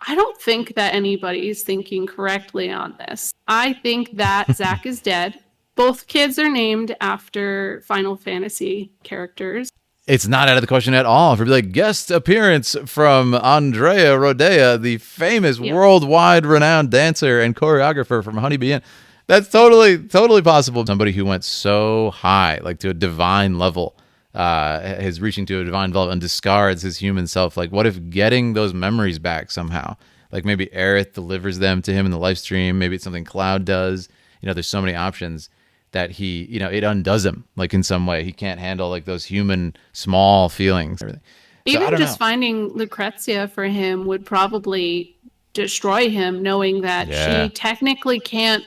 I don't think that anybody's thinking correctly on this. I think that Zack is dead. Both kids are named after Final Fantasy characters. It's not out of the question at all. For like guest appearance from Andrea Rodea, the famous Yep. worldwide renowned dancer and choreographer from Honey Bee Inn. That's totally possible. Somebody who went so high, like to a divine level, is reaching to a divine level and discards his human self. Like, what if getting those memories back somehow? Like maybe Aerith delivers them to him in the live stream. Maybe it's something Cloud does. There's so many options that he, it undoes him like in some way. He can't handle like those human small feelings. Everything. Even just finding Lucrezia for him would probably destroy him, knowing that she technically can't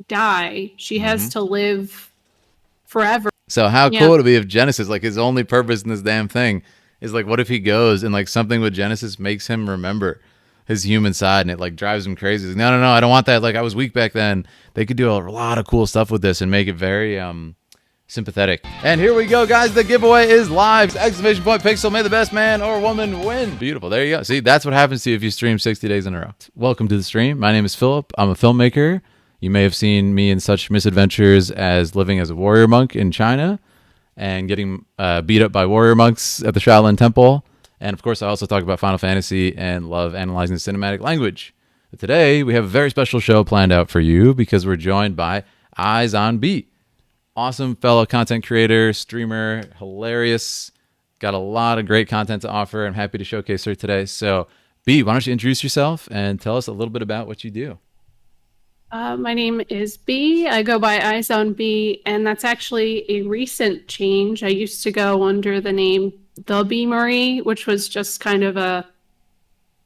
die. She has to live forever. So how cool would it be if Genesis, like his only purpose in this damn thing is like, what if he goes and like something with Genesis makes him remember his human side and it like drives him crazy. Like, no, I don't want that. Like I was weak back then. They could do a lot of cool stuff with this and make it very sympathetic. And here we go, guys. The giveaway is live. Exclamation point pixel. May the best man or woman win. Beautiful. There you go. See, that's what happens to you if you stream 60 days in a row. Welcome to the stream. My name is Philip. I'm a filmmaker. You may have seen me in such misadventures as living as a warrior monk in China and getting beat up by warrior monks at the Shaolin Temple. And of course, I also talk about Final Fantasy and love analyzing the cinematic language. But today, we have a very special show planned out for you because we're joined by Eyes on B. Awesome fellow content creator, streamer, hilarious. Got a lot of great content to offer. I'm happy to showcase her today. So, B, why don't you introduce yourself and tell us a little bit about what you do? My name is B. I go by Eyes on B, and that's actually a recent change. I used to go under the name The B Marie, which was just kind of a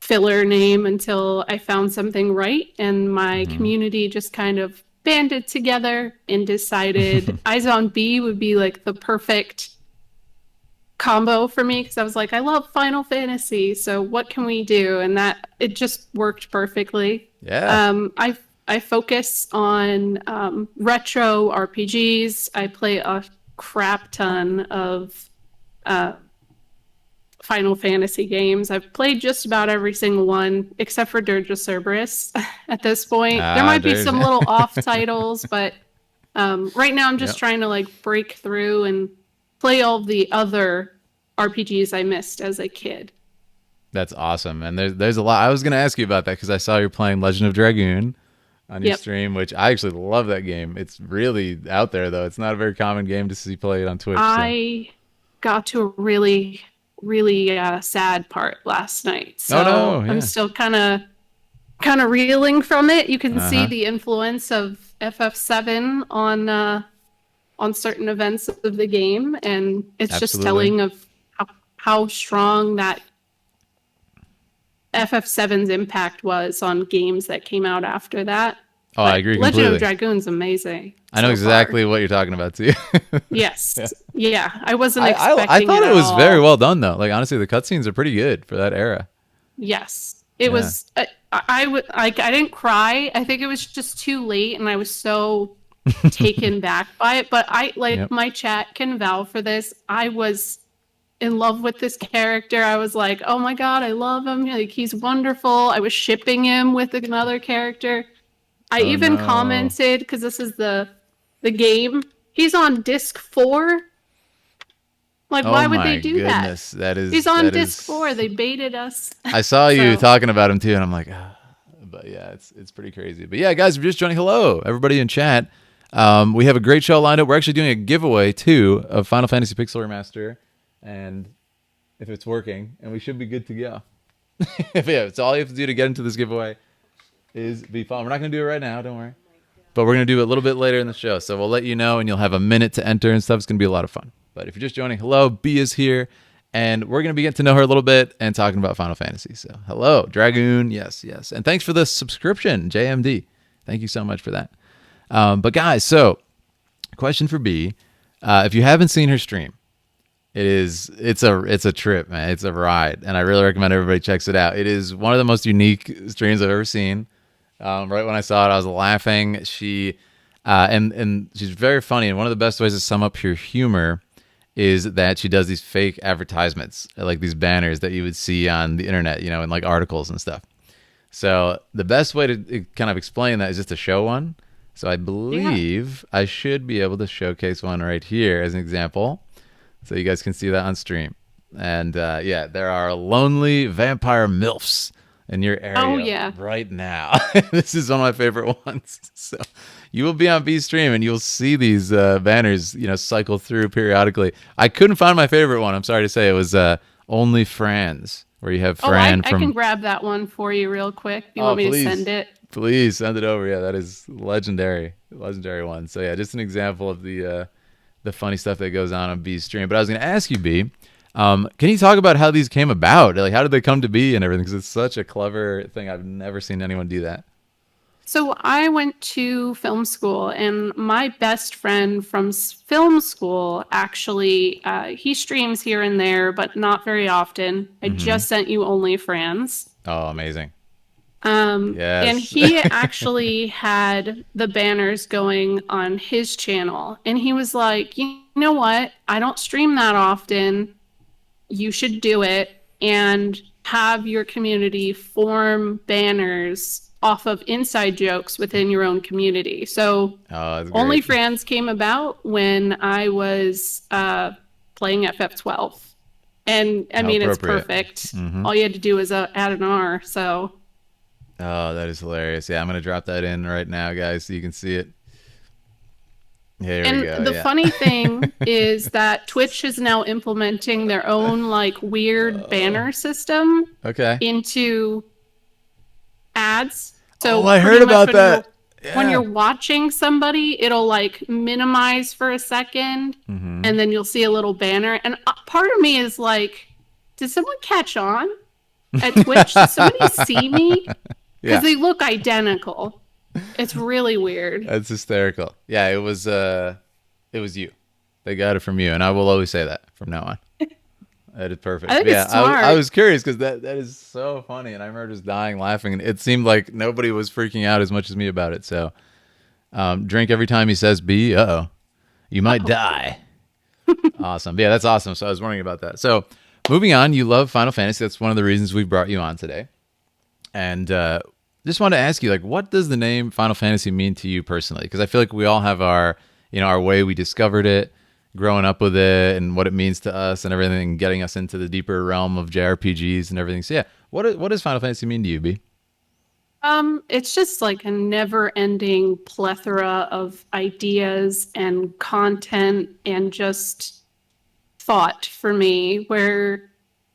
filler name until I found something right, and my community just kind of banded together and decided Eyes on B would be like the perfect combo for me because I was like, I love Final Fantasy, so what can we do? And that it just worked perfectly. Yeah. I focus on retro RPGs. I play a crap ton of Final Fantasy games. I've played just about every single one except for Dirge of Cerberus at this point. There might be some little off titles, but right now I'm just trying to like break through and play all the other RPGs I missed as a kid. That's awesome. And there's a lot. I was going to ask you about that because I saw you're playing Legend of Dragoon on your stream, which I actually love that game. It's really out there, though. It's not a very common game to see played on Twitch. I got to a really sad part last night. So I'm still kind of reeling from it. You can see the influence of FF7 on certain events of the game, and it's just telling of how strong that FF7's impact was on games that came out after that. Oh, I agree completely. Legend of Dragoon's amazing. I know exactly what you're talking about, too. Yes. Yeah. I wasn't expecting I thought it it was all. very well done, though. Like, honestly, the cutscenes are pretty good for that era. Yes. It was... I didn't cry. I think it was just too late, and I was so taken back by it. But my chat can vouch for this. I was in love with this character. I was like, oh my god, I love him. Like, he's wonderful. I was shipping him with another character. I even commented, because this is the game, he's on disc 4. Like, why would they do that? He's on disc 4. They baited us. I saw you talking about him too, and I'm like, but yeah, it's pretty crazy. But yeah, guys, if you're just joining, hello, everybody in chat. We have a great show lined up. We're actually doing a giveaway too of Final Fantasy Pixel Remaster, and if it's working, and we should be good to go. It's all you have to do to get into this giveaway is be fun. We're not going to do it right now, don't worry. But we're going to do it a little bit later in the show. So we'll let you know, and you'll have a minute to enter and stuff. It's going to be a lot of fun. But if you're just joining, hello, B is here. And we're going to be getting to know her a little bit and talking about Final Fantasy. So hello, Dragoon. Yes. And thanks for the subscription, JMD. Thank you so much for that. But guys, so question for B. If you haven't seen her stream, it's a trip, man. It's a ride. And I really recommend everybody checks it out. It is one of the most unique streams I've ever seen. Right when I saw it, I was laughing. She and she's very funny. And one of the best ways to sum up her humor is that she does these fake advertisements, like these banners that you would see on the internet, in like articles and stuff. So the best way to kind of explain that is just to show one. So I Yeah. believe I should be able to showcase one right here as an example, so you guys can see that on stream. And yeah, there are lonely vampire milfs in your Oh area yeah. right now. This is one of my favorite ones. So you will be on B stream and you'll see these banners, cycle through periodically. I couldn't find my favorite one. I'm sorry to say it was only Franz, where you have Oh, I Fran I can from. grab that one for you real quick. You Oh, want me to send please, it? please send it over. Yeah, that is legendary one. So yeah, just an example of the funny stuff that goes on B stream. But I was going to ask you, B, can you talk about how these came about? Like, how did they come to be and everything? Because it's such a clever thing. I've never seen anyone do that. So I went to film school, and my best friend from film school actually he streams here and there, but not very often. I Mm-hmm. just sent you only friends. Oh, amazing. And Yes. he actually had the banners going on his channel, and he was like, "You know what? I don't stream that often. You should do it and have your community form banners off of inside jokes within your own community." So Oh, that's great. OnlyFans came about when I was playing FF12. And I How mean, it's appropriate. perfect. Mm-hmm. All you had to do is add an R. So, Oh, that is hilarious. Yeah, I'm gonna drop that in right now, guys, so you can see it. Here we and go. the Yeah. funny thing is that Twitch is now implementing their own like weird Oh, banner system okay. into ads. Oh, So I pretty heard much about that. when Yeah. you're watching somebody, it'll like minimize for a second Mm-hmm. and then you'll see a little banner. And part of me is like, did someone catch on at Twitch? Did somebody see me? Because Yeah. they look identical. It's really weird. That's hysterical. Yeah, it was you. They got it from you, and I will always say that from now on. That is I perfect. think But yeah, it's I smart. was curious because that is so funny, and I remember just dying laughing, and it seemed like nobody was freaking out as much as me about it. So, drink every time he says "B." Oh, you might Oh, die. Awesome. But yeah, that's awesome. So I was wondering about that. So moving on, you love Final Fantasy. That's one of the reasons we brought you on today. And just wanted to ask you, like, what does the name Final Fantasy mean to you personally? Because I feel like we all have our way we discovered it, growing up with it, and what it means to us, and everything, getting us into the deeper realm of JRPGs and everything. So yeah, what does Final Fantasy mean to you, B? it's just like a never-ending plethora of ideas and content and just thought for me where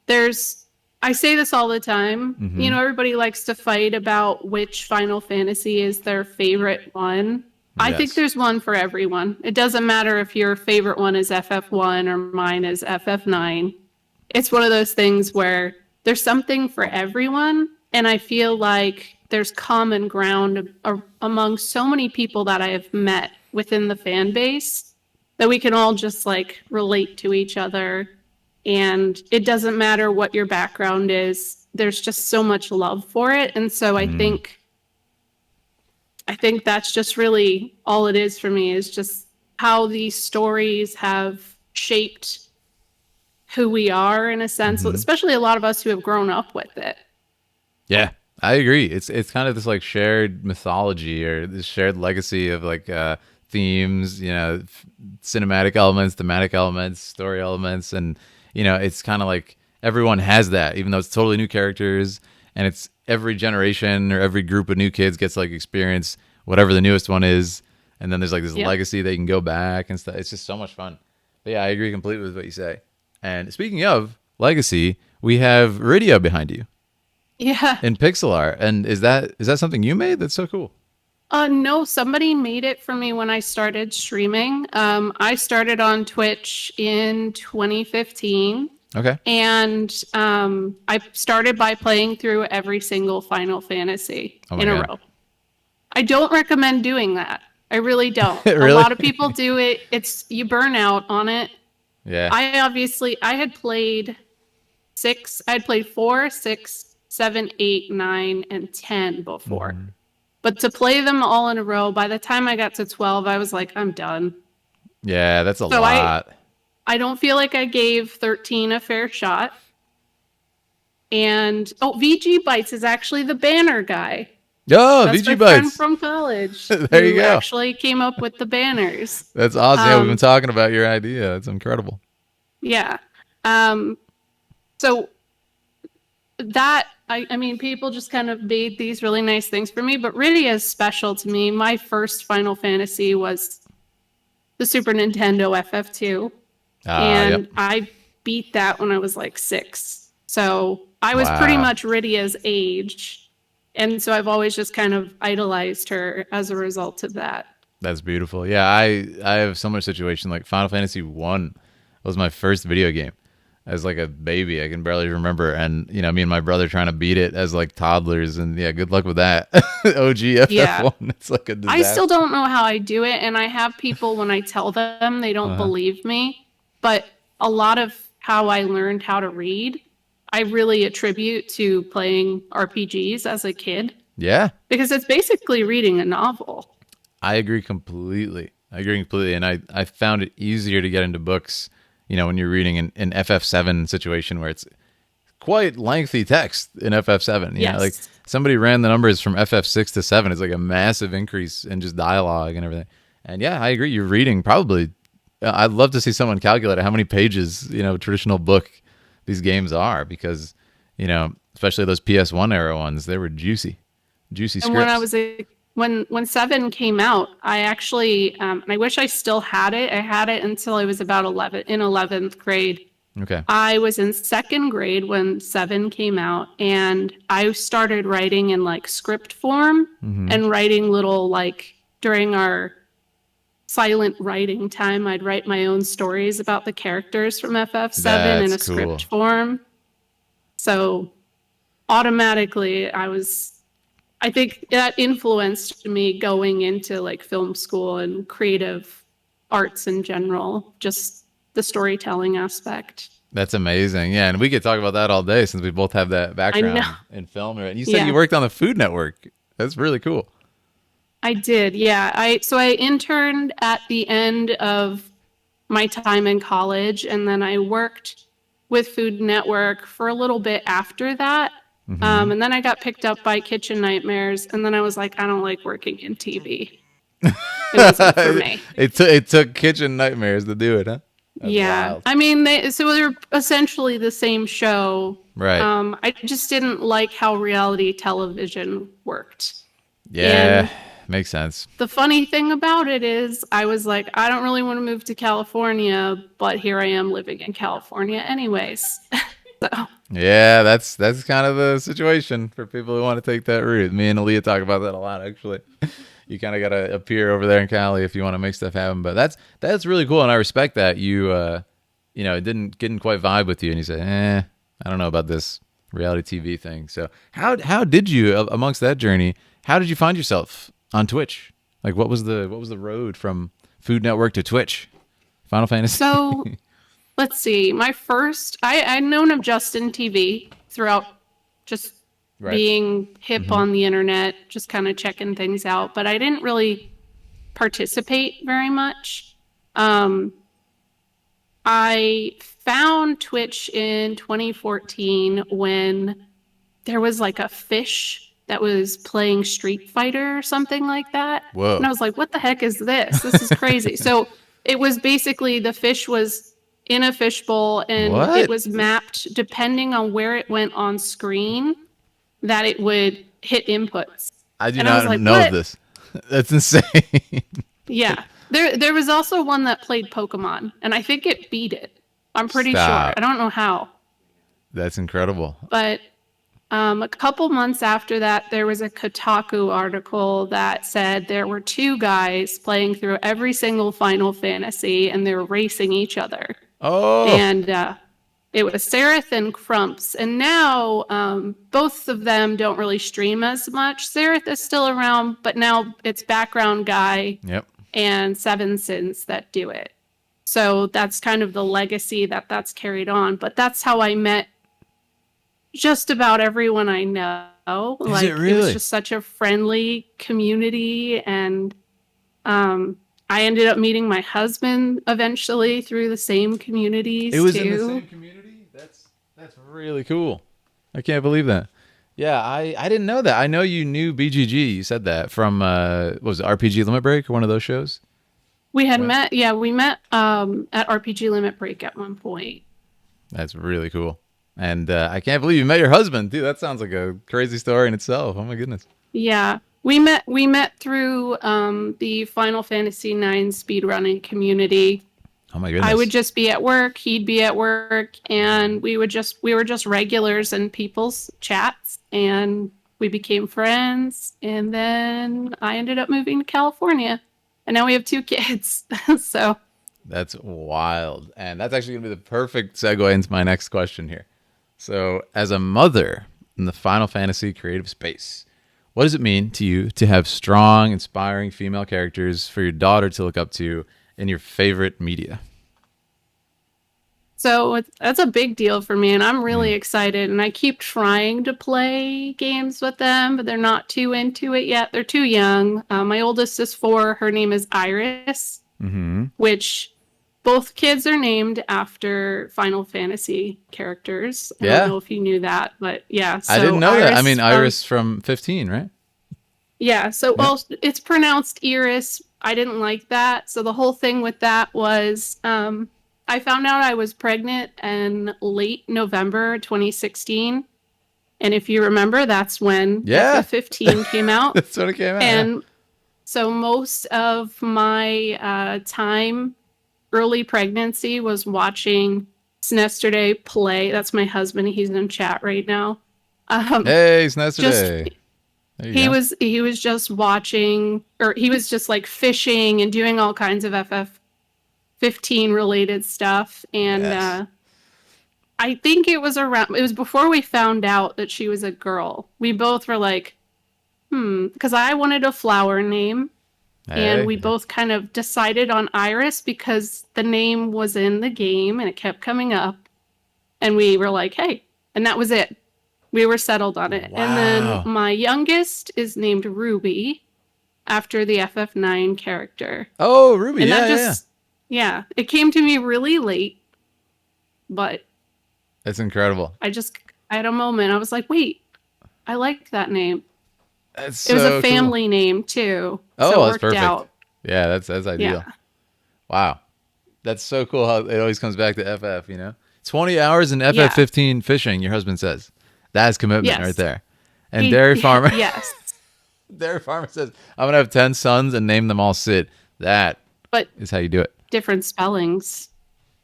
there's I say this all the time. Mm-hmm. Everybody likes to fight about which Final Fantasy is their favorite one. I think Yes. there's one for everyone. It doesn't matter if your favorite one is FF1 or mine is FF9. It's one of those things where there's something for everyone. And I feel like there's common ground among so many people that I have met within the fan base that we can all just like relate to each other. And it doesn't matter what your background is, there's just so much love for it. And so Mm. I think that's just really all it is for me is just how these stories have shaped who we are in a sense, Mm-hmm. especially a lot of us who have grown up with it. Yeah, I agree. It's kind of this like shared mythology or this shared legacy of like themes, cinematic elements, thematic elements, story elements, and it's kind of like everyone has that, even though it's totally new characters, and it's every generation or every group of new kids gets to, like, experience whatever the newest one is, and then there's like this Yep. legacy they can go back and stuff. It's just so much fun. But yeah, I agree completely with what you say. And speaking of legacy, we have Radio behind you Yeah. in pixel art. And is that something you made? That's so cool. No, somebody made it for me when I started streaming. I started on Twitch in 2015, Okay. and I started by playing through every single Final Fantasy Oh my in a god. row. I don't recommend doing that. I really don't. A Really? lot of people do it. It's you burn out on it. Yeah. I had played six. I had played 4, 6, 7, 8, 9, and 10 before. Hmm. But to play them all in a row, by the time I got to 12, I was like, I'm done. Yeah, that's a So I lot. I don't feel like I gave 13 a fair shot. And VG Bites is actually the banner guy. Oh, That's VG my friend Bites. from college There you who go. actually came up with the banners. That's awesome. Yeah, we've been talking about your idea. That's incredible. Yeah. So that I mean, people just kind of made these really nice things for me, but really is special to me. My first Final Fantasy was the Super Nintendo FF2, Yep. and I beat that when I was like 6. So I was pretty Wow. much Rydia's age, and so I've always just kind of idolized her as a result of that. That's beautiful. Yeah, I have a similar situation. Like Final Fantasy 1 was my first video game. As like a baby, I can barely remember, and me and my brother trying to beat it as like toddlers, and yeah, good luck with that. OG Yeah. FF1, it's like a I still disaster. don't know how I do it, and I have people when I tell them they don't Uh-huh. believe me, but a lot of how I learned how to read, I really attribute to playing RPGs as a kid Yeah, because it's basically reading a novel. I agree completely. And I found it easier to get into books. When you're reading an FF7 situation where it's quite lengthy text in FF7. Like Yes. somebody ran the numbers from FF6 to 7. It's like a massive increase in just dialogue and everything. And yeah, I agree. You're reading probably. I'd love to see someone calculate how many pages, traditional book these games are because, especially those PS1 era ones, they were juicy And when I scripts. was a when 7 came out, I actually and I wish I still had it. I had it until I was about 11th grade. Okay. I was in 2nd grade when 7 came out, and I started writing in like script form Mm-hmm. and writing little like during our silent writing time, I'd write my own stories about the characters from FF7 in That's a script cool. form. So automatically I think that influenced me going into like film school and creative arts in general, just the storytelling aspect. That's amazing. Yeah, and we could talk about that all day since we both have that I know. background in film. Right? And you said you Yeah, worked on the Food Network. That's really cool. I did. Yeah. I interned at the end of my time in college, and then I worked with Food Network for a little bit after that. Mm-hmm. And then I got picked up by Kitchen Nightmares, and then I was like, I don't like working in TV. It wasn't for me. it took Kitchen Nightmares to do it, huh? That's Yeah. wild. I mean, so they're essentially the same show. Right. I just didn't like how reality television worked. Yeah, And makes sense. the funny thing about it is, I was like, I don't really want to move to California, but here I am living in California anyways. So, Yeah, that's kind of the situation for people who want to take that route. Me and Aaliyah talk about that a lot, actually. You kind of got to appear over there in Cali if you want to make stuff happen. But that's really cool, and I respect that it didn't quite vibe with you, and you said, I don't know about this reality TV thing. So how did you amongst that journey? How did you find yourself on Twitch? Like what was the road from Food Network to Twitch? Final Fantasy. so let's see. I'd known of Justin TV throughout just Right. being hip Mm-hmm. on the internet, just kind of checking things out, but I didn't really participate very much. Um, I found Twitch in 2014 when there was like a fish that was playing Street Fighter or something like that. And Whoa. I was like, what the heck is this? This is crazy. So it was basically the fish was in a fishbowl and it What? was mapped depending on where it went on screen that it would hit inputs. I do And I was not like, know of what? this. That's insane. Yeah. There was also one that played Pokemon, and I think it beat it. I'm pretty sure. I Stop. don't know how. That's incredible. But a couple months after that, there was a Kotaku article that said there were 2 guys playing through every single Final Fantasy, and they were racing each other. Oh, And it was Seraph and Crumps. And now both of them don't really stream as much. Seraph is still around, but now it's Background Guy yep. and Seven Sins that do it. So that's kind of the legacy that's carried on. But that's how I met just about everyone I know. Is Like it it was really? just such a friendly community, and I ended up meeting my husband eventually through the same It communities was in the too. same community. That's really cool. I can't believe that. Yeah, I didn't know that. I know you knew BGG. You said that from what was it, RPG Limit Break or one of those shows? We had Right. met, yeah, we met at RPG Limit Break at one point. That's really cool. And I can't believe you met your husband, dude. That sounds like a crazy story in itself. Oh my goodness. Yeah. We met through the Final Fantasy IX speedrunning community. Oh my I would goodness. just be at work, he'd be at work, and we were just regulars in people's chats, and we became friends, and then I ended up moving to California. And now we have 2 kids. So, That's wild. And that's actually going to be the perfect segue into my next question here. So, as a mother in the Final Fantasy creative space, what does it mean to you to have strong, inspiring female characters for your daughter to look up to in your favorite media? that's a big deal for me, and I'm really Mm. excited. And I keep trying to play games with them, but they're not too into it yet. They're too young. My oldest is 4. Her name is Iris, Hmm. which both kids are named after Final Fantasy characters. I don't Yeah, know if you knew that, but yeah. I didn't So know that. I mean, Iris from 15, right? yeah. So Yeah. well, it's pronounced Iris. I didn't like that. So the whole thing with that was, I found out I was pregnant in late November 2016, and if you remember, that's when Yeah, FF15 came out, that's what it came out. Yeah. and so most of my time early pregnancy was watching Snesterday play. That's my husband. He's in chat right now. Um, Hey, it's just yesterday. There you he go. was he was just watching, or he was just like fishing and doing all kinds of FF15 related stuff. And Yes. I think it was before we found out that she was a girl. We both were like, because I wanted a flower name. And Hey. we both kind of decided on Iris because the name was in the game and it kept coming up. And we were like, hey, and that was it. We were settled on it. And then Wow. my youngest is named Ruby after the FF9 character. Oh, Ruby. And that Yeah, yeah, yeah. just, yeah, it came to me really late, but That's incredible. I had a moment. I was like, wait, I like that name. That's It was a so cool. family name too. So Oh, it that's worked perfect. out. Yeah, that's Yeah. ideal. Wow. That's so cool how it always comes back to FF, 20 hours in Yeah. FF15 fishing, your husband says. That's commitment right Yes. there. And Dairy Farmer Yes. Dairy Farmer says, I'm gonna have 10 sons and name them all Sid. That But is how you do it. different spellings,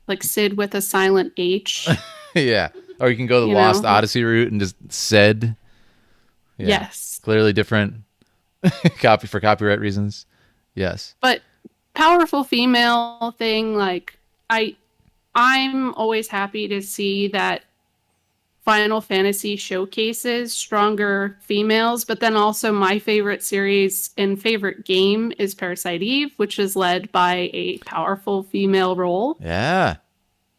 like Sid with a silent H, Yeah. Or you can go the you Lost know? Odyssey route and just said. Yeah. Yes. Clearly different copy for copyright reasons. Yes. But powerful female thing, like I I'm always happy to see that Final Fantasy showcases stronger females, but then also my favorite series and favorite game is Parasite Eve, which is led by a powerful female role. Yeah.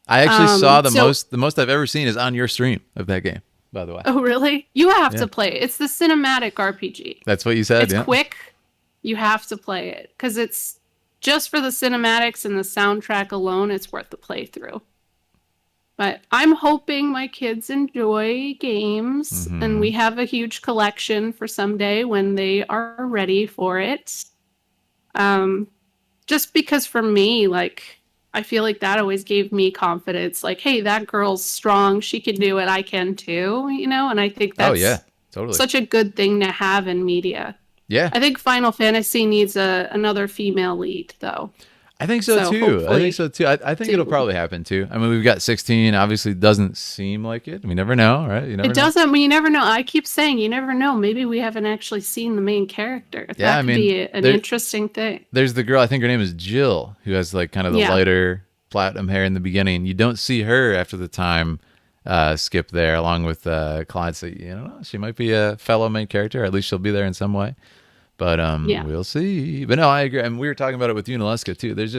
I actually saw the So most I've ever seen is on your stream of that game, by the way. oh really? You have Yeah. to play it. It's the cinematic RPG. That's what you said, It's yeah. quick. You have to play it because it's just for the cinematics and the soundtrack alone. It's worth the playthrough. But I'm hoping my kids enjoy games, and Hmm. we have a huge collection for someday when they are ready for it. Um, just because for me, like, I feel like that always gave me confidence. Like, hey, that girl's strong. She can do it. I can too, And I think Oh yeah, that's totally. such a good thing to have in media. Yeah, I think Final Fantasy needs another female lead, though. I think so So too. I think hopefully, so too. I think it'll too. probably happen too. I mean, we've got 16. Obviously, doesn't seem like it. We never know, right? You never It know. doesn't. You never know. I keep saying you never know. Maybe we haven't actually seen the main character. Yeah, That I could mean, be an there interesting thing. there's the girl. I think her name is Jill, who has like kind of the Yeah. lighter platinum hair in the beginning. You don't see her after the time skip there, along with Clyde. So she might be a fellow main character. Or at least she'll be there in some way. But Yeah. we'll see. But no, I agree. And we were talking about it with you and Alaska too. There's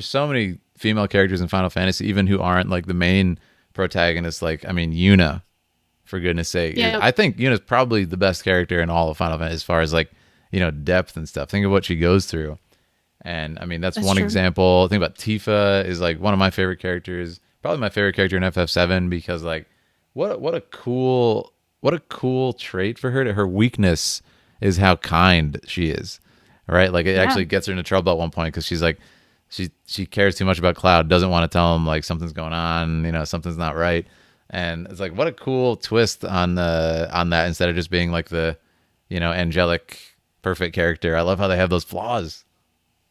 so many female characters in Final Fantasy, even who aren't like the main protagonist. Like, I mean, Yuna, for goodness sake. Yeah. I think Yuna's probably the best character in all of Final Fantasy as far as like, depth and stuff. Think of what she goes through. And I mean, that's That's one true. example. Think about Tifa is like one of my favorite characters, probably my favorite character in FF7 because like what a cool trait for her. Her weakness is how kind she is, right? Like it Yeah. actually gets her into trouble at one point because she's like, she cares too much about Cloud, doesn't want to tell him like something's going on, something's not right, and it's like what a cool twist on that instead of just being like the, angelic perfect character. I love how they have those flaws.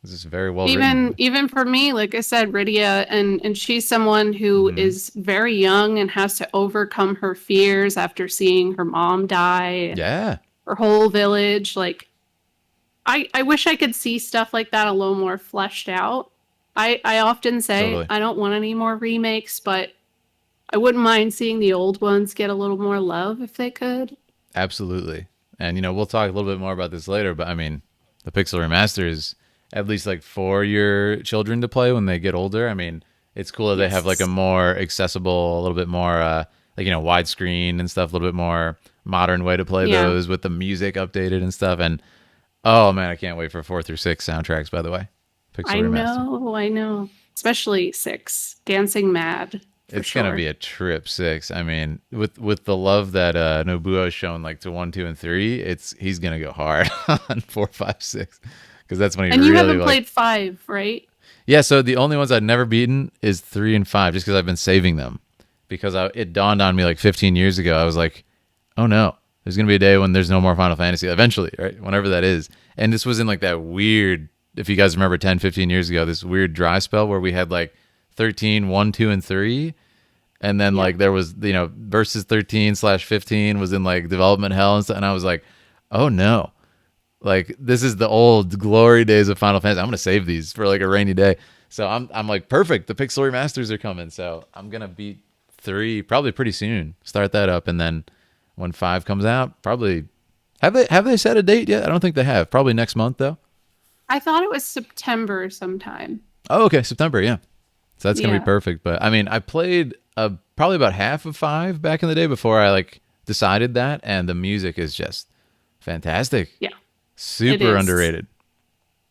This is very well written. Even for me, like I said, Rydia, and she's someone who Hmm. is very young and has to overcome her fears after seeing her mom die and Yeah, her whole village. Like I wish I could see stuff like that a little more fleshed out. I often say totally. I don't want any more remakes, but I wouldn't mind seeing the old ones get a little more love if they could. Absolutely. And we'll talk a little bit more about this later, but I mean, the Pixel Remaster is at least like for your children to play when they get older. I mean, it's cool that they have like a Yes. more accessible, a little bit more like widescreen and stuff, a little bit more modern way to play Yeah. those with the music updated and stuff. And oh man, I can't wait for 4 through 6 soundtracks, by the way. Pixel Remaster. I know. Especially 6. Dancing Mad, for It's gonna sure. be a trip 6. I mean, with the love that Nobuo has shown like to 1, 2, and 3, he's gonna go hard on 4, 5, 6 because that's when he And you really haven't like. played 5, right? Yeah, so the only ones I've never beaten is 3 and 5, just because I've been saving them. Because it dawned on me like 15 years ago. I was like, oh no, there's gonna be a day when there's no more Final Fantasy. Eventually, right? Whenever that is. And this was in like that weird. If you guys remember 10, 15 years ago, this weird dry spell where we had like 13, 1, 2, and 3, and then Yeah. like there was versus 13/15 was in like development hell and stuff, and I was like, oh no, like this is the old glory days of Final Fantasy. I'm gonna save these for like a rainy day. So I'm like perfect. The Pixel remasters are coming, so I'm gonna beat 3 probably pretty soon. Start that up, and then when 5 comes out, probably have they set a date yet? I don't think they have. Probably next month though. I thought it was September sometime. Oh, okay, September, yeah. So that's gonna be Yeah. perfect. But I mean, I played probably about half of 5 back in the day before I like decided that, and the music is just fantastic, Yeah. It super is. underrated.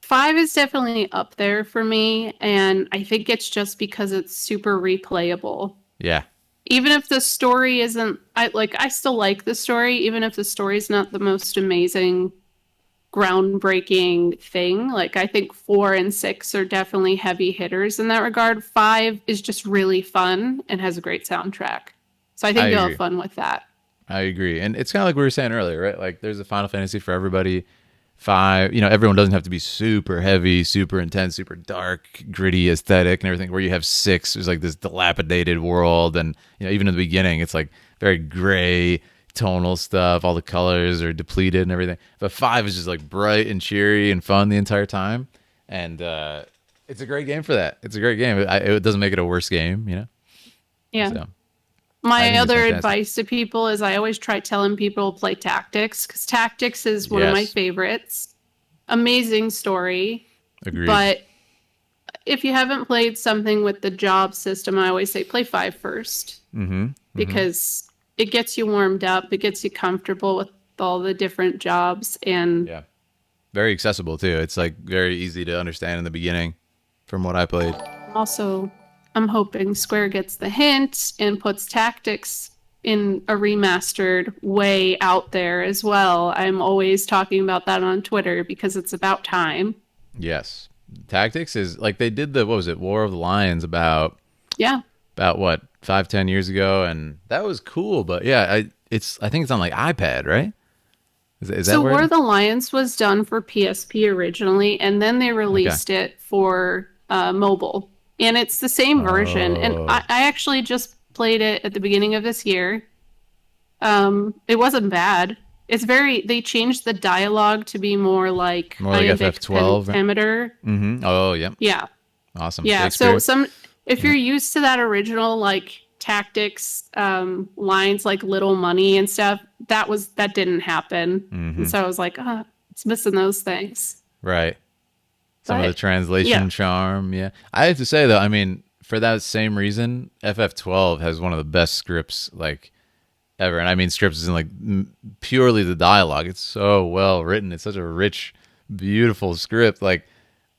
5 is definitely up there for me, and I think it's just because it's super replayable. Yeah, Even if the story isn't I still like the story, even if the story's not the most amazing, groundbreaking thing. Like I think 4 and 6 are definitely heavy hitters in that regard. 5 is just really fun and has a great soundtrack. So I I think you'll have agree. fun with that. I agree, and it's kind of like we were saying earlier, right? Like there's a Final Fantasy for everybody. 5, everyone doesn't have to be super heavy, super intense, super dark, gritty aesthetic and everything. Where you have 6, there's like this dilapidated world, and even in the beginning, it's like very gray, tonal stuff. All the colors are depleted and everything. But 5 is just like bright and cheery and fun the entire time, and it's a great game for that. It's a great game. It doesn't make it a worse game. Yeah. So I My think it's other fantastic. advice to people is I always try telling people to play Tactics because Tactics is one of my Yes, favorites. Amazing story. agreed. But if you haven't played something with the job system, I always say play 5 first Mm-hmm. Mm-hmm. because it gets you warmed up, it gets you comfortable with all the different jobs. And Yeah. Very accessible too. It's like very easy to understand in the beginning from what I played. also, I'm hoping Square gets the hint and puts Tactics in a remastered way out there as well. I'm always talking about that on Twitter because it's about time. Yes. Tactics is like they did the what was it, War of the Lions Yeah. about what, 5, 10 years ago, and that was cool, but yeah, I think it's on like iPad, right? Is that So where War it of the Lions was done for PSP originally, and then they Okay. released it for mobile. And it's the same version. And Oh. I actually just played it at the beginning of this year. It wasn't bad. They changed the dialogue to be more like More like iambic FF12. pentameter. Mm-hmm. Oh, yeah. Yeah. Awesome. Yeah. So Shakespeare. if you're used to that original like tactics lines like little money and stuff, that didn't happen. And Mm-hmm. so I was like, it's missing those things. Right. Some of the But yeah. translation charm, yeah. I have to say though, I mean, for that same reason, FF12 has one of the best scripts like ever. And I mean scripts is in like purely the dialogue. It's so well written. It's such a rich, beautiful script. Like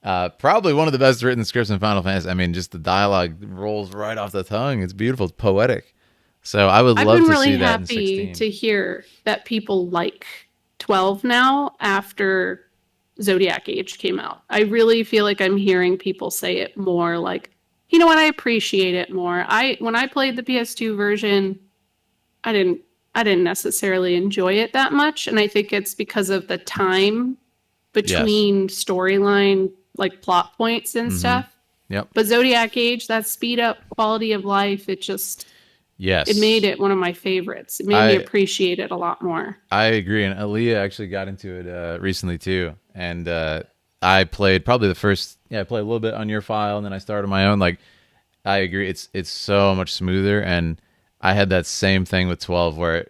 probably one of the best written scripts in Final Fantasy. I mean, just the dialogue rolls right off the tongue. It's beautiful. It's poetic. So I would I've love been to really see that in happy 16. to hear that people like 12 now after Zodiac Age came out. I really feel like I'm hearing people say it more like, you know what, I appreciate it more. When I played the PS2 version, I didn't I didn't necessarily enjoy it that much, and I think it's because of the time Yes. between storyline like plot points and Mm-hmm. stuff. Yep. But Zodiac Age, that speed up quality of life, it made Yes. it one of my favorites. It made me I appreciate it a lot more. I agree, and Aaliyah actually got into it recently too, and I played probably the first. Yeah, I played a little bit on your file, and then I started my own. Like, I agree, it's so much smoother, and I had that same thing with 12, where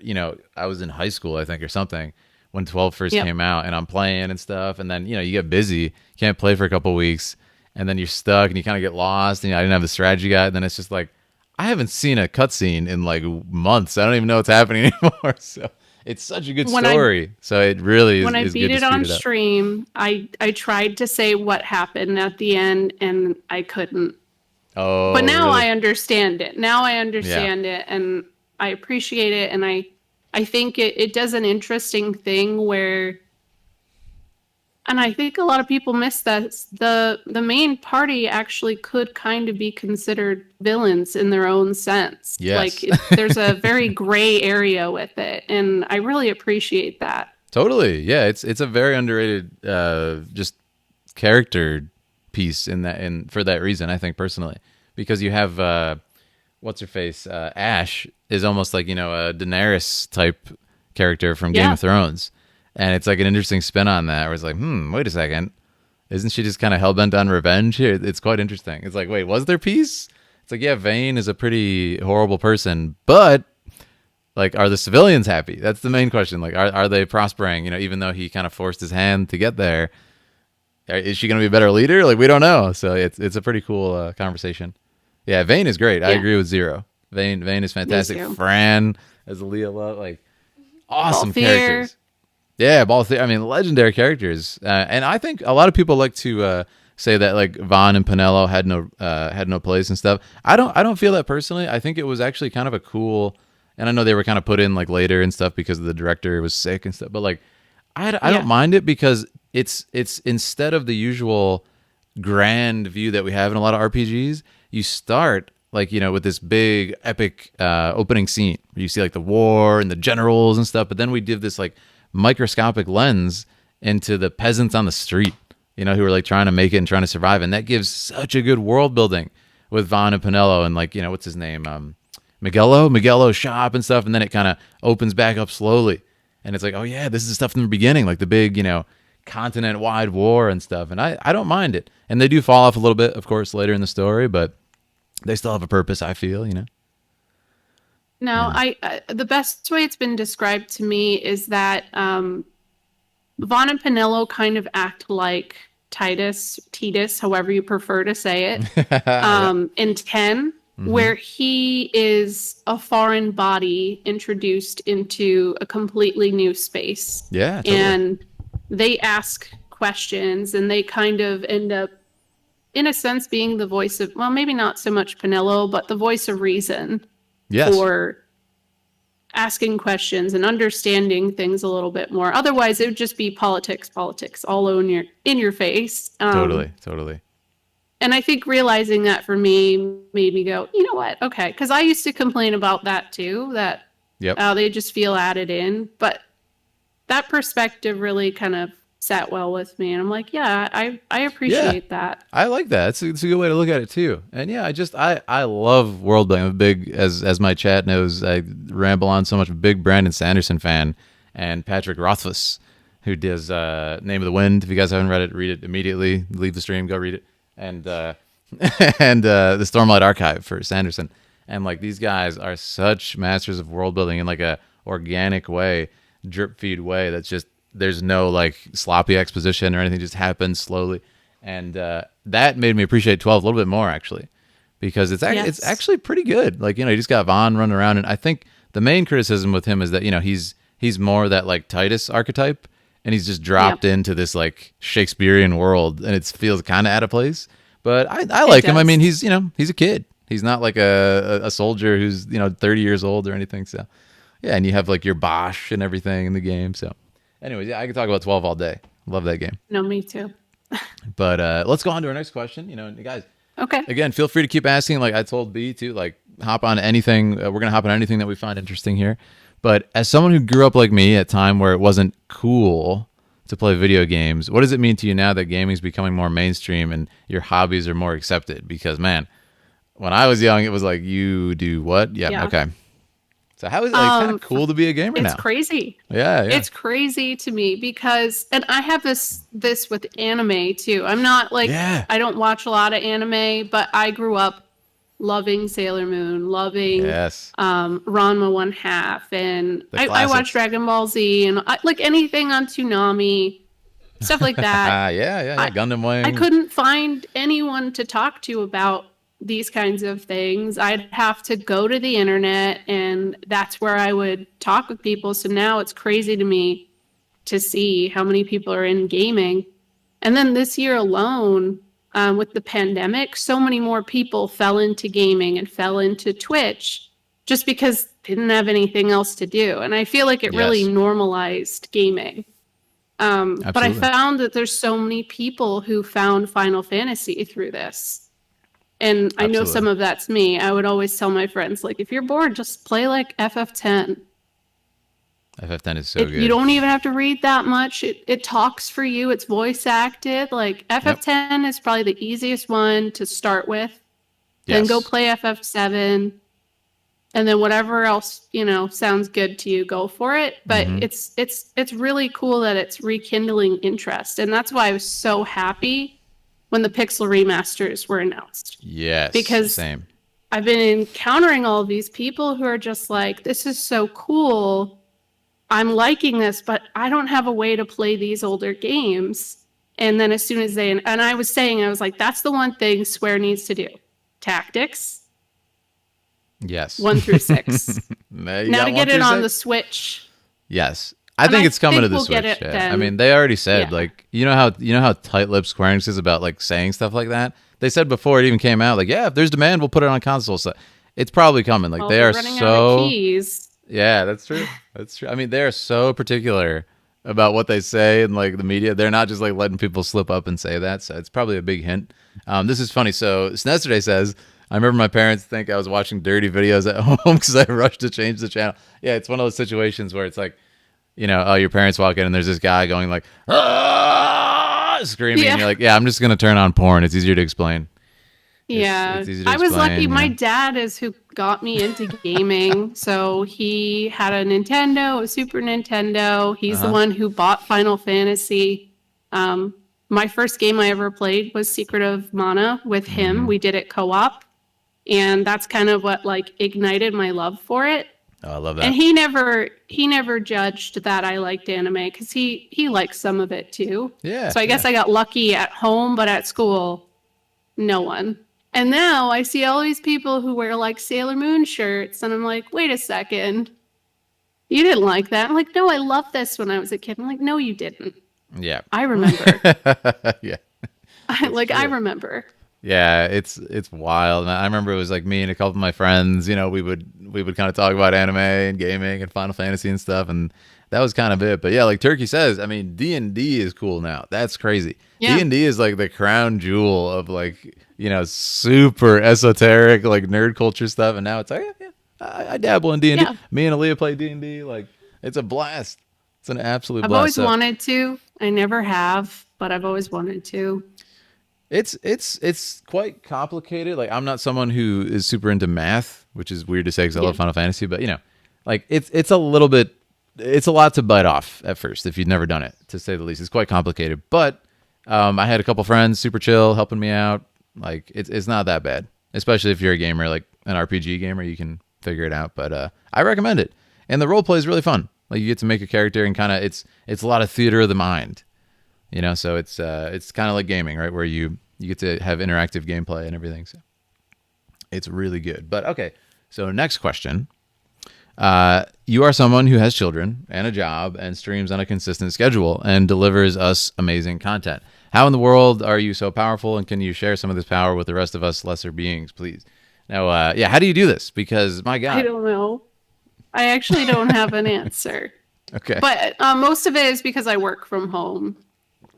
I was in high school, I think, or something, when 12 first Yep. came out, and I'm playing and stuff, and then you get busy, can't play for a couple weeks, and then you're stuck, and you kind of get lost, and I didn't have the strategy guide, and then it's just like I haven't seen a cutscene in like months. I don't even know what's happening anymore. So it's such a good When I story. So it really when I is beat good to it speed on it up. stream, I tried to say what happened at the end and I couldn't. But Oh, now really? I understand it. Now I Yeah. understand it and I appreciate it, and I think it does an interesting thing where, and I think a lot of people miss that the main party actually could kind of be considered villains in their own sense. Yes. There's a very gray area with it, and I really appreciate that. Totally. Yeah, it's a very underrated just character piece in that, and for that reason, I think personally, because you have what's her face, Ash is almost like a Daenerys type character from Game Yeah. of Thrones, and it's like an interesting spin on that, where it's like, wait a second, isn't she just kind of hell bent on revenge here? It's quite interesting. It's like, wait, was there peace? It's like, yeah, Vayne is a pretty horrible person, but like, are the civilians happy? That's the main question. Like, are they prospering? Even though he kind of forced his hand to get there, is she going to be a better leader? Like, we don't know. So it's a pretty cool conversation. Yeah, Vayne is great. I Yeah. agree with Zero. Vayne is Me fantastic. too. Fran as Leah Love, like awesome Balthier. characters. Yeah, I mean, legendary characters. And I think a lot of people like to say that like Vaughn and Pinello had no place and stuff. I don't feel that personally. I think it was actually kind of a cool. And I know they were kind of put in like later and stuff because the director was sick and stuff. But like, I don't Yeah. mind it because it's instead of the usual grand view that we have in a lot of RPGs, you start like with this big epic opening scene where you see like the war and the generals and stuff, but then we give this like microscopic lens into the peasants on the street, who are like trying to make it and trying to survive, and that gives such a good world building with Vaughn and Pinello and like what's his name, Miguelo's shop and stuff, and then it kind of opens back up slowly, and it's like, oh yeah, this is the stuff from the beginning, like the big continent-wide war and stuff, and I don't mind it. And they do fall off a little bit, of course, later in the story, but they still have a purpose, I feel. No, Yeah. the best way it's been described to me is that Vaughn and Pinello kind of act like Titus, however you prefer to say it, Yeah. in 10, Mm-hmm. where he is a foreign body introduced into a completely new space. Yeah, totally. And they ask questions and they kind of end up, in a sense, being the voice of, well, maybe not so much Pinello, but the voice of reason Yes. for asking questions and understanding things a little bit more. Otherwise, it would just be politics, all in your face. Totally. And I think realizing that for me made me go, you know what? Okay, because I used to complain about that too. That Yep. they just feel added in, but that perspective really kind of sat well with me, and I'm like, yeah, I Yeah. appreciate that. I like that. It's a good way to look at it too. And yeah, I love world building. I'm a big, as my chat knows, I ramble on so much. Big Brandon Sanderson fan, and Patrick Rothfuss, who does Name of the Wind. If you guys haven't read it, read it immediately. Leave the stream, go read it. And and the Stormlight Archive for Sanderson. And like, these guys are such masters of world building in like a organic way, drip feed way. That's just, there's no like sloppy exposition or anything. Just happens slowly, and that made me appreciate 12 a little bit more actually, because it's Yes. actually pretty good. Like, you just got Vaughn running around, and I think the main criticism with him is that he's more that like Titus archetype, and he's just Yep. dropped into this like Shakespearean world, and it feels kind of out of place. But I It like him. I mean, does. he's a kid. He's not like a soldier who's 30 years old or anything. So yeah, and you have like your Bosch and everything in the game. So anyways, yeah, I could talk about 12 all day. Love that game. No, me too. But let's go on to our next question. Guys, Okay. again, feel free to keep asking. Like I told B too, like hop on anything. We're gonna hop on anything that we find interesting here. But as someone who grew up like me at a time where it wasn't cool to play video games, what does it mean to you now that gaming is becoming more mainstream and your hobbies are more accepted? Because man, when I was young, it was like, you do what? Yeah. Okay. So how is it kind of cool to be a gamer now? It's crazy. Yeah. It's crazy to me because, and I have this with anime too. I'm not like, I don't watch a lot of anime, but I grew up loving Sailor Moon, loving Ranma 1/2, and I watched Dragon Ball Z and like anything on Toonami, stuff like that. yeah. Gundam Wing. I couldn't find anyone to talk to about these kinds of things. I'd have to go to the internet, and that's where I would talk with people. So now it's crazy to me to see how many people are in gaming. And then this year alone, with the pandemic, so many more people fell into gaming and fell into Twitch just because they didn't have anything else to do. And I feel like it really normalized gaming. But I found that there's so many people who found Final Fantasy through this. And I know some of that's me. I would always tell my friends, like, if you're bored, just play like FF10. FF10 is so good. You don't even have to read that much. It talks for you. It's voice acted. Like FF10 is probably the easiest one to start with. Then go play FF7. And then whatever else, sounds good to you, go for it. But it's really cool that it's rekindling interest. And that's why I was so happy when the Pixel remasters were announced. Yes. Because same. I've been encountering all of these people who are just like, this is so cool. I'm liking this, but I don't have a way to play these older games. And then as soon as and I was like, that's the one thing Square needs to do. Tactics. Yes. 1 through 6. Now to get it on the Switch. Yes. I think it's coming to the Switch. Yeah. I mean, they already said like, you know how tight-lipped Square Enix is about like saying stuff like that? They said before it even came out, like, yeah, if there's demand, we'll put it on console. So it's probably coming. Like they are running out of keys. Yeah, that's true. That's true. I mean, they're so particular about what they say in like the media. They're not just like letting people slip up and say that. So it's probably a big hint. This is funny. So Snesterday says, I remember my parents think I was watching dirty videos at home because I rushed to change the channel. Yeah, it's one of those situations where it's like, your parents walk in and there's this guy going like, screaming. And you're like, yeah, I'm just going to turn on porn. It's easier to explain. Yeah, I was lucky. My dad is who got me into gaming. So he had a Nintendo, a Super Nintendo. He's the one who bought Final Fantasy. My first game I ever played was Secret of Mana with him. We did it co-op. And that's kind of what like ignited my love for it. Oh, I love that. And he never judged that I liked anime because he likes some of it too. Yeah. So I guess I got lucky at home, but at school, no one. And now I see all these people who wear like Sailor Moon shirts, and I'm like, wait a second. You didn't like that. I'm like, no, I loved this when I was a kid. I'm like, no, you didn't. Yeah. I remember. Yeah. I remember. Yeah, it's wild. I remember it was like me and a couple of my friends, we would kind of talk about anime and gaming and Final Fantasy and stuff, and that was kind of it. But yeah, like Turkey says, I mean, D&D is cool now. That's crazy. Yeah. D&D is like the crown jewel of like, super esoteric like nerd culture stuff, and now it's like, yeah, I dabble in D&D. Yeah. Me and Aaliyah play D&D. Like, it's a blast. It's an absolute blast. I've always wanted to. I never have, but I've always wanted to. It's quite complicated. Like, I'm not someone who is super into math, which is weird to say because I love Final Fantasy, but like it's a little bit, it's a lot to bite off at first if you've never done it, to say the least. It's quite complicated, but I had a couple friends super chill helping me out. Like, it's not that bad, especially if you're a gamer, like an RPG gamer, you can figure it out. But I recommend it, and the role play is really fun. Like, you get to make a character, and kind of it's a lot of theater of the mind, So it's kind of like gaming, right, where you get to have interactive gameplay and everything. So it's really good. But okay, so next question. You are someone who has children and a job and streams on a consistent schedule and delivers us amazing content. How in the world are you so powerful, and can you share some of this power with the rest of us lesser beings, please? Now, yeah, how do you do this? Because my I God. don't know. I actually don't have an answer. Okay. But most of it is because I work from home.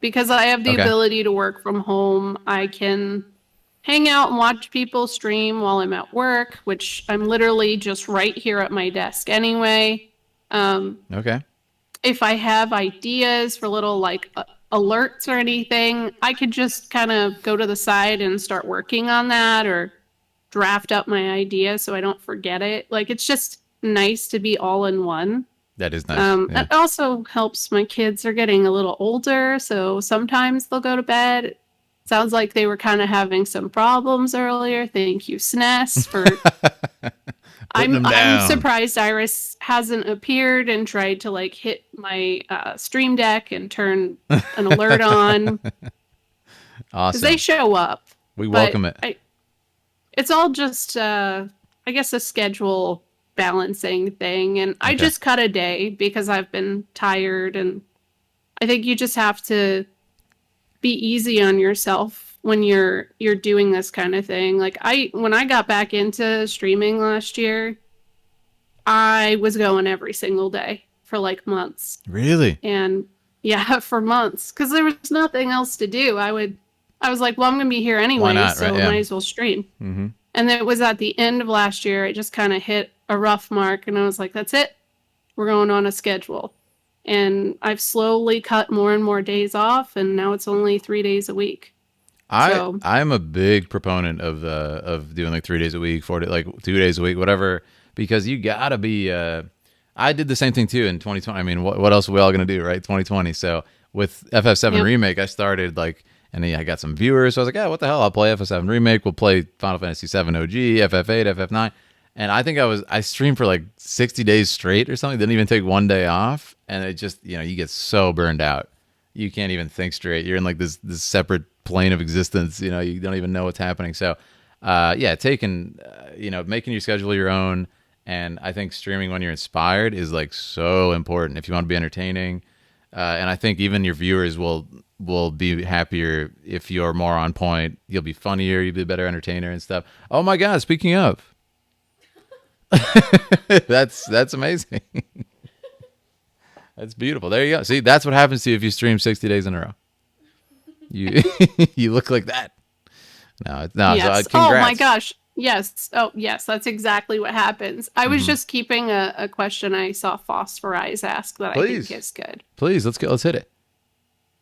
Because I have the Okay. ability to work from home, I can hang out and watch people stream while I'm at work, which I'm literally just right here at my desk anyway. Um, Okay. if I have ideas for little like alerts or anything, I could just kind of go to the side and start working on that or draft up my idea so I don't forget it. Like it's just nice to be all in one. That is nice. Yeah. It also helps my kids are getting a little older, so sometimes they'll go to bed. Sounds like they were kind of having some problems earlier. Thank you, SNES, for Putting them I'm down. surprised Iris hasn't appeared and tried to like hit my stream deck and turn an alert on because they Awesome. show up. We But welcome it. it's all just I guess a schedule balancing thing, and I Okay. just cut a day because I've been tired, and I think you just have to be easy on yourself when you're doing this kind of thing. Like I when I got back into streaming last year, I was going every single day for like months. Really? And yeah, for months cuz there was nothing else to do. I was like, well, I'm going to be here Why anyway, not? Right? so I Yeah. might as well stream. Mm-hmm. And then it was at the end of last year, it just kind of hit a rough mark and I was like, that's it. We're going on a schedule. And I've slowly cut more and more days off and now it's only 3 days a week. So, I'm a big proponent of doing like 3 days a week, 4 days, like 2 days a week, whatever, because you gotta be. I did the same thing too in 2020. I mean, what else are we all gonna do, right? 2020. So with FF7 yep. Remake, I started like, and I got some viewers. So I was like, yeah, what the hell? I'll play FF7 Remake. We'll play Final Fantasy 7 OG, FF8, FF9. And I think I streamed for like 60 days straight or something. Didn't even take one day off, and it just you get so burned out you can't even think straight. You're in like this separate plane of existence. You don't even know what's happening. So, yeah, taking making your schedule your own, and I think streaming when you're inspired is like so important if you want to be entertaining. And I think even your viewers will be happier if you're more on point. You'll be funnier. You'll be a better entertainer and stuff. Oh my God! Speaking of, that's amazing. That's beautiful. There you go. See, that's what happens to you if you stream 60 days in a row. You you look like that. No. So Yes. Oh my congrats. gosh. Yes. Oh, yes. That's exactly what happens. I was Hmm. just keeping a question I saw Phosphorize ask that I think Please, is good. please, let's go. Let's hit it.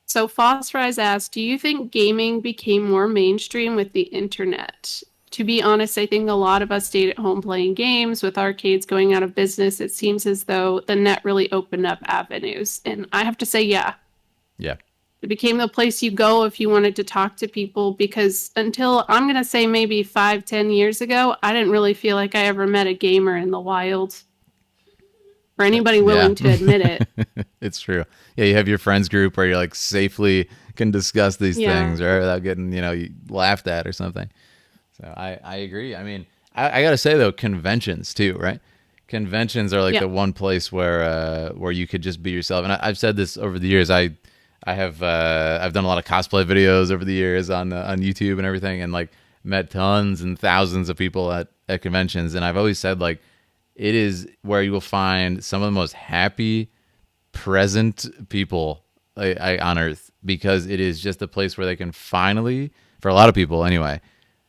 So Phosphorize asked, do you think gaming became more mainstream with the internet? To be honest, I think a lot of us stayed at home playing games. With arcades going out of business, it seems as though the net really opened up avenues. And I have to say, yeah, Yeah. it became the place you go if you wanted to talk to people because until I'm going to say maybe 5, 10 years ago, I didn't really feel like I ever met a gamer in the wild or anybody Yeah. willing to admit it. It's true. Yeah, you have your friends group where you're like safely can discuss these Yeah. things, right, without getting you laughed at or something. So I agree. I mean, I gotta say though, conventions too, right? Conventions are like Yeah. the one place where you could just be yourself. And I've said this over the years. I've done a lot of cosplay videos over the years on YouTube and everything, and like met tons and thousands of people at conventions. And I've always said like it is where you will find some of the most happy, present people on earth, because it is just a place where they can finally, for a lot of people anyway,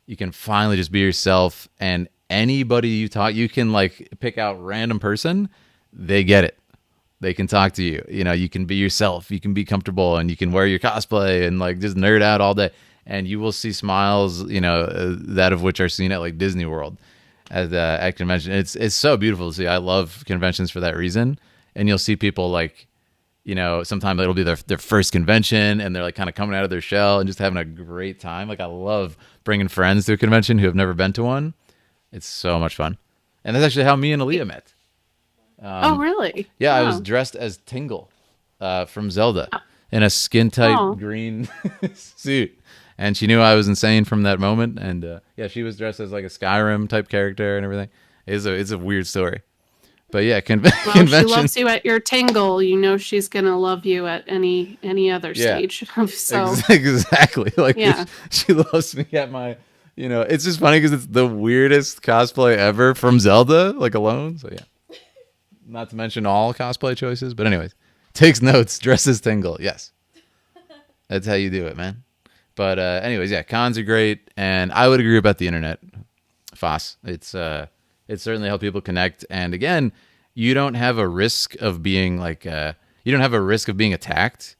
you can finally just be yourself, and anybody you can like pick out random person, they get it. They can talk to you. You can be yourself. You can be comfortable, and you can wear your cosplay and like just nerd out all day, and you will see smiles. That of which are seen at like Disney World, at convention. It's so beautiful to see. I love conventions for that reason. And you'll see people like, sometimes it'll be their first convention, and they're like kind of coming out of their shell and just having a great time. Like I love bringing friends to a convention who have never been to one. It's so much fun, and that's actually how me and Aaliyah met. Oh, really? Yeah, I was Oh. dressed as Tingle from Zelda in a skin tight Oh. green suit. And she knew I was insane from that moment. And yeah, she was dressed as like a Skyrim type character and everything. It's a weird story. But yeah, Well, she convention. loves you at your tingle. You know she's gonna love you at any other Yeah, stage. So exactly. Like yeah, she loves me at my It's just funny because it's the weirdest cosplay ever from Zelda, like alone. So yeah, not to mention all cosplay choices. But anyways, takes notes, dresses Tingle. Yes, that's how you do it, man. But anyways, yeah, cons are great, and I would agree about the internet. Foss, it's certainly helped people connect. And again, you don't have a risk of being you don't have a risk of being attacked.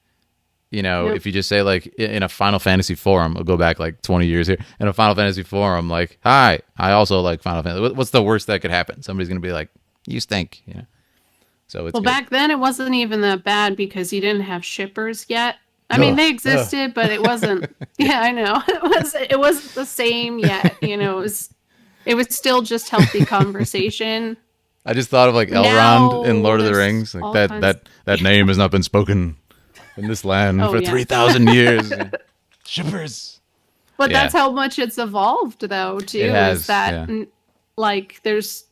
Yep. If you just say like in a Final Fantasy forum, I'll go back like 20 years here. In a Final Fantasy forum, like, hi, I also like Final Fantasy. What's the worst that could happen? Somebody's gonna be like, you stink. So it's Well, good. back then it wasn't even that bad because you didn't have shippers yet. I mean, Ugh, they ugh. existed, but it wasn't. Yeah, I know. It wasn't the same yet. It was still just healthy conversation. I just thought of like Elrond in Now Lord of the there's Rings. Like all that kinds. that that name has not been spoken in this land Oh for yeah. 3,000 years. Shippers. But Yeah, that's how much it's evolved, though, it too, is has. that, Yeah, there's,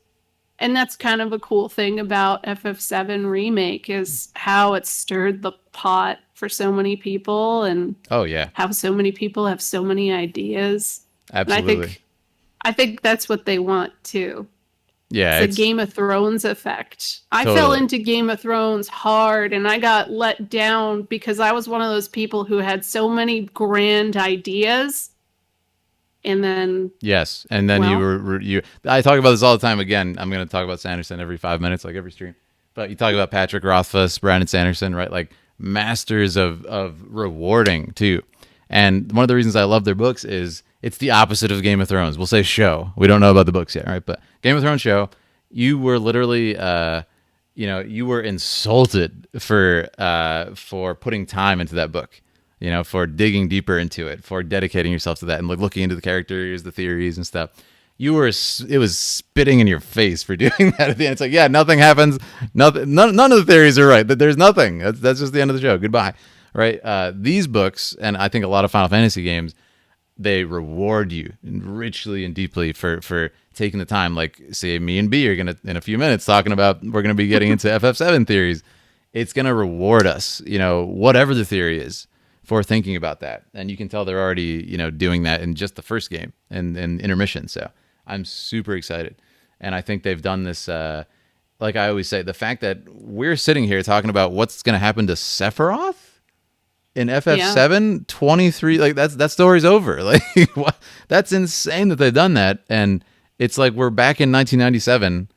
and that's kind of a cool thing about FF7 Remake is how it stirred the pot for so many people and oh yeah, how so many people have so many ideas. And I absolutely. think that's what they want, too. It's Yeah, a it's Game of Thrones effect. I fell totally. into Game of Thrones hard and I got let down because I was one of those people who had so many grand ideas. And then, Yes, and then you well, were you. I talk about this all the time. Again, I'm going to talk about Sanderson every 5 minutes, like every stream. But you talk about Patrick Rothfuss, Brandon Sanderson, right? Like masters of rewarding too. And one of the reasons I love their books is it's the opposite of Game of Thrones. We'll say show. We don't know about the books yet, right? But Game of Thrones show, you were literally, you were insulted for putting time into that book, for digging deeper into it, for dedicating yourself to that and like looking into the characters, the theories and stuff. It was spitting in your face for doing that at the end. It's like, yeah, nothing happens. None of the theories are right. There's nothing. That's just the end of the show. Goodbye. Right. These books, and I think a lot of Final Fantasy games, they reward you richly and deeply for taking the time. Like, say, me and B are gonna in a few minutes talking about we're gonna be getting into FF7 theories. It's gonna reward us, whatever the theory is, for thinking about that. And you can tell they're already, doing that in just the first game and intermission. So I'm super excited, and I think they've done this. Like I always say, the fact that we're sitting here talking about what's gonna happen to Sephiroth in yeah. FF7 23, like that story's over. Like what? That's insane that they've done that. And it's like we're back in 1997,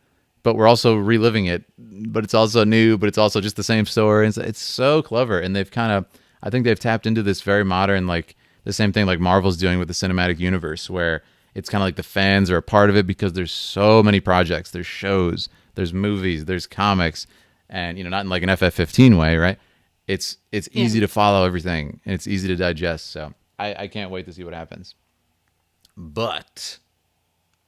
but we're also reliving it, but it's also new, but it's also just the same story. It's so clever. And they've kind of, I think they've tapped into this very modern, like the same thing like Marvel's doing with the cinematic universe, where it's kind of like the fans are a part of it because there's so many projects, there's shows, there's movies, there's comics, and not in like an FF15 way, right? It's Yeah. easy to follow everything and it's easy to digest. So I can't wait to see what happens. But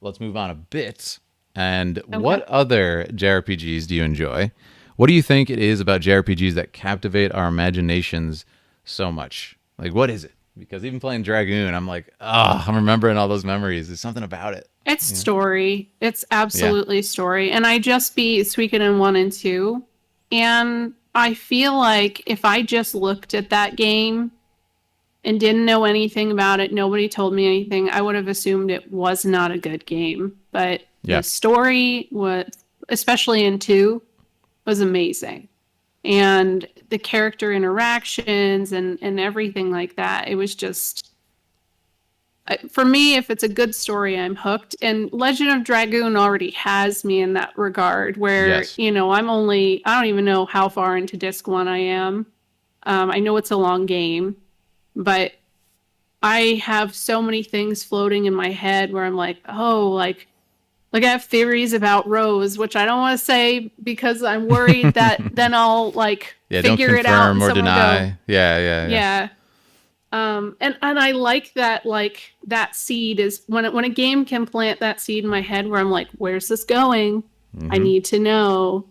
let's move on a bit. And Okay. what other JRPGs do you enjoy? What do you think it is about JRPGs that captivate our imaginations so much? Like, what is it? Because even playing Dragoon, I'm like, I'm remembering all those memories. There's something about it. It's story. It's Yeah. absolutely story. And I just beat Suikoden 1 and 2. And I feel like if I just looked at that game and didn't know anything about it, nobody told me anything, I would have assumed it was not a good game. But Yeah. the story was, especially in 2, was amazing. And the character interactions and everything like that, it was just, for me, if it's a good story, I'm hooked. And Legend of Dragoon already has me in that regard, where, Yes. I don't even know how far into disc one I am. I know it's a long game, but I have so many things floating in my head where I'm like, oh, like I have theories about Rose, which I don't want to say because I'm worried that then I'll like Yeah. Don't figure it out confirm and or someone go, deny. Yeah. Yeah. Yeah. yeah. And I like that, like that seed is when a game can plant that seed in my head where I'm like, where's this going? I Mm-hmm. need to know.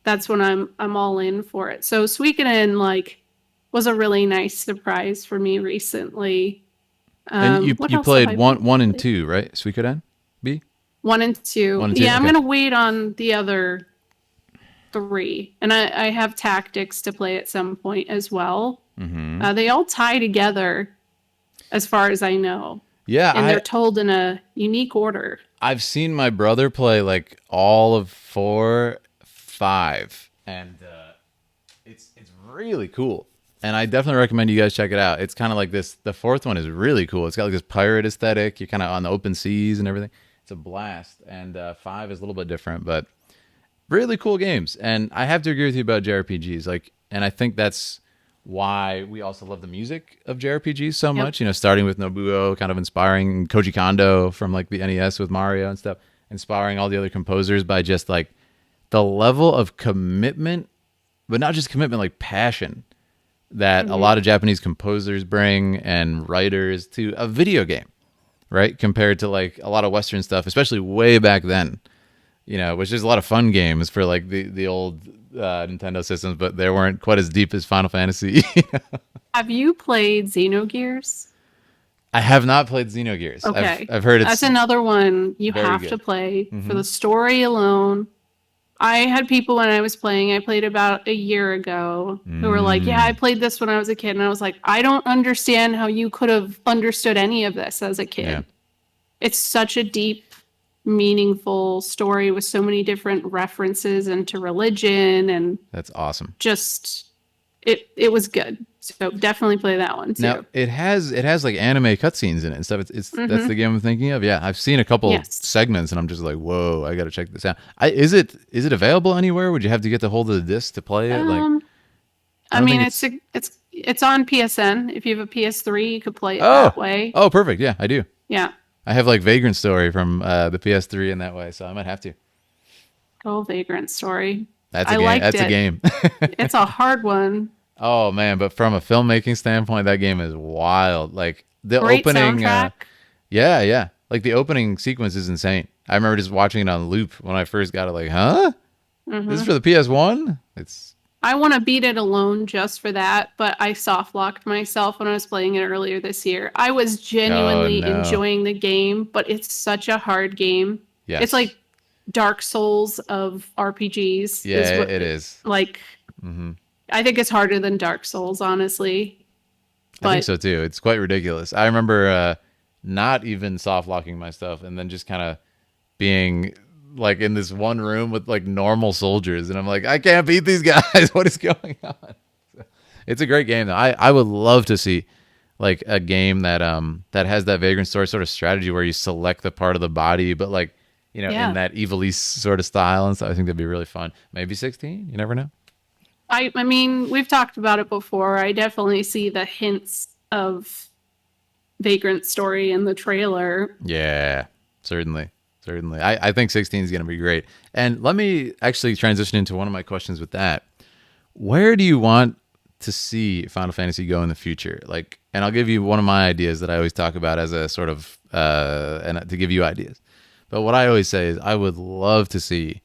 That's when I'm all in for it. So Suikoden like was a really nice surprise for me recently. And you What you else have played I one and played? two, right? Suikoden B? One and two. One and two. Yeah, I'm Okay. gonna wait on the other three, and I have tactics to play at some point as well. Mm-hmm. They all tie together, as far as I know. Yeah, and they're told in a unique order. I've seen my brother play like all of 4, 5, and it's really cool. And I definitely recommend you guys check it out. It's kind of like this. The fourth one is really cool. It's got like this pirate aesthetic. You're kind of on the open seas and everything. It's a blast. And 5 is a little bit different, but really cool games. And I have to agree with you about JRPGs. Like, and I think that's why we also love the music of JRPGs so Yep. much. You know, starting with Nobuo, kind of inspiring Koji Kondo from like the NES with Mario and stuff, inspiring all the other composers by just like the level of commitment, but not just commitment, like passion that a Mm-hmm. lot of Japanese composers bring and writers to a video game, right? Compared to like a lot of Western stuff, especially way back then, you know, which is a lot of fun games for like the old Nintendo systems, but they weren't quite as deep as Final Fantasy. Have you played Xenogears? I have not played Xenogears. Okay. I've heard it's That's another one you very have to good. play for Hmm. the story alone. I had people when I was playing, I played about a year ago, who were like, yeah, I Mm, played this when I was a kid. And I was like, I don't understand how you could have understood any of this as a yeah, kid. It's such a deep, meaningful story with so many different references into religion and that's awesome. just it was good. So definitely play that one Now too. it has like anime cutscenes in it and stuff. It's that's Mm-hmm. the game I'm thinking of. Yeah, I've seen a couple Yes. segments and I'm just like, whoa, I got to check this out. Is it available anywhere? Would you have to get the hold of the disc to play it? Like, Um, I I don't mean, think it's on PSN. If you have a PS3, you could play it Oh, that way. oh, perfect. Yeah, I do. Yeah. I have like Vagrant Story from the PS3 in that way, so I might have to. Oh, Vagrant Story. That's a I game. liked That's a it. game. It's a hard one. Oh man, but from a filmmaking standpoint, that game is wild. Like the Great opening, soundtrack. yeah, yeah. Like the opening sequence is insane. I remember just watching it on loop when I first got it. Like, huh? This is Hmm. for the PS1? It's I want to beat it alone just for that, but I soft locked myself when I was playing it earlier this year. I was oh genuinely no. enjoying the game, but it's such a hard game. It's Yes. like Dark Souls of RPGs is Yeah, what it is. like Hmm. I think it's harder than Dark Souls, honestly. I think But so too. It's quite ridiculous. I remember not even soft locking my stuff and then just kind of being like in this one room with like normal soldiers, and I'm like, I can't beat these guys. What is going on? It's a great game though. I would love to see like a game that has that Vagrant Story sort of strategy where you select the part of the body, but like in yeah, that Evil East sort of style and stuff. I think that'd be really fun. Maybe 16. You never know. I mean, we've talked about it before. I definitely see the hints of Vagrant Story in the trailer. Yeah, certainly. Certainly. I think 16 is going to be great. And let me actually transition into one of my questions with that. Where do you want to see Final Fantasy go in the future? Like, and I'll give you one of my ideas that I always talk about as a sort of, and to give you ideas. But what I always say is I would love to see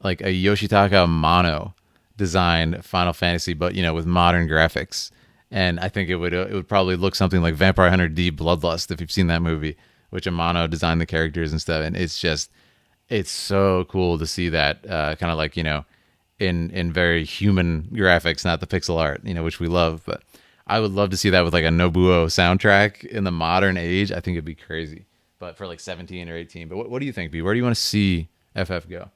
like a Yoshitaka Mono designed Final Fantasy, but with modern graphics. And I think it would probably look something like Vampire Hunter D Bloodlust if you've seen that movie, which Amano designed the characters and stuff. And it's so cool to see that kind of like in very human graphics, not the pixel art, which we love. But I would love to see that with like a Nobuo soundtrack in the modern age. I think it'd be crazy. But for like 17 or 18. But what do you think, B? Where do you want to see FF go?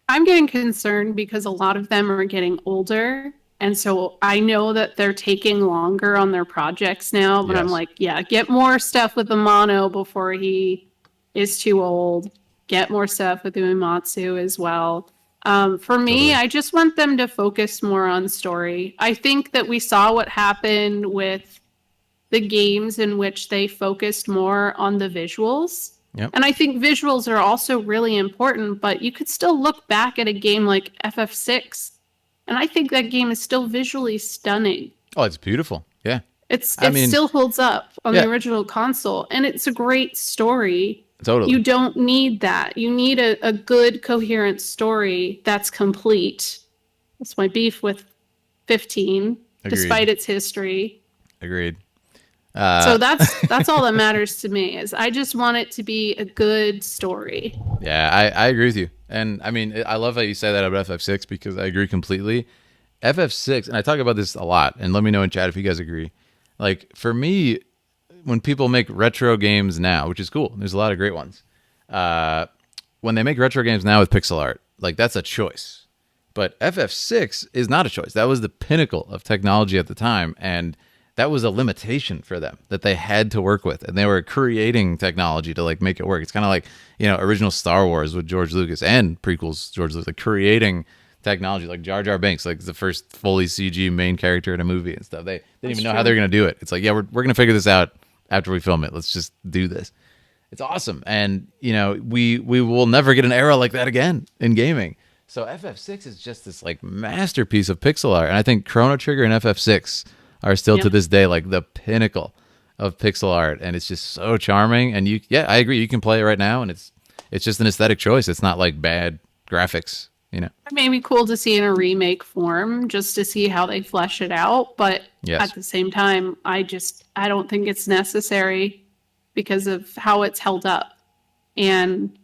I'm getting concerned because a lot of them are getting older. And so I know that they're taking longer on their projects now, but I'm Yes, like, yeah, get more stuff with the mono before he is too old. Get more stuff with Uematsu as well. For me, totally. I just want them to focus more on story. I think that we saw what happened with the games in which they focused more on the visuals. Yep. And I think visuals are also really important, but you could still look back at a game like FF6, and I think that game is still visually stunning. Oh, it's beautiful. Yeah. I It mean, still holds up on the yeah, original console, and it's a great story. You totally. don't need that. You need a good, coherent story that's complete. That's my beef with 15, Agreed. despite its history. Agreed. So Uh, that's all that matters to me is I just want it to be a good story. yeah, I agree with you. And I mean, I love how you say that about FF6 because I agree completely. FF6, and I talk about this a lot, and let me know in chat if you guys agree. Like, for me, when people make retro games now, which is cool. There's a lot of great ones. When they make retro games now with pixel art, like that's a choice. But FF6 is not a choice. That was the pinnacle of technology at the time, and that was a limitation for them that they had to work with, and they were creating technology to like make it work. It's kind of like, you know, original Star Wars with George Lucas and prequels George Lucas, like creating technology, like Jar Jar Binks, like the first fully CG main character in a movie and stuff. They didn't even know how they're gonna do it. It's like, yeah, we're gonna figure this out after we film it. Let's just do this. It's awesome, and you know, we will never get an era like that again in gaming. So FF6 is just this like masterpiece of pixel art, and I think Chrono Trigger and FF6 are still to this day like the pinnacle of pixel art, and it's just so charming. And I agree, you can play it right now, and it's just an aesthetic choice. It's not like bad graphics, you know. It may be cool to see in a remake form, just to see how they flesh it out. But at the same time, I don't think it's necessary because of how it's held up. And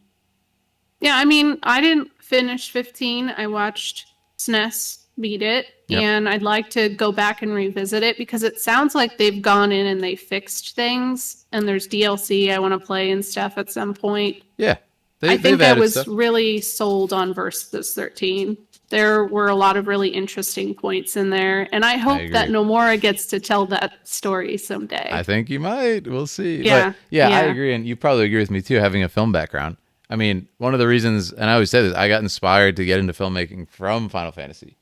yeah, I mean, I didn't finish 15. I watched SNES beat it, and I'd like to go back and revisit it because it sounds like they've gone in and they fixed things, and there's DLC I want to play and stuff at some point. Yeah. I think I was really sold on Versus 13. There were a lot of really interesting points in there, and I hope that Nomura gets to tell that story someday. I think you might. We'll see. Yeah. But I agree, and you probably agree with me too, having a film background. I mean, one of the reasons, and I always say this, I got inspired to get into filmmaking from Final Fantasy.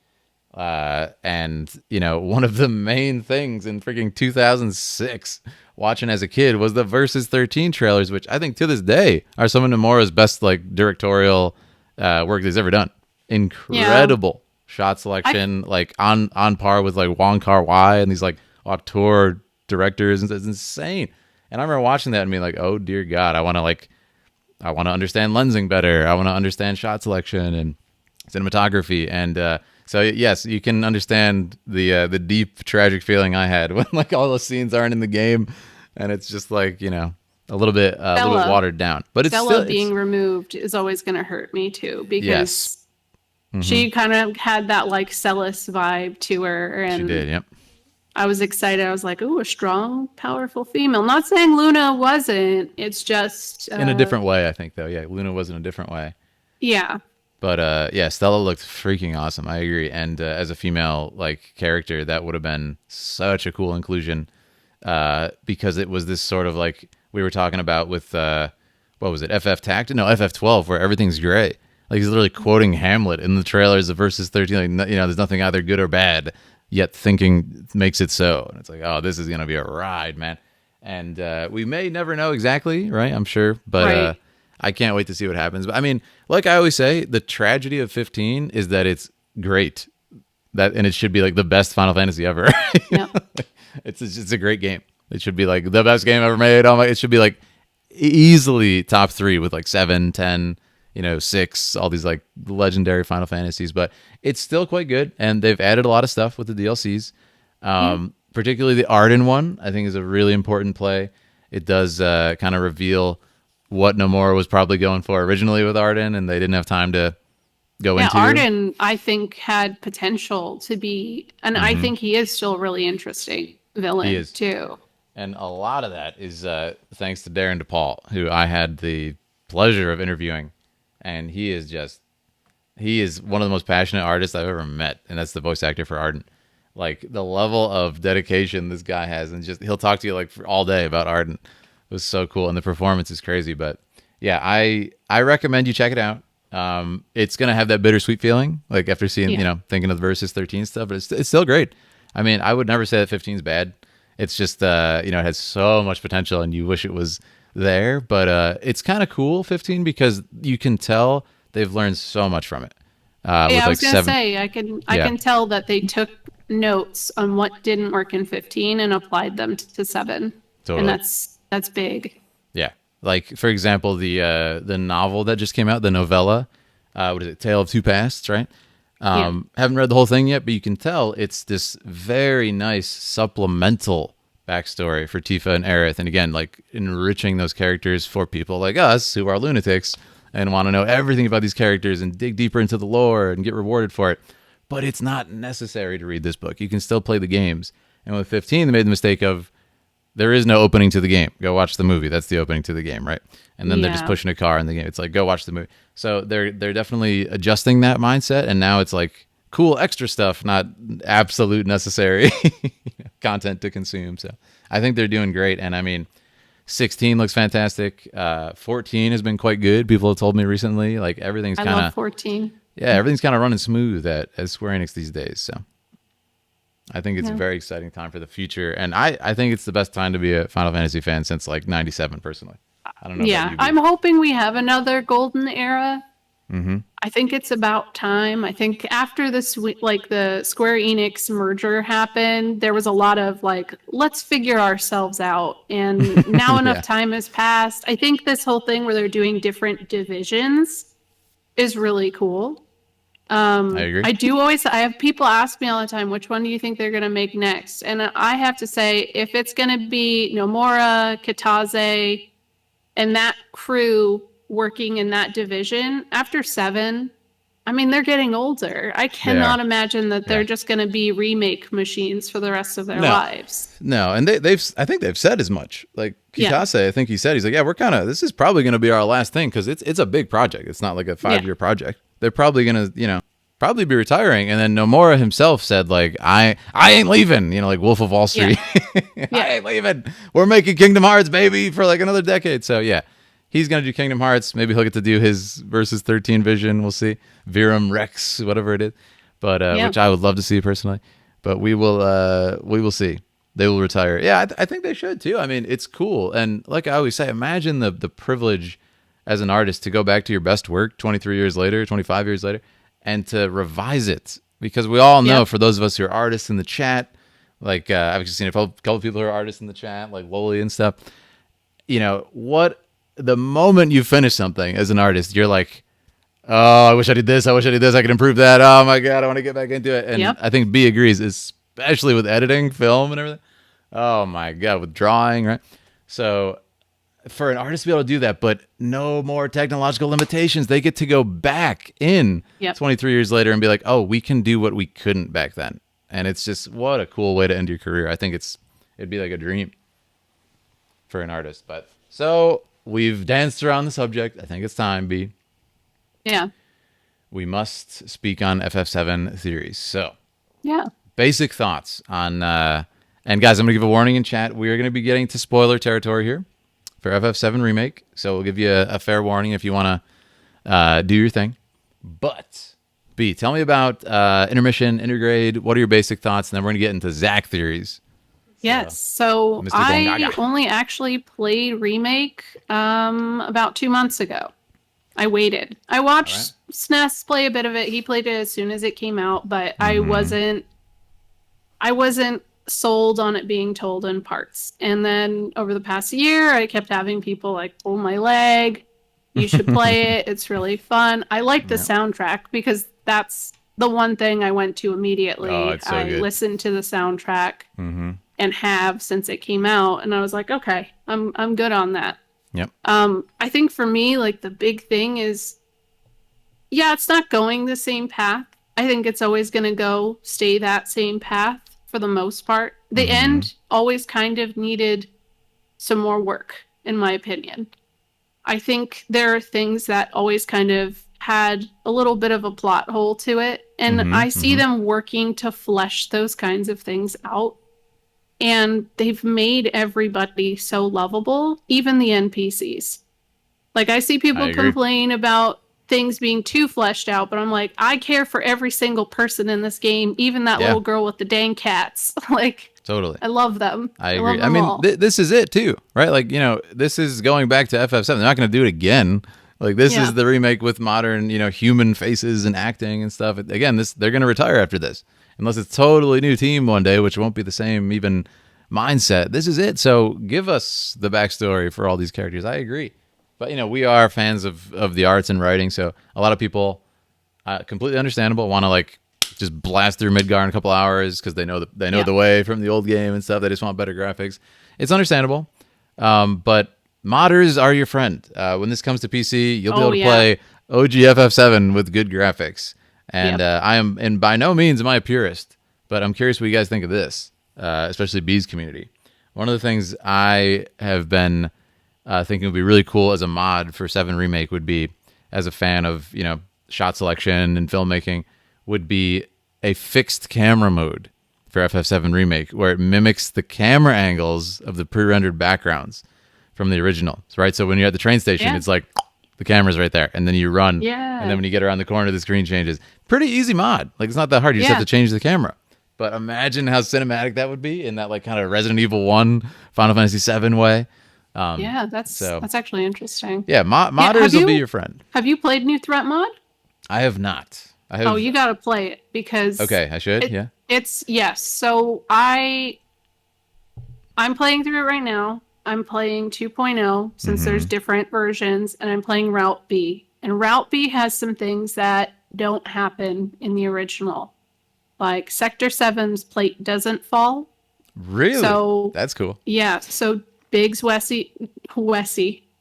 And, you know, one of the main things in freaking 2006, watching as a kid, was the Versus 13 trailers, which I think to this day are some of Nomura's best, like, directorial work he's ever done. Incredible shot selection, like, on par with, like, Wong Kar-wai and these, like, auteur directors. And it's insane. And I remember watching that and being like, oh, dear God, I want to understand lensing better. I want to understand shot selection and cinematography. And so yes, you can understand the deep tragic feeling I had when like all those scenes aren't in the game, and it's just like, you know, a little bit watered down. But it's Stella being removed is always going to hurt me too, because she kind of had that like Celis vibe to her, and she did. Yep. I was excited. I was like, "Ooh, a strong, powerful female." Not saying Luna wasn't. It's just in a different way, I think, though. Yeah, Luna was in a different way. Yeah. But yeah, Stella looked freaking awesome. I agree. And as a female like character, that would have been such a cool inclusion, because it was this sort of like we were talking about with what was it, FF Tact? No, FF12, where everything's gray. Like he's literally quoting Hamlet in the trailers of Versus 13. Like, you know, there's nothing either good or bad, yet thinking makes it so. And it's like, oh, this is gonna be a ride, man. And we may never know exactly, right? I'm sure, but I can't wait to see what happens. But I mean, like I always say, the tragedy of 15 is that it's great. And it should be like the best Final Fantasy ever. Yeah. It's a great game. It should be like the best game ever made. It should be like easily top 3 with like 7, 10, 6, all these like legendary Final Fantasies. But it's still quite good, and they've added a lot of stuff with the DLCs. Particularly the Arden one, I think, is a really important play. It does kind of reveal what Nomura was probably going for originally with Arden, and they didn't have time to go into. Arden, I think, had potential to be, and I think he is still a really interesting villain too. And a lot of that is thanks to Darren DePaul, who I had the pleasure of interviewing, and he is one of the most passionate artists I've ever met, and that's the voice actor for Arden. Like the level of dedication this guy has, and just he'll talk to you like for all day about Arden. It was so cool, and the performance is crazy. But yeah, I recommend you check it out. It's gonna have that bittersweet feeling, like after seeing thinking of the Versus 13 stuff, but it's still great. I mean, I would never say that 15 is bad. It's just it has so much potential, and you wish it was there. But it's kind of cool 15 because you can tell they've learned so much from it. I was gonna say I can tell that they took notes on what didn't work in 15 and applied them to 7. Totally. And that's big. Yeah. Like, for example, the novel that just came out, the novella, what is it, Tale of Two Pasts, right? Haven't read the whole thing yet, but you can tell it's this very nice supplemental backstory for Tifa and Aerith. And again, like enriching those characters for people like us who are lunatics and want to know everything about these characters and dig deeper into the lore and get rewarded for it. But it's not necessary to read this book. You can still play the games. And with 15, they made the mistake of there is no opening to the game. Go watch the movie. That's the opening to the game, right? And then they're just Yeah. pushing a car in the game. It's like, go watch the movie. So they're definitely adjusting that mindset, and now it's like cool extra stuff, not absolute necessary content to consume. So I think they're doing great. And I mean, 16 looks fantastic. 14 has been quite good. People have told me recently, like everything's I kind love of 14. everything's kind of running smooth at Square Enix these days. So I think it's a very exciting time for the future, and I think it's the best time to be a Final Fantasy fan since like '97. Personally, I don't know. Yeah, about you, I'm hoping we have another golden era. Mm-hmm. I think it's about time. I think after this, like the Square Enix merger happened, there was a lot of like, let's figure ourselves out. And now enough time has passed. I think this whole thing where they're doing different divisions is really cool. I agree. I have people ask me all the time, which one do you think they're going to make next? And I have to say, if it's going to be Nomura, Kitase, and that crew working in that division after 7, I mean, they're getting older. I cannot imagine that they're just going to be remake machines for the rest of their lives. No, and I think they've said as much. Like Kitase, I think he's like, yeah, this is probably going to be our last thing because it's a big project. It's not like a 5-year project. They're probably going to, probably be retiring. And then Nomura himself said, like, I ain't leaving, like Wolf of Wall Street. I ain't leaving. We're making Kingdom Hearts, baby, for like another decade. So, yeah, he's going to do Kingdom Hearts. Maybe he'll get to do his Versus 13 vision. We'll see. Virum Rex, whatever it is. But which I would love to see personally. But we will see. They will retire. Yeah, I think they should too. I mean, it's cool. And like I always say, imagine the privilege as an artist to go back to your best work 23 years later, 25 years later, and to revise it. Because we all know, for those of us who are artists in the chat, like I've just seen a couple of people who are artists in the chat, like Loli and stuff. What the moment you finish something as an artist, you're like, oh, I wish I did this. I wish I did this. I could improve that. Oh my God, I want to get back into it. And I think B agrees, especially with editing, film, and everything. Oh my God, with drawing, right? So for an artist to be able to do that, but no more technological limitations, they get to go back in 23 years later and be like, oh, we can do what we couldn't back then. And it's just, what a cool way to end your career. I think it'd be like a dream for an artist. But so we've danced around the subject. I think it's time, B. Yeah. We must speak on FF7 theories. So basic thoughts on, and guys, I'm going to give a warning in chat. We are going to be getting to spoiler territory here for FF7 Remake. So we'll give you a fair warning if you want to do your thing. But, B, tell me about intermission, intergrade. What are your basic thoughts? And then we're going to get into Zach theories. Yes. So I only actually played Remake about 2 months ago. I waited. I watched SNES play a bit of it. He played it as soon as it came out, but I wasn't sold on it being told in parts. And then over the past year, I kept having people like pull my leg. You should play it. It's really fun. I like the soundtrack because that's the one thing I went to immediately. Oh, it's so good. Listened to the soundtrack and have since it came out, and I was like, okay, I'm good on that. Yep. I think for me, like the big thing is, it's not going the same path. I think it's always going to stay that same path for the most part. The end always kind of needed some more work, in my opinion. I think there are things that always kind of had a little bit of a plot hole to it, and I see them working to flesh those kinds of things out. And they've made everybody so lovable, even the NPCs. Like, I see people complain about things being too fleshed out, but I'm like, I care for every single person in this game, even that little girl with the dang cats. Like, totally. I love them. I agree. I mean, this is it too, right? Like, this is going back to FF7. They're not going to do it again. Like, this is the remake with modern, human faces and acting and stuff. Again, they're going to retire after this. Unless it's totally new team one day, which won't be the same even mindset. This is it. So give us the backstory for all these characters. I agree. But, we are fans of the arts and writing. So a lot of people, completely understandable, want to like just blast through Midgar in a couple hours because they know the way from the old game and stuff. They just want better graphics. It's understandable. But modders are your friend. When this comes to PC, you'll be able to play OG FF7 with good graphics. And I am, and by no means am I a purist, but I'm curious what you guys think of this, especially B's community. One of the things I have been thinking would be really cool as a mod for 7 Remake would be, as a fan of, shot selection and filmmaking, would be a fixed camera mode for FF7 Remake where it mimics the camera angles of the pre-rendered backgrounds from the original. Right? So when you're at the train station, it's like the camera's right there, and then you run, and then when you get around the corner, the screen changes. Pretty easy mod. Like, it's not that hard. You just have to change the camera. But imagine how cinematic that would be in that like kind of Resident Evil 1, Final Fantasy 7 way. That's actually interesting. Yeah, modders will be your friend. Have you played New Threat mod? I have not. Oh, you got to play it because okay, I should. It's yes. So I'm playing through it right now. I'm playing 2.0 since there's different versions, and I'm playing Route B. And Route B has some things that don't happen in the original. Like Sector 7's plate doesn't fall. Really? So that's cool. Yeah. So Biggs,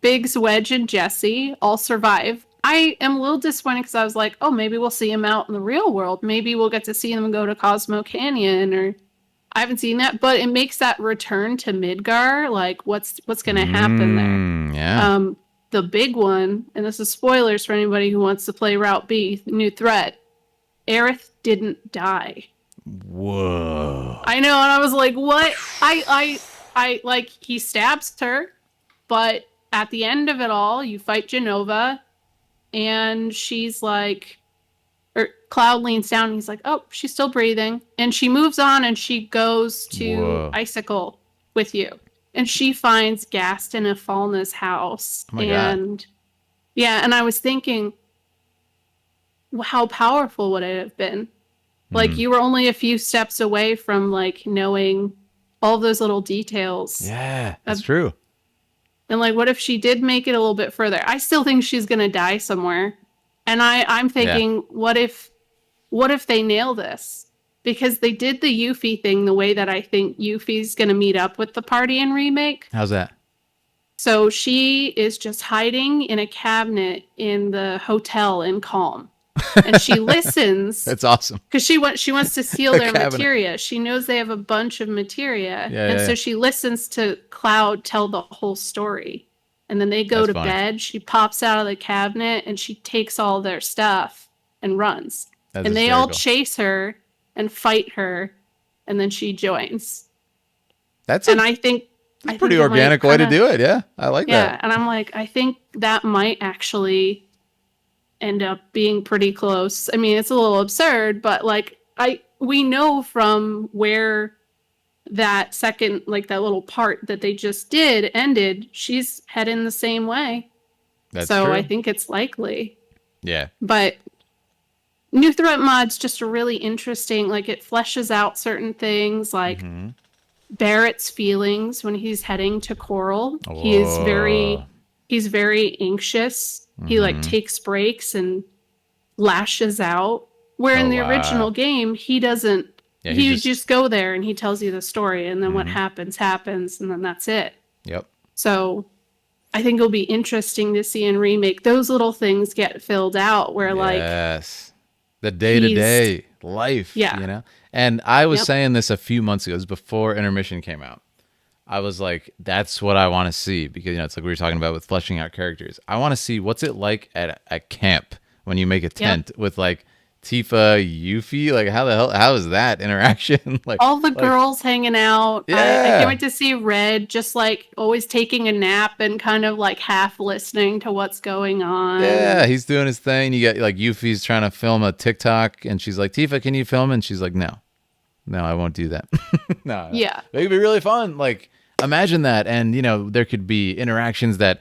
Biggs, Wedge, and Jesse all survive. I am a little disappointed because I was like, oh, maybe we'll see them out in the real world. Maybe we'll get to see them go to Cosmo Canyon, or I haven't seen that. But it makes that return to Midgar, like what's going to happen there. Yeah. The big one, and this is spoilers for anybody who wants to play Route B, New Threat. Aerith didn't die. Whoa. I know, and I was like, what? I like, he stabs her, but at the end of it all, you fight Genova, and she's like, or Cloud leans down, and he's like, oh, she's still breathing. And she moves on, and she goes to Icicle with you. And she finds Gast in Afalna's house. Oh my God. Yeah, and I was thinking, how powerful would it have been? Like, you were only a few steps away from, like, knowing all those little details. Yeah, that's true. And, like, what if she did make it a little bit further? I still think she's going to die somewhere. And I'm thinking, what if they nail this? Because they did the Yuffie thing the way that I think Yuffie's going to meet up with the party in Remake. How's that? So she is just hiding in a cabinet in the hotel in Calm. And she listens. That's awesome. Because she wants to steal their materia. She knows they have a bunch of materia. So she listens to Cloud tell the whole story. And then they go to bed. She pops out of the cabinet and she takes all their stuff and runs. And they all chase her and fight her. And then she joins. I think a pretty organic way to do it. Yeah, I like that. Yeah, and I'm like, I think that might actually end up being pretty close. I mean, it's a little absurd, but like we know from where that second, like that little part that they just did ended, she's heading the same way. That's true. I think it's likely. Yeah. But New Threat mod's just a really interesting, like it fleshes out certain things, like Barrett's feelings when he's heading to Coral. Whoa. He's very anxious. He like takes breaks and lashes out. Where in the original game, he doesn't. Yeah, he just go there and he tells you the story, and then what happens, and then that's it. Yep. So I think it'll be interesting to see in Remake those little things get filled out where the day-to-day life, you know? And I was saying this a few months ago, it was before Intermission came out. I was like, that's what I want to see, because it's like we were talking about with fleshing out characters. I want to see what's it like at camp when you make a tent with like Tifa, Yuffie. Like how is that interaction? Like all the girls hanging out. I can't wait to see Red just like always taking a nap and kind of like half listening to what's going on. Yeah, he's doing his thing. You get like Yuffie's trying to film a TikTok, and she's like, Tifa, can you film? And she's like, no, I won't do that. No. Yeah, it could be really fun. Like, imagine that, and there could be interactions that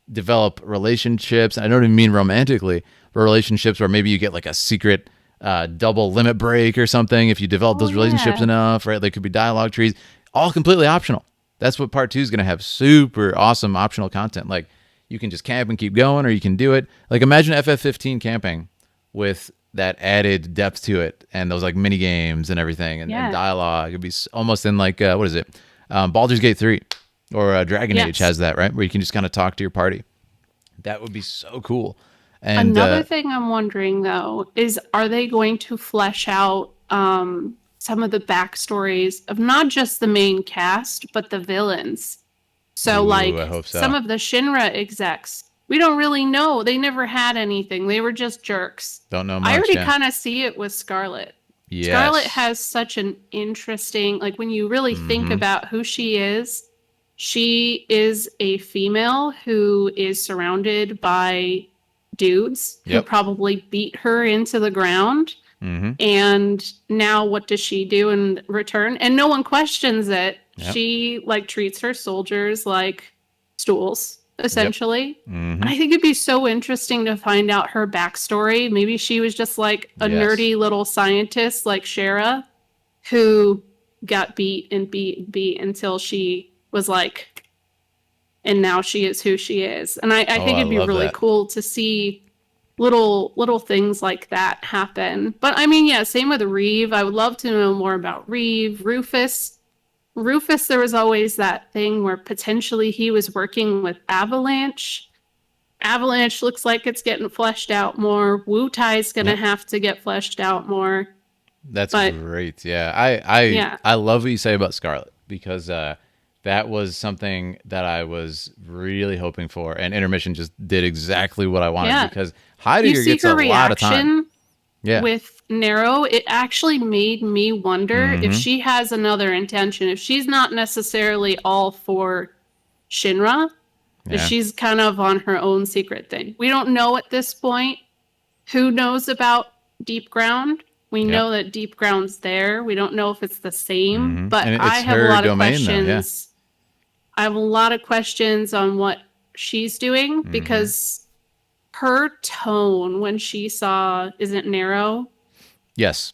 develop relationships. I don't even mean romantically, but relationships where maybe you get like a secret double limit break or something if you develop those relationships enough, right? There could be dialogue trees, all completely optional. That's what part 2 is going to have, super awesome optional content. Like, you can just camp and keep going, or you can do it. Like, imagine FF15 camping with that added depth to it, and those like mini games and everything, and dialogue. It'd be almost in like what is it? Baldur's Gate 3 or Dragon Age has that, right? Where you can just kind of talk to your party. That would be so cool. And another thing I'm wondering though is, are they going to flesh out some some of the backstories of not just the main cast, but the villains. So, Ooh, I like, hope some so. of the Shinra execs, we don't really know. They never had anything. They were just jerks. Don't know I much. already Yeah. kind of see it with Scarlet. Scarlet Yes. has such an interesting, like, when you really think Mm-hmm. about who she is a female who is surrounded by dudes who Yep. probably beat her into the ground. Mm-hmm. And now what does she do in return? And no one questions it. Yep. She like treats her soldiers like stools, Yep. essentially. Mm-hmm. I think it'd be so interesting to find out her backstory. Maybe she was just like a Yes. nerdy little scientist like Shara who got beat and beat and beat until she was like, and now she is who she is. And I Oh, think I it'd be love really that. cool to see little things like that happen. But I mean, yeah, same with Reeve. I would love to know more about Reeve. Rufus, there was always that thing where potentially he was working with Avalanche. Avalanche looks like it's getting fleshed out more. Wu Tai's gonna Yep. have to get fleshed out more. That's But great. Yeah. I yeah, I love what you say about Scarlet because that was something that I was really hoping for, and Intermission just did exactly what I wanted yeah. because You Heidegger see gets a her lot of time. reaction Yeah. with Nero, it actually made me wonder if Mm-hmm. she has another intention, if she's not necessarily all for Shinra, if Yeah. she's kind of on her own secret thing. We don't know at this point who knows about Deep Ground. We Yep. know that Deep Ground's there. We don't know if it's the same, Mm-hmm. but And I it's have a her lot of domain though. Yeah. questions. I have a lot of questions on what she's doing Mm-hmm. because her tone when she saw Isn't Nero, Yes.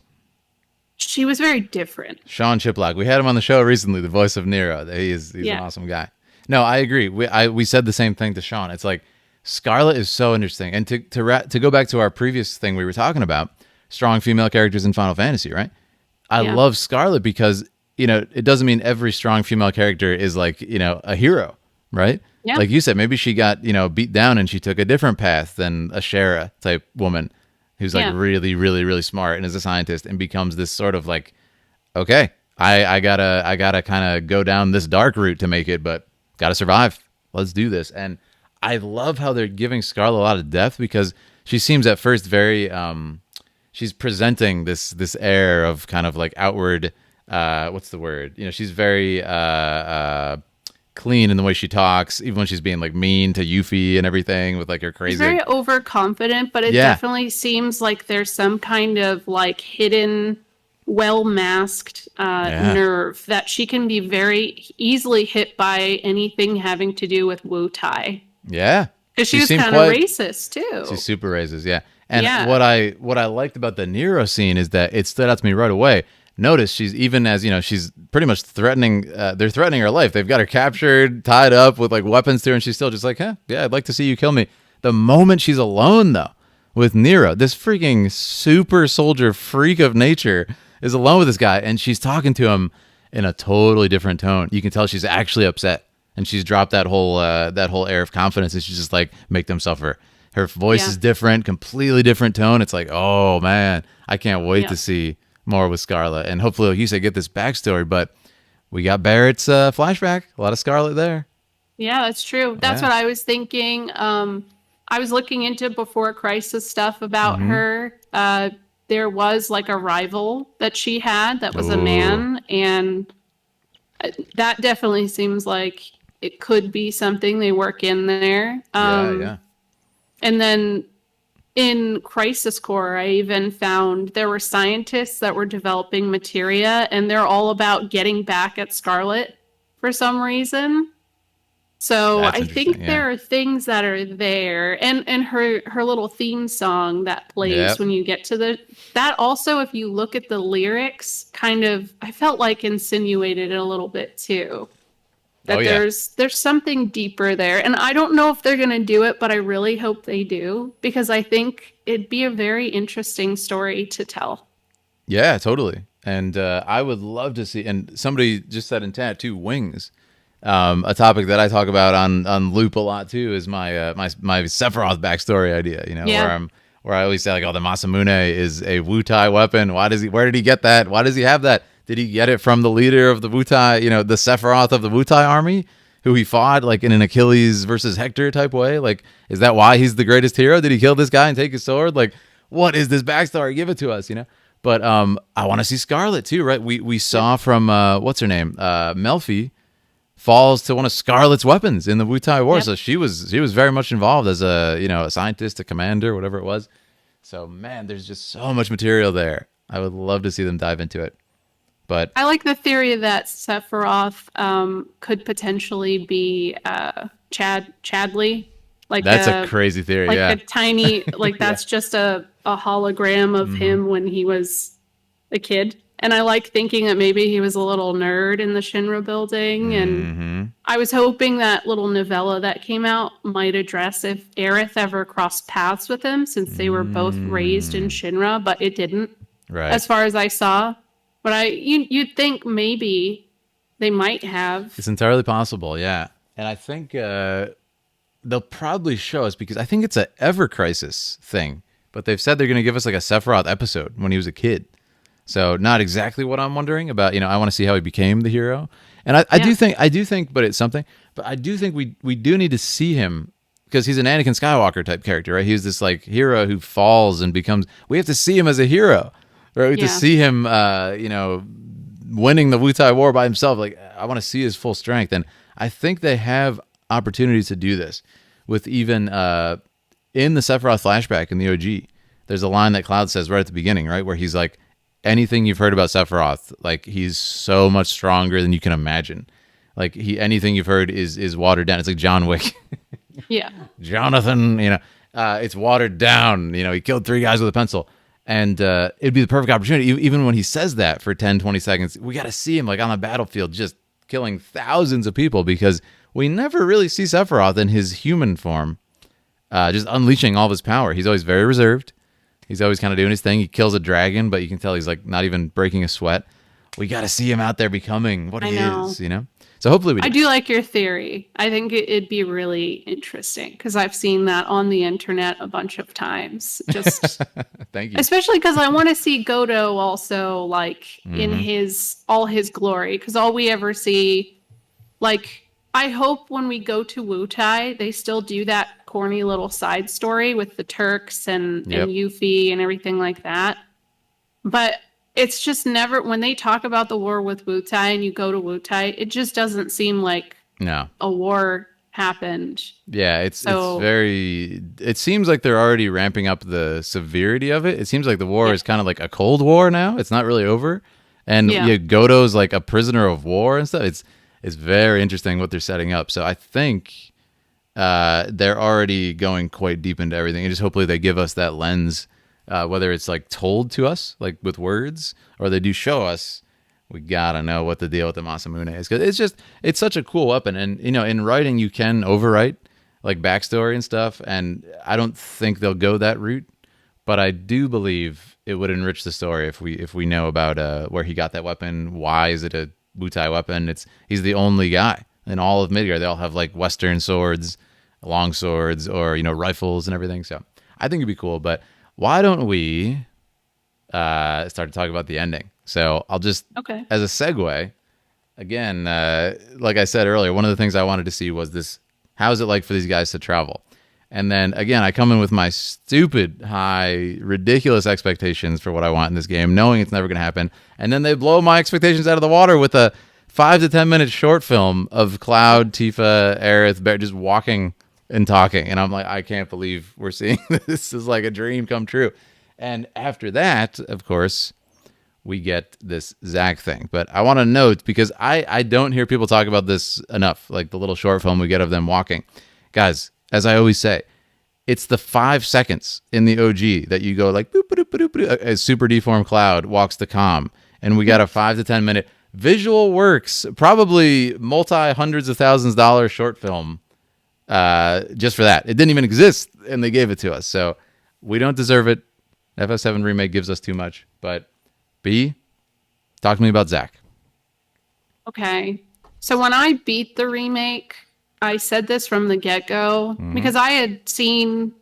she was very different. Sean Chiplock. We had him on the show recently, the voice of Nero. He's an Yeah. awesome guy. No, I agree. We said the same thing to Sean. It's like Scarlet is so interesting. And to go back to our previous thing we were talking about, strong female characters in Final Fantasy, right? I Yeah. love Scarlet because, it doesn't mean every strong female character is like, a hero, right? Yeah. Like you said, maybe she got, beat down and she took a different path than a Shara type woman who's like Yeah. really, really, really smart and is a scientist and becomes this sort of like, okay, I gotta kind of go down this dark route to make it, but gotta survive. Let's do this. And I love how they're giving Scarlet a lot of depth because she seems at first very she's presenting this air of kind of like outward what's the word? She's very clean in the way she talks, even when she's being like mean to Yuffie and everything with like her She's crazy. very overconfident, but it Yeah. definitely seems like there's some kind of like hidden, well masked Yeah. nerve that she can be very easily hit by anything having to do with Wu Tai. Yeah. Because she She was seemed kind of quite racist She too. super raises, yeah. And Yeah. what I liked about the Nero scene is that it stood out to me right away. Notice she's even as she's pretty much threatening. They're threatening her life. They've got her captured, tied up with like weapons to her, and she's still just like, "Huh, yeah, I'd like to see you kill me." The moment she's alone though with Nero, this freaking super soldier freak of nature is alone with this guy, and she's talking to him in a totally different tone. You can tell she's actually upset, and she's dropped that whole air of confidence, and she's just like, make them suffer. Her voice Yeah. is different, completely different tone. It's like, oh man, I can't wait Yeah. to see more with Scarlet, and hopefully, like you said, get this backstory. But we got Barrett's flashback, a lot of Scarlet there. Yeah, that's true. That's Yeah. what I was thinking. I was looking into before Crisis stuff about Mm-hmm. her. There was like a rival that she had that was a Ooh, man, and that definitely seems like it could be something they work in there. yeah, yeah. And then in Crisis Core, I even found there were scientists that were developing materia, and they're all about getting back at Scarlet for some reason. So That's I interesting. think Yeah. there are things that are there, and her little theme song that plays Yep. when you get to that also, if you look at the lyrics, kind of I felt like insinuated it a little bit too. Oh That yeah. there's something deeper there, and I don't know if they're gonna do it, but I really hope they do because I think it'd be a very interesting story to tell. Yeah, totally. And I would love to see. And somebody just said in chat too, wings. A topic that I talk about on loop a lot too is my my Sephiroth backstory idea. Where Yeah, where I always say like, oh, the Masamune is a Wutai weapon. Where did he get that? Why does he have that? Did he get it from the leader of the Wutai, the Sephiroth of the Wutai army, who he fought like in an Achilles versus Hector type way? Like, is that why he's the greatest hero? Did he kill this guy and take his sword? Like, what is this backstory? Give it to us, But I want to see Scarlet too, right? We saw from what's her name, Melfi, falls to one of Scarlet's weapons in the Wutai War. Yep. So she was very much involved as a scientist, a commander, whatever it was. So man, there's just so much material there. I would love to see them dive into it. But I like the theory that Sephiroth could potentially be Chadley. Like that's a crazy theory. Like yeah. a tiny, like that's just a hologram of him when he was a kid. And I like thinking that maybe he was a little nerd in the Shinra building. And I was hoping that little novella that came out might address if Aerith ever crossed paths with him, since they were both raised in Shinra, but it didn't, right? As far as I saw. But you'd think maybe they might have. It's entirely possible, yeah. And I think they'll probably show us, because I think it's a Ever Crisis thing. But they've said they're going to give us like a Sephiroth episode when he was a kid. So not exactly what I'm wondering about. I want to see how he became the hero. And I do think, but it's something. But I do think we do need to see him, because he's an Anakin Skywalker type character, right? He's this like hero who falls and becomes. We have to see him as a hero. Right, we have to see him, winning the Wutai War by himself. Like, I want to see his full strength, and I think they have opportunities to do this with even in the Sephiroth flashback in the OG. There's a line that Cloud says right at the beginning, right, where he's like, "Anything you've heard about Sephiroth, like he's so much stronger than you can imagine. Like anything you've heard is watered down. It's like John Wick." Yeah, Jonathan, it's watered down. He killed 3 guys with a pencil. And it'd be the perfect opportunity, even when he says that for 10, 20 seconds, we got to see him like on the battlefield just killing thousands of people, because we never really see Sephiroth in his human form, just unleashing all of his power. He's always very reserved. He's always kind of doing his thing. He kills a dragon, but you can tell he's like not even breaking a sweat. We got to see him out there becoming what he is, So hopefully we do. I do like your theory. I think it'd be really interesting, because I've seen that on the internet a bunch of times. Just thank you. Especially because I want to see Godo also like in all his glory, because all we ever see, like, I hope when we go to Wutai, they still do that corny little side story with the Turks and Yuffie and everything like that. But it's just never, when they talk about the war with Wutai and you go to Wutai, it just doesn't seem like a war happened. Yeah, it's very, it seems like they're already ramping up the severity of it. It seems like the war is kind of like a Cold War now. It's not really over. And Godo's like a prisoner of war and stuff. It's very interesting what they're setting up. So I think they're already going quite deep into everything. And just hopefully they give us that lens, whether it's like told to us, like with words, or they do show us. We gotta know what the deal with the Masamune is, because it's such a cool weapon. And in writing you can overwrite like backstory and stuff, and I don't think they'll go that route, but I do believe it would enrich the story if we know about where he got that weapon. Why is it a Wutai weapon? He's the only guy in all of Midgar. They all have like Western swords, long swords, or rifles and everything. So I think it'd be cool. But why don't we start to talk about the ending? So I'll just, as a segue, again, like I said earlier, one of the things I wanted to see was this: how is it like for these guys to travel? And then again, I come in with my stupid, high, ridiculous expectations for what I want in this game, knowing it's never going to happen. And then they blow my expectations out of the water with a 5 to 10 minute short film of Cloud, Tifa, Aerith, Bear just walking and talking. And I'm like, I can't believe we're seeing this. This is like a dream come true. And after that, of course, we get this Zack thing. But I want to note, because I don't hear people talk about this enough, like the little short film we get of them walking. Guys, as I always say, it's the 5 seconds in the OG that you go like, boop, boop, boop, boop, a super deformed Cloud walks to calm. And we got a 5 to 10 minute visual works, probably multi-hundreds of thousands of dollars short film just for that. It didn't even exist, and they gave it to us. So we don't deserve it. FF7 Remake gives us too much. But B, talk to me about Zack. Okay. So when I beat the remake, I said this from the get-go, because I had seen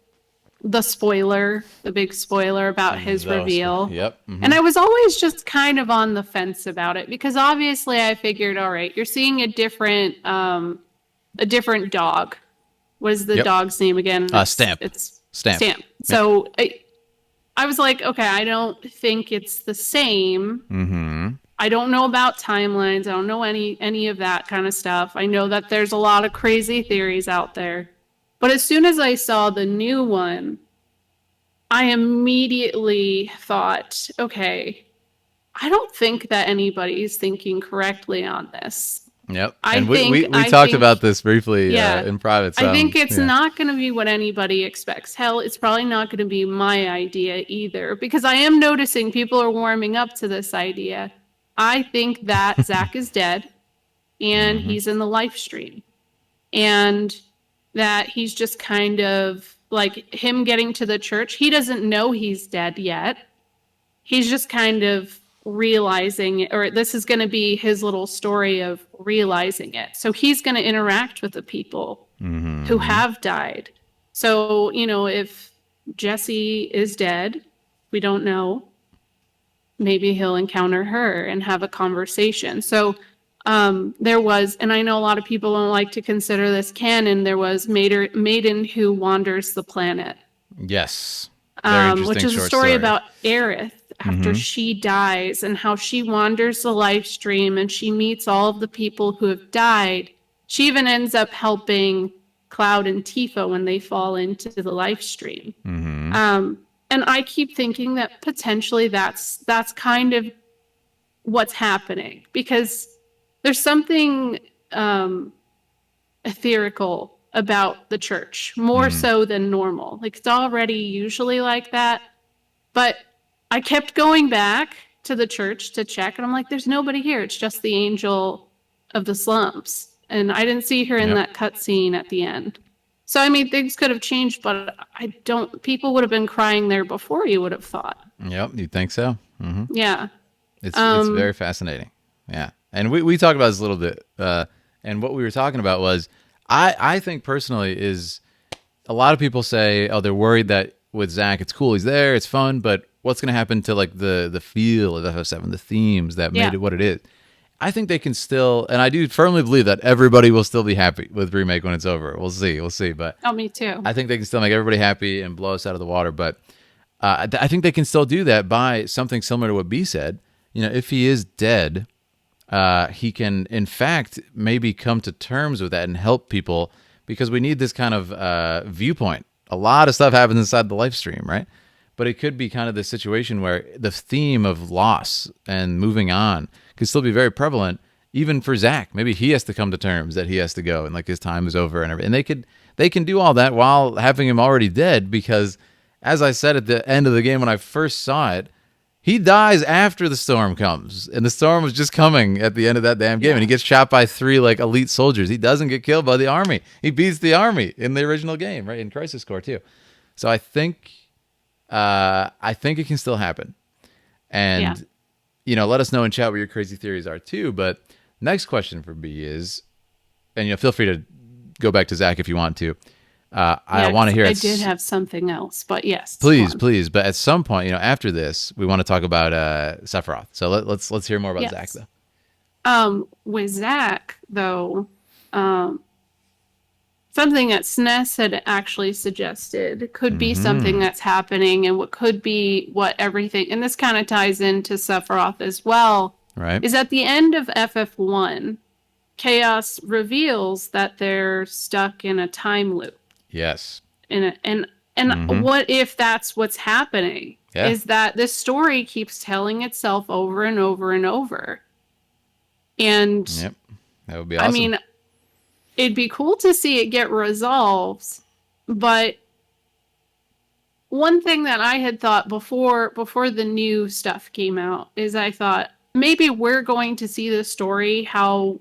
the big spoiler about his reveal. Yep. And I was always just kind of on the fence about it because obviously I figured, all right, you're seeing a different dog. What is the Yep. dog's name again? Stamp. It's Stamp. Stamp. So I was like, okay, I don't think it's the same. Mm-hmm. I don't know about timelines. I don't know any of that kind of stuff. I know that there's a lot of crazy theories out there. But as soon as I saw the new one, I immediately thought, okay, I don't think that anybody's thinking correctly on this. Yep. I And think we talked about this briefly in private. So, I think it's not going to be what anybody expects. Hell, it's probably not going to be my idea either, because I am noticing people are warming up to this idea. I think that Zach is dead and he's in the live stream, and that he's just kind of like him getting to the church. He doesn't know he's dead yet. He's just kind of realizing, or this is going to be his little story of realizing it. So he's going to interact with the people who have died. So, you know, if Jesse is dead, we don't know. Maybe he'll encounter her and have a conversation. So there was, and I know a lot of people don't like to consider this canon, there was Maiden who wanders the planet. Yes. Very interesting which is a story about Aerith after she dies and how she wanders the live stream and she meets all of the people who have died. She even ends up helping Cloud and Tifa when they fall into the live stream. And I keep thinking that potentially that's kind of what's happening, because there's something etherical about the church, more so than normal. Like, it's already usually like that. But I kept going back to the church to check, and I'm like, there's nobody here. It's just the angel of the slums. And I didn't see her in that cutscene at the end. So, I mean, things could have changed, but people would have been crying there before, you would have thought. Yep, you think so? Yeah. It's very fascinating. Yeah. And we talked about this a little bit. And what we were talking about was, I think personally is, a lot of people say, oh, they're worried that with Zach, it's cool, he's there, it's fun, but what's going to happen to like the feel of FF7, the themes that made it what it is? I think they can still, and I do firmly believe that everybody will still be happy with Remake when it's over. We'll see. But me too. I think they can still make everybody happy and blow us out of the water. But I think they can still do that by something similar to what B said. You know, if he is dead, he can, in fact, maybe come to terms with that and help people, because we need this kind of viewpoint. A lot of stuff happens inside the live stream, right? But it could be kind of the situation where the theme of loss and moving on could still be very prevalent, even for Zach. Maybe he has to come to terms that he has to go and like his time is over and everything. And they can do all that while having him already dead, because as I said at the end of the game when I first saw it, he dies after the storm comes, and the storm was just coming at the end of that damn game, and he gets shot by 3 like elite soldiers. He doesn't get killed by the army. He beats the army in the original game, right? In Crisis Core too. So I think it can still happen. And you know, let us know in chat what your crazy theories are too. But next question for B is, and you know, feel free to go back to Zach if you want to. I want to hear. I did have something else, but yes, please. But at some point, you know, after this, we want to talk about Sephiroth. So let's hear more about Zach though. With Zach though, something that SNES had actually suggested could be something that's happening, and what could be what everything, and this kind of ties into Sephiroth as well. Right. Is at the end of FF1, Chaos reveals that they're stuck in a time loop. Yes. And what if that's what's happening? Yeah. Is that this story keeps telling itself over and over and over. And yep. That would be awesome. I mean, it'd be cool to see it get resolved, but one thing that I had thought before the new stuff came out is I thought maybe we're going to see the story how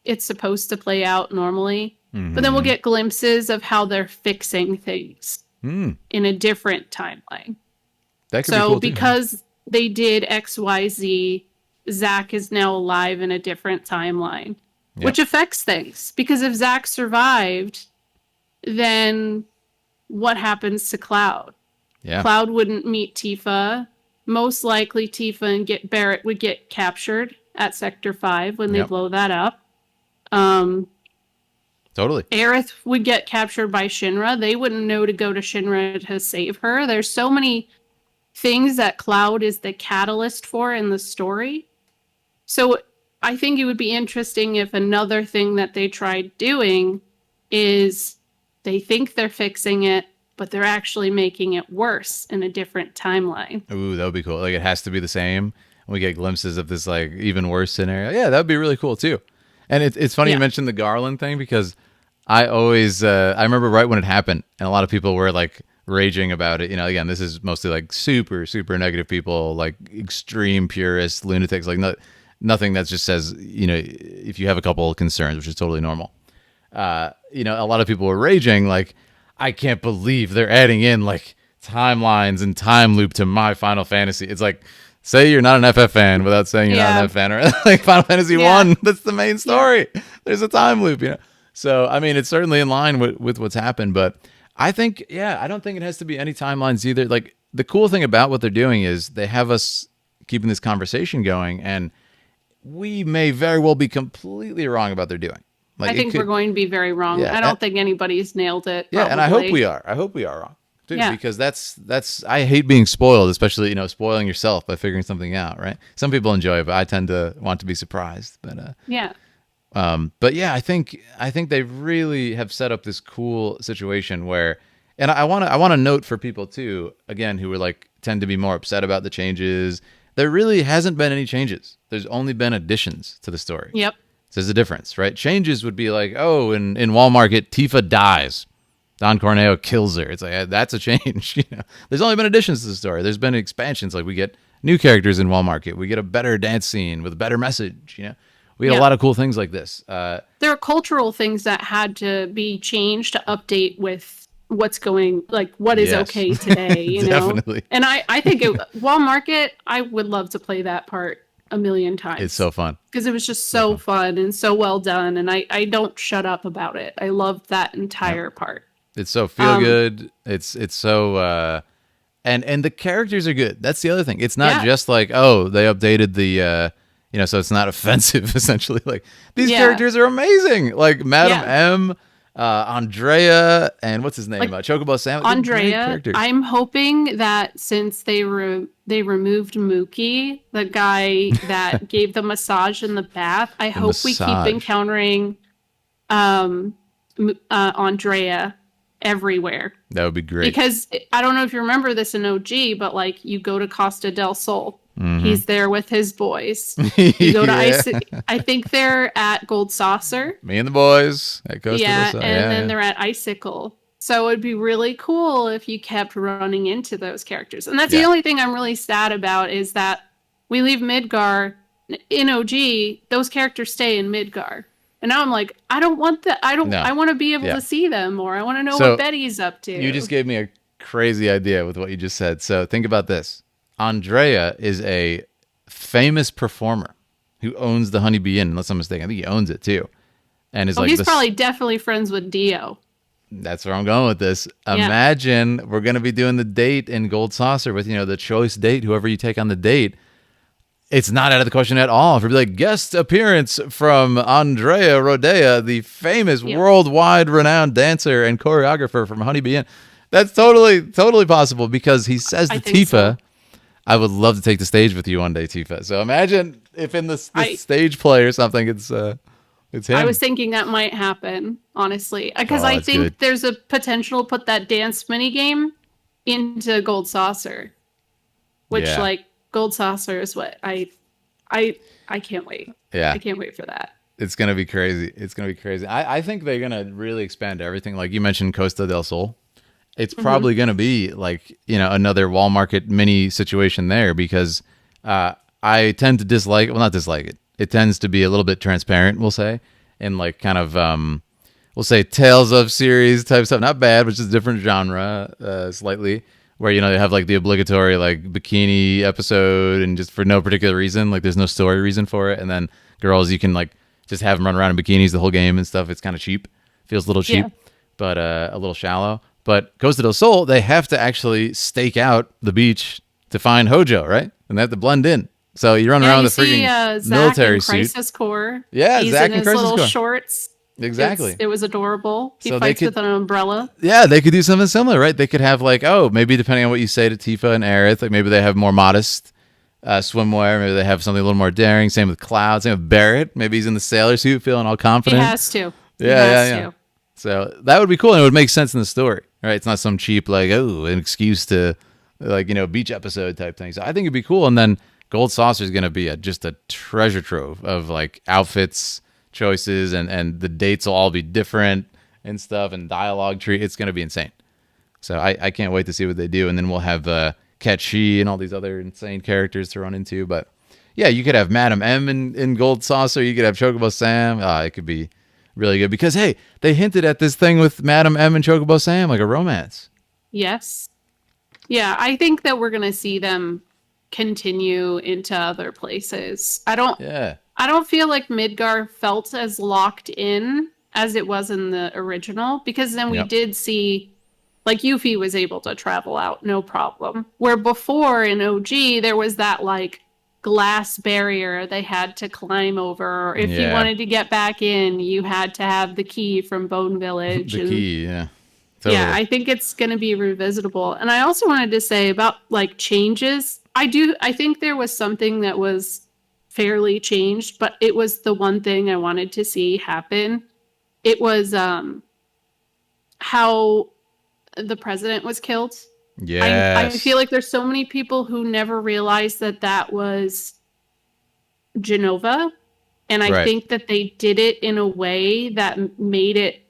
it's supposed to play out normally. But then we'll get glimpses of how they're fixing things in a different timeline. That could be cool because they did XYZ, Zach is now alive in a different timeline, which affects things. Because if Zach survived, then what happens to Cloud? Yeah. Cloud wouldn't meet Tifa. Most likely Tifa and Barrett would get captured at Sector 5 when they blow that up. Totally. Aerith would get captured by Shinra. They wouldn't know to go to Shinra to save her. There's so many things that Cloud is the catalyst for in the story. So I think it would be interesting if another thing that they tried doing is they think they're fixing it, but they're actually making it worse in a different timeline. Ooh, that would be cool. Like, it has to be the same. And we get glimpses of this, like, even worse scenario. Yeah, that would be really cool, too. And it's funny you mentioned the Garland thing, because I always, I remember right when it happened, and a lot of people were, like, raging about it. You know, again, this is mostly, like, super, super negative people, like, extreme purists, lunatics, like, nothing that just says, you know, if you have a couple of concerns, which is totally normal. You know, a lot of people were raging, like, I can't believe they're adding in, like, timelines and time loop to my Final Fantasy. It's like, say you're not an FF fan without saying you're not an FF fan, or like Final Fantasy 1, that's the main story. There's a time loop, you know. So, I mean, it's certainly in line with what's happened, but I think, I don't think it has to be any timelines either. Like, the cool thing about what they're doing is they have us keeping this conversation going, and we may very well be completely wrong about what they're doing. Like, I think we're going to be very wrong. I don't think anybody's nailed it. Yeah, probably. and I hope we are. I hope we are wrong. Because that's I hate being spoiled, especially, you know, spoiling yourself by figuring something out, right? Some people enjoy it, but I tend to want to be surprised. But but yeah, I think they really have set up this cool situation where, and I want to note for people too, again, who are like tend to be more upset about the changes. There really hasn't been any changes. There's only been additions to the story. Yep. So there's a difference, right? Changes would be like, oh, in Walmart, Tifa dies. Don Corneo kills her. It's like, that's a change. You know, there's only been additions to the story. There's been expansions. Like, we get new characters in Walmart. We get a better dance scene with a better message. You know, we get a lot of cool things like this. There are cultural things that had to be changed to update with what's going, like, what is okay today. You know, definitely. And I think Walmart, I would love to play that part a million times. It's so fun because it was just so fun and so well done, and I don't shut up about it. I loved that entire part. It's so feel good. It's so and the characters are good. That's the other thing. It's not just like, oh, they updated the you know, so it's not offensive essentially. Like, these characters are amazing. Like Madam M, Andrea, and what's his name? Like, Chocobo Sam. Andrea. I'm hoping that since they removed Mookie, the guy that gave the massage in the bath, I hope we keep encountering Andrea everywhere. That would be great. Because I don't know if you remember this in OG, but like, you go to Costa del Sol. He's there with his boys. You go to I think they're at Gold Saucer. Me and the boys at Costa del Sol. And then they're at Icicle. So it'd be really cool if you kept running into those characters. And that's the only thing I'm really sad about, is that we leave Midgar in OG, those characters stay in Midgar. And now I'm like, I don't want that. I want to be able to see them more. I want to know what Betty's up to. You just gave me a crazy idea with what you just said. So think about this. Andrea is a famous performer who owns the Honeybee Inn, unless I'm mistaken. I think he owns it too. And is he's probably definitely friends with Dio. That's where I'm going with this. Imagine we're going to be doing the date in Gold Saucer with, you know, the choice date, whoever you take on the date. It's not out of the question at all. If you're like, guest appearance from Andrea Rodea, the famous worldwide renowned dancer and choreographer from Honeybee Inn. That's totally possible, because he says to Tifa, I would love to take the stage with you one day, Tifa. So imagine if in the stage play or something, it's him. I was thinking that might happen, honestly, because I think there's a potential to put that dance mini game into Gold Saucer, which like, Gold Saucer is what I can't wait. Yeah, I can't wait for that. It's gonna be crazy. I think they're gonna really expand everything. Like you mentioned, Costa del Sol. It's probably gonna be like, you know, another Walmart mini situation there, because I tend to dislike it. Well, not dislike it. It tends to be a little bit transparent, we'll say, and like kind of we'll say Tales of series type stuff. Not bad, which is a different genre slightly. Where, you know, they have like the obligatory like bikini episode, and just for no particular reason, like there's no story reason for it. And then girls, you can like just have them run around in bikinis the whole game and stuff. It's kind of cheap. Feels a little cheap, but a little shallow. But Costa del Sol, they have to actually stake out the beach to find Hojo, right? And they have to blend in. So you run around with a freaking Zach military in suit. Crisis Core. Yeah, He's Zach in in his Crisis little Core. shorts. Exactly. It was adorable. He So they fights with an umbrella. Yeah, they could do something similar, right? They could have like, maybe depending on what you say to Tifa and Aerith, like maybe they have more modest swimwear. Maybe they have something a little more daring. Same with Cloud. Same with Barrett. Maybe he's in the sailor suit, feeling all confident. He has to. Yeah. So that would be cool, and it would make sense in the story, right? It's not some cheap like an excuse to like beach episode type thing. So I think it'd be cool, and then Gold Saucer is going to be just a treasure trove of like outfits choices, and the dates will all be different and stuff, and dialogue tree. It's going to be insane. So I can't wait to see what they do, and then we'll have Cat Shi and all these other insane characters to run into. But yeah, you could have Madam M in Gold Saucer. You could have Chocobo Sam. It could be really good because, hey, they hinted at this thing with Madam M and Chocobo Sam, like a romance. Yes. Yeah, I think that we're going to see them continue into other places. I don't feel like Midgar felt as locked in as it was in the original, because then we did see, like, Yuffie was able to travel out, no problem. Where before in OG, there was that, like, glass barrier they had to climb over. Or if you wanted to get back in, you had to have the key from Bone Village. Key, yeah. Totally. Yeah, I think it's going to be revisitable. And I also wanted to say about, like, changes. I think there was something that was fairly changed, but it was the one thing I wanted to see happen. It was how the president was killed. Yes. I feel like there's so many people who never realized that was Genova. And I think that they did it in a way that made it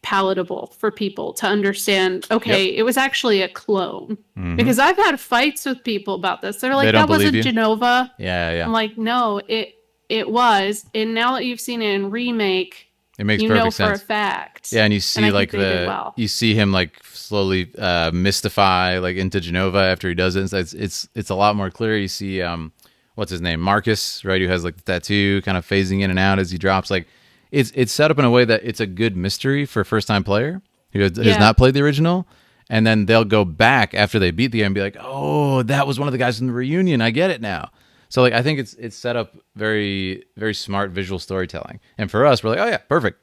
palatable for people to understand. Okay, it was actually a clone. Because I've had fights with people about this. They're like, that wasn't Genova. Yeah. I'm like, no, it was. And now that you've seen it in Remake, it makes perfect sense. For a fact. Yeah, and you see like you see him like slowly mystify like into Genova after he does it. So it's a lot more clear. You see what's his name, Marcus, right? Who has like the tattoo, kind of phasing in and out as he drops. Like it's set up in a way that it's a good mystery for a first time player who has not played the original. And then they'll go back after they beat the game and be like, oh, that was one of the guys from the reunion. I get it now. So like I think it's set up very, very smart visual storytelling. And for us, we're like, oh yeah, perfect.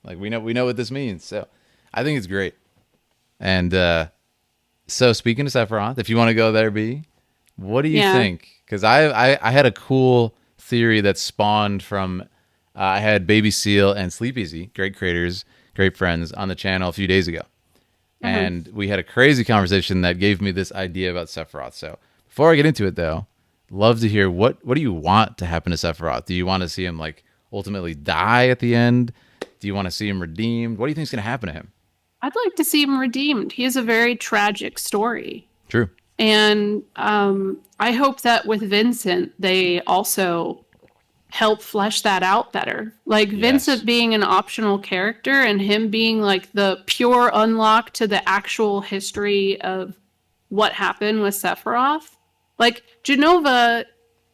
Like we know what this means. So I think it's great. And so speaking of Sephiroth, if you want to go there, B, what do you think? Because I had a cool theory that spawned from I had Baby Seal and Sleep Easy, great creators, great friends, on the channel a few days ago. And we had a crazy conversation that gave me this idea about Sephiroth. So before I get into it, though, love to hear what do you want to happen to Sephiroth? Do you want to see him like ultimately die at the end? Do you want to see him redeemed? What do you think is going to happen to him? I'd like to see him redeemed. He has a very tragic story. True. And I hope that with Vincent, they also help flesh that out better. Like Vincent being an optional character and him being like the pure unlock to the actual history of what happened with Sephiroth. Like Genova,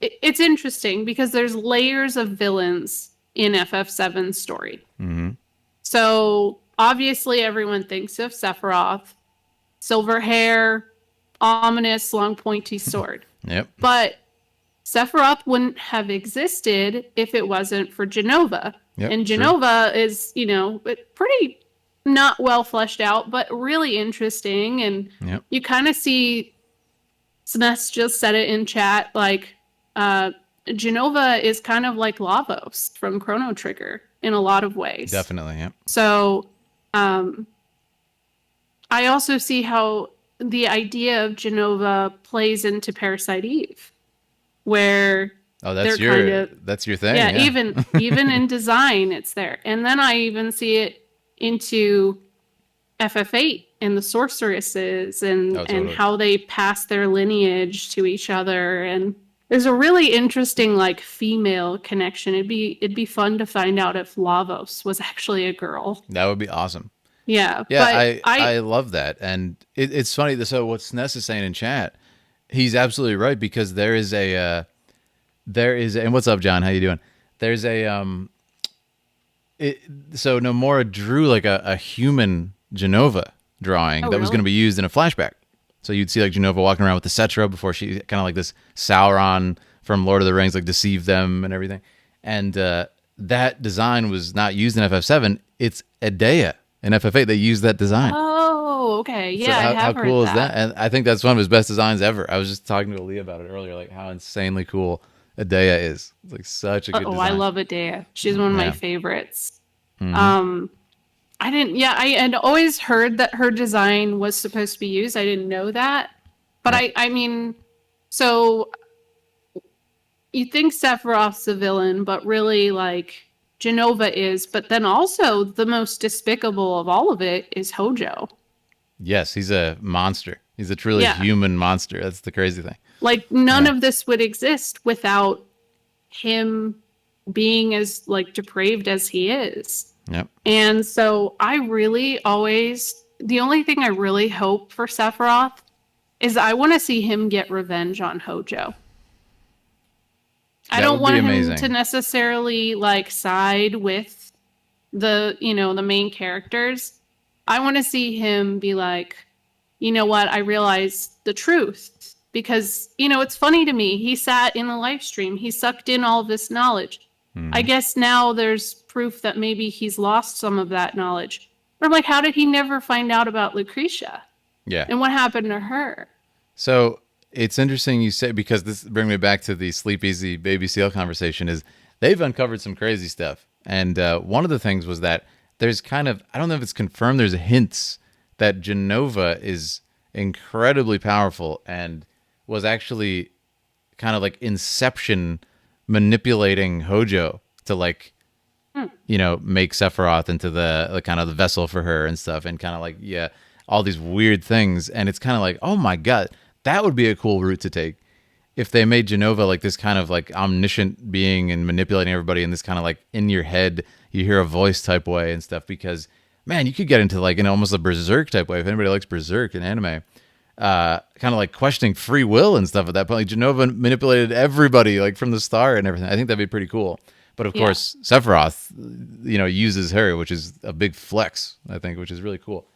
it's interesting because there's layers of villains in FF7's story. So obviously everyone thinks of Sephiroth, silver hair, ominous, long pointy sword. But Sephiroth wouldn't have existed if it wasn't for Genova. And Genova is, pretty not well fleshed out, but really interesting. And you kind of see, Snes just said it in chat, like Genova is kind of like Lavos from Chrono Trigger in a lot of ways. Definitely, yeah. So I also see how the idea of Genova plays into Parasite Eve, where that's your thing. Yeah, even in design, it's there. And then I even see it into FF8 and the sorceresses and how they pass their lineage to each other. And there's a really interesting like female connection. It'd be fun to find out if Lavos was actually a girl. That would be awesome. Yeah. Yeah, I love that. And it's funny. So what Snes is saying in chat, he's absolutely right, because there is a, and what's up, John? How you doing? There's a, so Nomura drew like a human Genova, drawing Oh, that was really? going to be used in a flashback. So you'd see like Jenova walking around with the Cetra before she kind of like this Sauron from Lord of the Rings, like deceived them and everything. And that design was not used in FF7. It's Edea in FF8. They used that design. Oh, okay. So Yeah, I how have heard cool is that? that. And I think that's one of his best designs ever. I was just talking to Aaliyah about it earlier, like how insanely cool Edea is. It's like such a good Oh, I design. love Adea. She's one of my Yeah. favorites. Hmm. Um, I didn't, yeah, I had always heard that her design was supposed to be used. I didn't know that. But Yep. I mean, so you think Sephiroth's a villain, but really, like, Genova is. But then also, the most despicable of all of it is Hojo. Yes, he's a monster. He's a truly Yeah. human monster. That's the crazy thing. Like, none Yeah. of this would exist without him being as, like, depraved as he is. Yep. And so I really always, the only thing I really hope for Sephiroth is I want to see him get revenge on Hojo. I That don't would be want him to amazing. necessarily like side with the main characters. I want to see him be like, you know what, I realize the truth. Because, it's funny to me. He sat in a live stream, he sucked in all this knowledge. I Hmm. guess now there's proof that maybe he's lost some of that knowledge. But I'm like, how did he never find out about Lucretia? Yeah. And what happened to her? So it's interesting you say, because this brings me back to the Sleep Easy Baby Seal conversation, is they've uncovered some crazy stuff. And one of the things was that there's kind of, I don't know if it's confirmed, there's hints that Genova is incredibly powerful and was actually kind of like Inception manipulating Hojo to like, make Sephiroth into the kind of the vessel for her and stuff, and kind of like, yeah, all these weird things. And it's kind of like, oh my god, that would be a cool route to take if they made Genova like this kind of like omniscient being and manipulating everybody in this kind of like in your head, you hear a voice type way and stuff. Because man, you could get into like almost a berserk type way if anybody likes berserk in anime. Kind of like questioning free will and stuff at that point. Like Genova manipulated everybody like from the start and everything. I think that'd be pretty cool. But of Yeah. course, Sephiroth, uses her, which is a big flex, I think, which is really cool.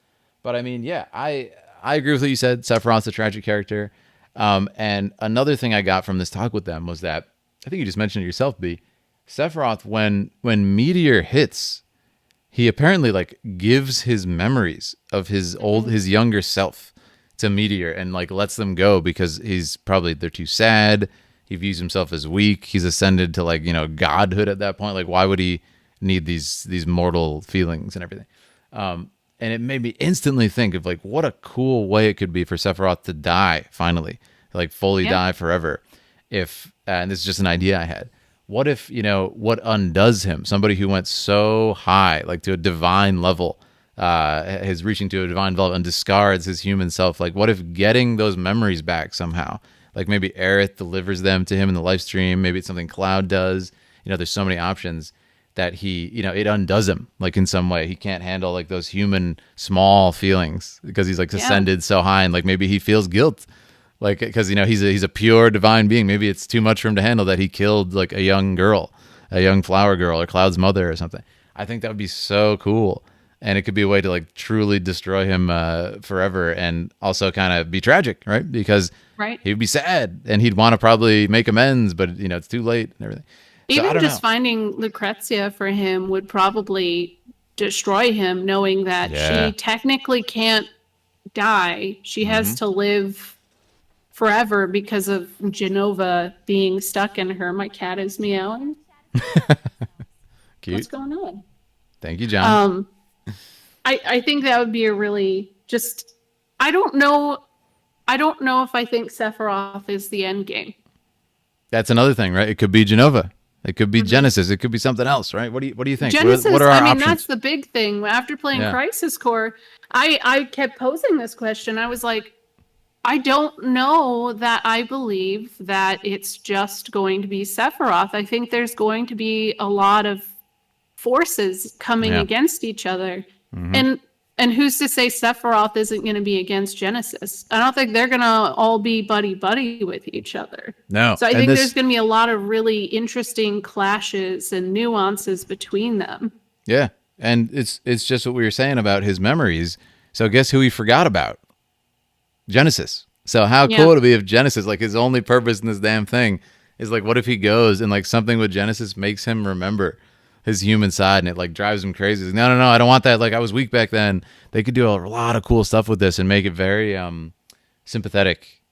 But I mean, yeah, I agree with what you said. Sephiroth's a tragic character. And another thing I got from this talk with them was that I think you just mentioned it yourself, B. Sephiroth, when Meteor hits, he apparently like gives his memories of his younger self to Meteor and like lets them go because they're too sad. He views himself as weak. He's ascended to like, godhood at that point. Like, why would he need these mortal feelings and everything? And it made me instantly think of like what a cool way it could be for Sephiroth to die finally, like fully Yeah. die forever. If and this is just an idea I had. What if what undoes him? Somebody who went so high, like to a divine level, is reaching to a divine level and discards his human self. Like, what if getting those memories back somehow? Like maybe Aerith delivers them to him in the live stream. Maybe it's something Cloud does. There's so many options that he, it undoes him like in some way. He can't handle like those human small feelings because he's like Yeah. ascended so high, and like maybe he feels guilt, like because he's a pure divine being. Maybe it's too much for him to handle that he killed like a young girl, a young flower girl, or Cloud's mother or something. I think that would be so cool, and it could be a way to like truly destroy him forever, and also kind of be tragic, right? Because Right. he would be sad and he'd want to probably make amends, but it's too late and everything. So I Even don't know. just finding Lucrezia for him would probably destroy him, knowing that Yeah. she technically can't die. She has Hmm. to live forever because of Genova being stuck in her. My cat is meowing. What's Cute. going on? Thank you, John. Um, I think that would be a really just. I don't know. I don't know if I think Sephiroth is the end game. That's another thing, right? It could be Genova. It could be Genesis. It could be something else, right? What do you think? Genesis, What are our I mean, options? that's the big thing. After playing Yeah. Crisis Core, I kept posing this question. I was like, I don't know that I believe that it's just going to be Sephiroth. I think there's going to be a lot of forces coming Yeah. against each other. Mhm. And who's to say Sephiroth isn't going to be against Genesis? I don't think they're going to all be buddy with each other. No. So I And think this, there's going to be a lot of really interesting clashes and nuances between them. yeah. And it's just what we were saying about his memories. So guess who he forgot about? Genesis. So how Yeah. cool would it be if Genesis, like his only purpose in this damn thing is like, what if he goes and like something with Genesis makes him remember his human side and it like drives him crazy. Like, no, I don't want that. Like I was weak back then. They could do a lot of cool stuff with this and make it very sympathetic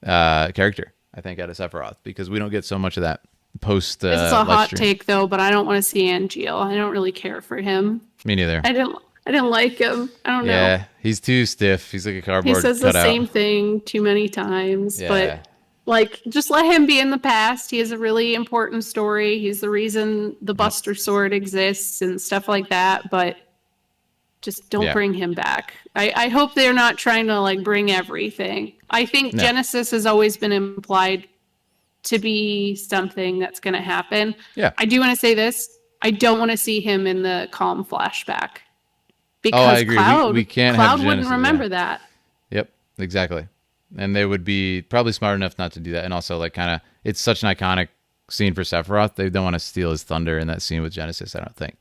character, I think, out of Sephiroth, because we don't get so much of that post This is a hot stream. take though, but I don't want to see Angeal. I don't really care for him. Me neither. I didn't like him. I don't know. Yeah, he's too stiff. He's like a He cardboard says the cutout. same thing too many times, Yeah. but like just let him be in the past. He has a really important story. He's the reason the Buster Sword exists and stuff like that, but just don't bring him back. I hope they're not trying to like bring everything. I think Genesis has always been implied to be something that's going to happen. Yeah. I do want to say this. I don't want to see him in the Calm flashback. Because I agree. Cloud, We can't Cloud have wouldn't Genesis, remember that. Yep, exactly. And they would be probably smart enough not to do that. And also, like, kind of, it's such an iconic scene for Sephiroth. They don't want to steal his thunder in that scene with Genesis, I don't think.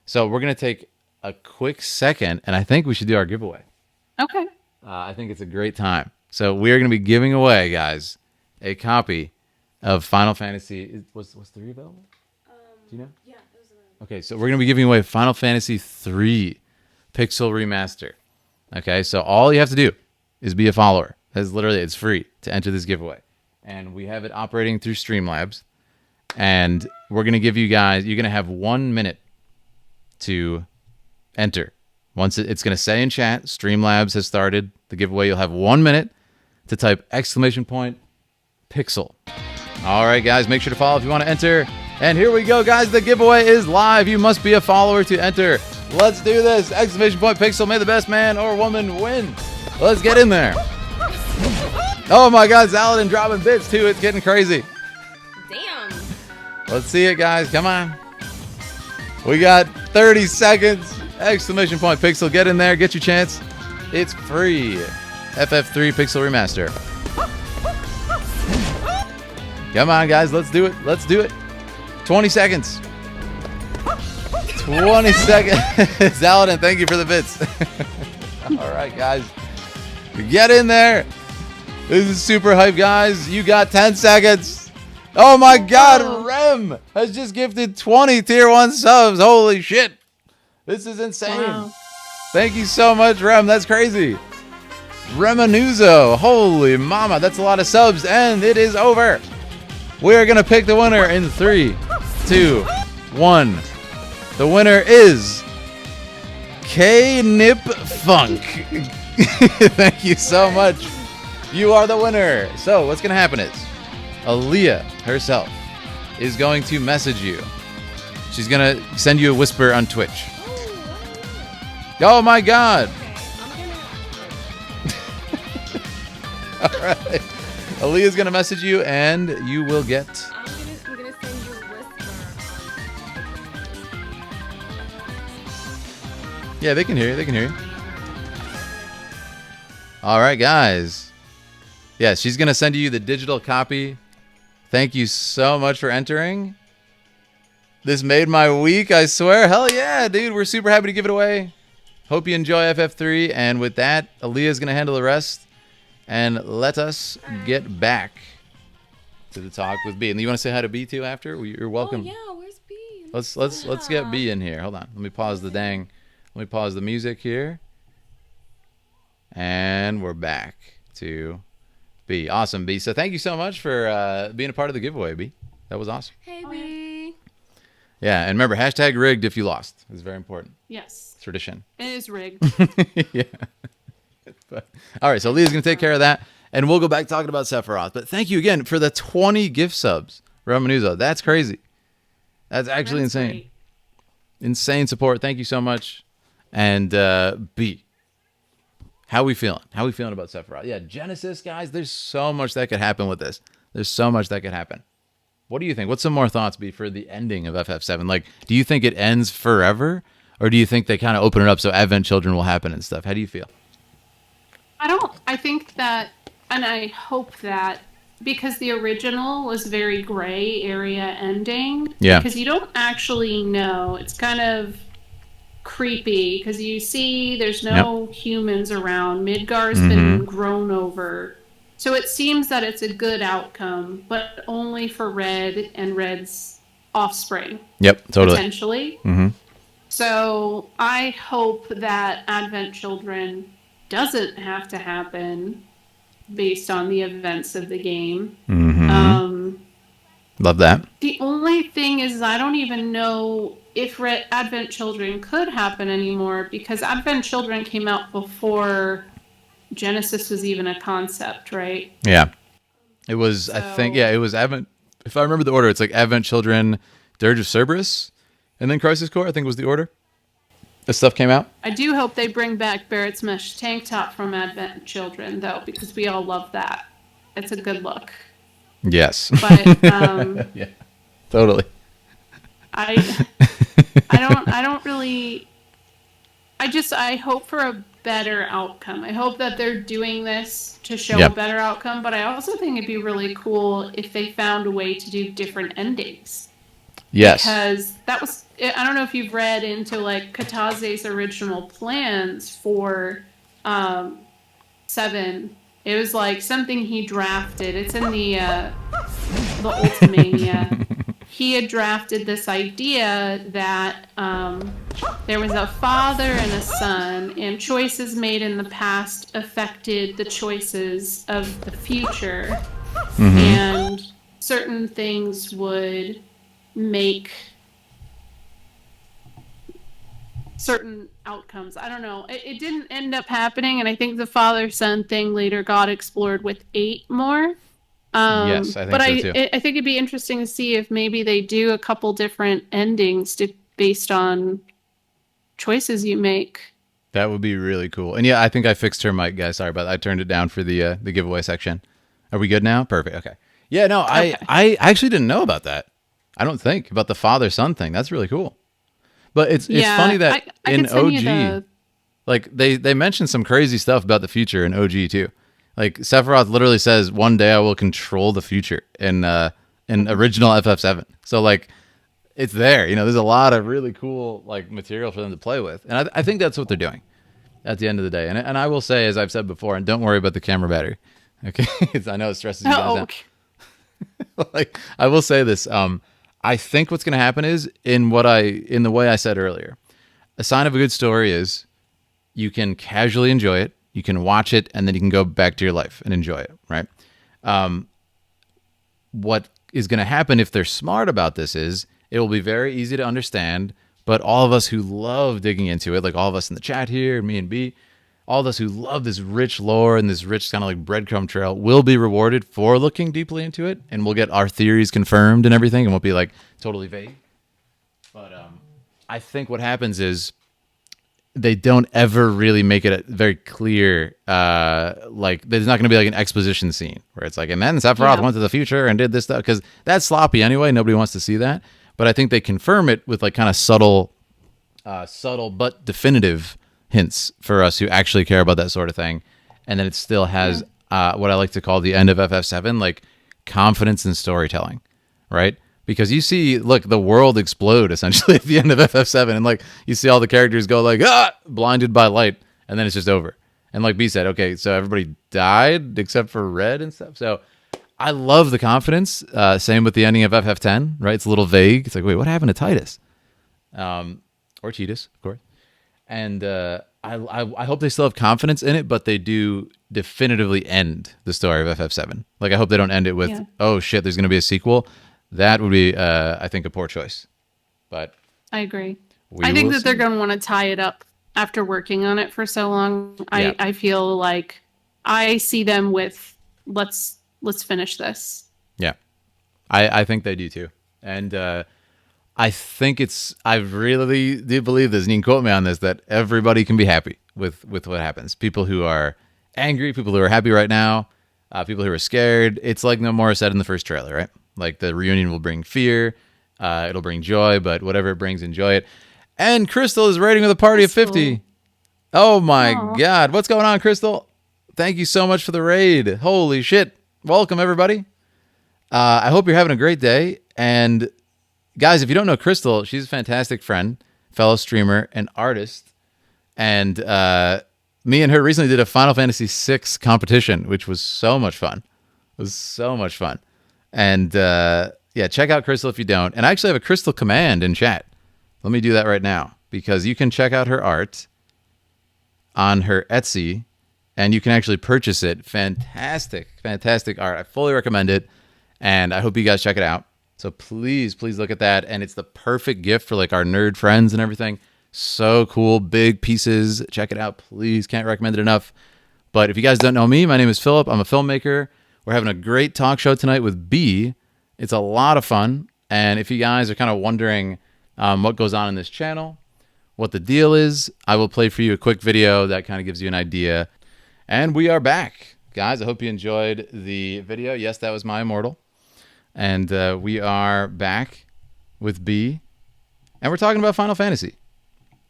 So we're going to take a quick second, and I think we should do our giveaway. Okay. I think it's a great time. So we are going to be giving away, guys, a copy of Final Fantasy. Was 3 available? Do you know? Yeah, it was available. Okay, so we're going to be giving away Final Fantasy 3 Pixel Remaster. Okay, so all you have to do is be a follower. That's literally, it's free to enter this giveaway. And we have it operating through Streamlabs. And we're going to give you guys, you're going to have 1 minute to enter. Once it's going to say in chat, Streamlabs has started the giveaway. You'll have 1 minute to type !Pixel. All right, guys, make sure to follow if you want to enter. And here we go, guys. The giveaway is live. You must be a follower to enter. Let's do this. !Pixel. May the best man or woman win. Let's get in there. Oh my God, Zaladin dropping bits too. It's getting crazy. Damn. Let's see it, guys. Come on. We got 30 seconds. !Pixel. Get in there. Get your chance. It's free. FF3 Pixel Remaster. Come on, guys. Let's do it. Let's do it. 20 seconds. 20 seconds. Zaladin, thank you for the bits. All right, guys. Get in there. This is super hype, guys. You got 10 seconds. Oh my God, Rem has just gifted 20 tier 1 subs. Holy shit. This is insane. Wow. Thank you so much, Rem. That's crazy. Remanuzo. Holy mama. That's a lot of subs. And it is over. We're going to pick the winner in 3, 2, 1. The winner is K-Nip Funk. Thank you so much. You are the winner. So what's going to happen is Aaliyah herself is going to message you. She's going to send you a whisper on Twitch. Oh my God. All right. Aaliyah's going to message you and you will get... I'm gonna send you a whisper. Yeah, they can hear you. They can hear you. All right, guys. Yeah, she's going to send you the digital copy. Thank you so much for entering. This made my week, I swear. Hell yeah, dude. We're super happy to give it away. Hope you enjoy FF3. And with that, Aaliyah's going to handle the rest. And let us get back to the talk with B. And you want to say hi to B too after? You're welcome. Oh yeah, where's B? Let's get B in here. Hold on. Let me pause the music here. And we're back to B. Awesome, B. So thank you so much for being a part of the giveaway, B. That was awesome. Hey B. Yeah, and remember, #rigged if you lost. It's very important. Yes. It's tradition. It is rigged. Yeah. But, all right, so Leah's going to take care of that, and we'll go back talking about Sephiroth. But thank you again for the 20 gift subs, Romanuzo. That's crazy. That's actually insane. Great. Insane support. Thank you so much. And B, how we feeling? How we feeling about Sephiroth? Yeah, Genesis, guys, there's so much that could happen with this. There's so much that could happen. What do you think? What's some more thoughts, B, for the ending of FF7? Like, do you think it ends forever? Or do you think they kind of open it up so Advent Children will happen and stuff? How do you feel? I think that, and I hope that, because the original was very gray area ending. Yeah. Because you don't actually know. It's kind of creepy because you see there's no humans around. Midgar's been grown over. So it seems that it's a good outcome, but only for Red and Red's offspring. Yep, totally. Potentially. So I hope that Advent Children doesn't have to happen based on the events of the game. Love that. The only thing is I don't even know if Advent Children could happen anymore because Advent Children came out before Genesis was even a concept, right? Yeah. It was, I think, it was Advent. If I remember the order, it's like Advent Children, Dirge of Cerberus, and then Crisis Core, I think was the order. This stuff came out. I do hope they bring back Barrett's mesh tank top from Advent Children, though, because we all love that. It's a good look. Yes. But yeah, totally. I don't really. I hope for a better outcome. I hope that they're doing this to show a better outcome, but I also think it'd be really cool if they found a way to do different endings. Yes. Because that was, I don't know if you've read into like Kataze's original plans for 7. It was like something he drafted. It's in the Ultimania. He had drafted this idea that there was a father and a son, and choices made in the past affected the choices of the future. And certain things would make certain outcomes. I don't know. It didn't end up happening, and I think the father-son thing later got explored with 8 more. Yes, I think but so too. I think it'd be interesting to see if maybe they do a couple different endings based on choices you make. That would be really cool. And yeah, I think I fixed her mic, guys. Sorry about that. I turned it down for the giveaway section. Are we good now? Perfect. Okay. Yeah, no, Okay. I actually didn't know about that. I don't think about the father-son thing. That's really cool. But it's funny that I in can send you OG, like they mentioned some crazy stuff about the future in OG too. Like Sephiroth literally says, "One day I will control the future" in original FF7. So like, it's there. You know, there's a lot of really cool like material for them to play with, and I think that's what they're doing at the end of the day. And I will say, as I've said before, and don't worry about the camera battery, okay? I know it stresses you guys out. Like, I will say this. I think what's going to happen is in the way I said earlier. A sign of a good story is you can casually enjoy it, you can watch it, and then you can go back to your life and enjoy it, right? What is going to happen if they're smart about this is it will be very easy to understand, but all of us who love digging into it, like all of us in the chat here, me and B, all of us who love this rich lore and this rich kind of like breadcrumb trail will be rewarded for looking deeply into it, and we'll get our theories confirmed and everything, and won't be like totally vague. But I think what happens is they don't ever really make it very clear. Like there's not going to be like an exposition scene where it's like, and then Sephiroth went to the future and did this stuff, because that's sloppy anyway. Nobody wants to see that. But I think they confirm it with like kind of subtle but definitive hints for us who actually care about that sort of thing. And then it still has what I like to call the end of FF7, like confidence in storytelling, right? Because you see, look, the world explode essentially at the end of FF7, and like you see all the characters go like, blinded by light, and then it's just over. And like B said, okay, so everybody died except for Red and stuff. So I love the confidence. Same with the ending of FF10, right? It's a little vague. It's like, wait, what happened to Titus? Or Titus, of course. And I hope they still have confidence in it, but they do definitively end the story of FF7. Like, I hope they don't end it with, oh shit, there's going to be a sequel. That would be, I think, a poor choice. But I agree. I think that they're going to want to tie it up after working on it for so long. I feel like I see them with, let's finish this. Yeah. I think they do too. And I think I really do believe this, and you can quote me on this, that everybody can be happy with what happens. People who are angry, people who are happy right now, people who are scared. It's like Nomura said in the first trailer, right? Like the reunion will bring fear, it'll bring joy, but whatever it brings, enjoy it. And Crystal is raiding with a party of 50. Oh my God. What's going on, Crystal? Thank you so much for the raid. Holy shit. Welcome, everybody. I hope you're having a great day. And guys, if you don't know Crystal, she's a fantastic friend. fellow streamer and artist. And me and her recently did a Final Fantasy VI competition, which was so much fun. It was so much fun. And yeah, check out Crystal if you don't. And I actually have a Crystal command in chat. Let me do that right now, because you can check out her art on her Etsy, and you can actually purchase it. Fantastic, fantastic art. I fully recommend it, and I hope you guys check it out. So please, please look at that. And it's the perfect gift for like our nerd friends and everything. So cool, big pieces. Check it out, please. Can't recommend it enough. But if you guys don't know me, my name is Philip. I'm a filmmaker. We're having a great talk show tonight with B. It's a lot of fun. And if you guys are kind of wondering what goes on in this channel, what the deal is, I will play for you a quick video that kind of gives you an idea. And we are back. Guys, I hope you enjoyed the video. Yes, that was my immortal. And we are back with B. And we're talking about Final Fantasy.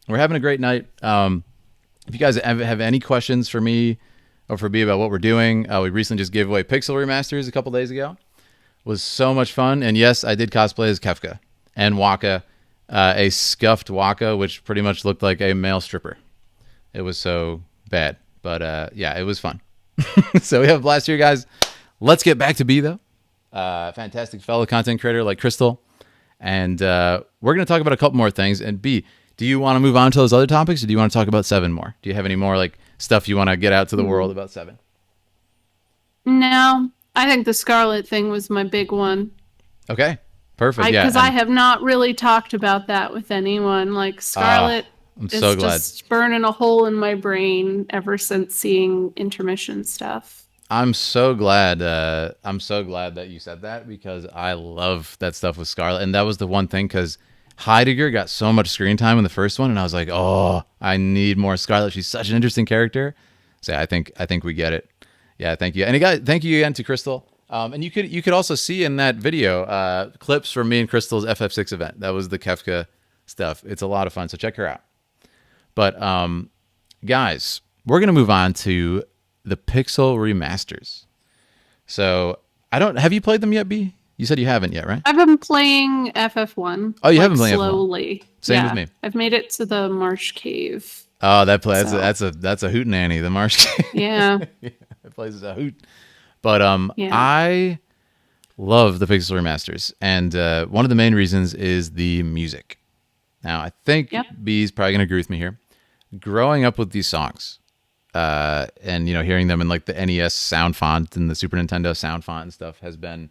We're having a great night. If you guys have any questions for me or for B about what we're doing, we recently just gave away Pixel Remasters a couple days ago. It was so much fun. And yes, I did cosplay as Kefka and Waka, a scuffed Waka, which pretty much looked like a male stripper. It was so bad. But yeah, it was fun. So we have a blast here, guys. Let's get back to B, though. Fantastic fellow content creator like Crystal. And we're going to talk about a couple more things. And B, do you want to move on to those other topics, or do you want to talk about 7 more? Do you have any more like stuff you want to get out to the world about 7? No, I think the Scarlet thing was my big one. Okay, perfect. Because I have not really talked about that with anyone. Like Scarlet I'm is so glad. just burning a hole in my brain ever since seeing intermission stuff. I'm so glad that you said that, because I love that stuff with Scarlet. And that was the one thing, because Heidegger got so much screen time in the first one, and I was like, oh, I need more Scarlet. She's such an interesting character. So I think we get it. Yeah, thank you. And again, thank you again to Crystal. And you could also see in that video clips from me and Crystal's FF6 event. That was the Kefka stuff. It's a lot of fun, so check her out. But guys, we're gonna move on to the Pixel remasters. So have you played them yet, B? You said you haven't yet, right? I've been playing FF1. Oh, you haven't played slowly. FF1. Same with me. I've made it to the Marsh Cave. Oh, that's a hootenanny, the Marsh Cave. Yeah. That place is a hoot. But yeah. I love the Pixel remasters, and one of the main reasons is the music. Now, I think B's probably gonna agree with me here. Growing up with these songs, and hearing them in like the NES sound font and the Super Nintendo sound font and stuff has been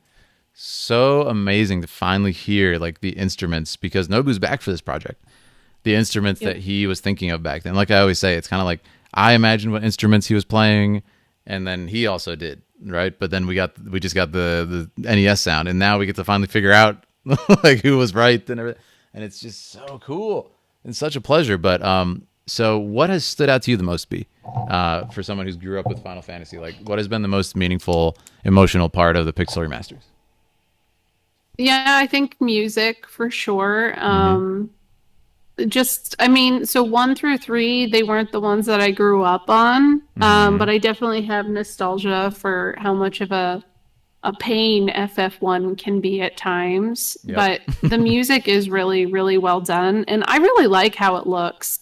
so amazing to finally hear like the instruments, because Nobu's back for this project. The instruments that he was thinking of back then. Like I always say, it's kind of like I imagined what instruments he was playing, and then he also did, right? But then we just got the NES sound, and now we get to finally figure out like who was right and everything. And it's just so cool and such a pleasure. But so what has stood out to you the most, B, for someone who's grew up with Final Fantasy? Like, what has been the most meaningful, emotional part of the Pixel remasters? Yeah, I think music for sure. So 1 through 3, they weren't the ones that I grew up on, but I definitely have nostalgia for how much of a pain FF1 can be at times. Yep. But the music is really, really well done, and I really like how it looks.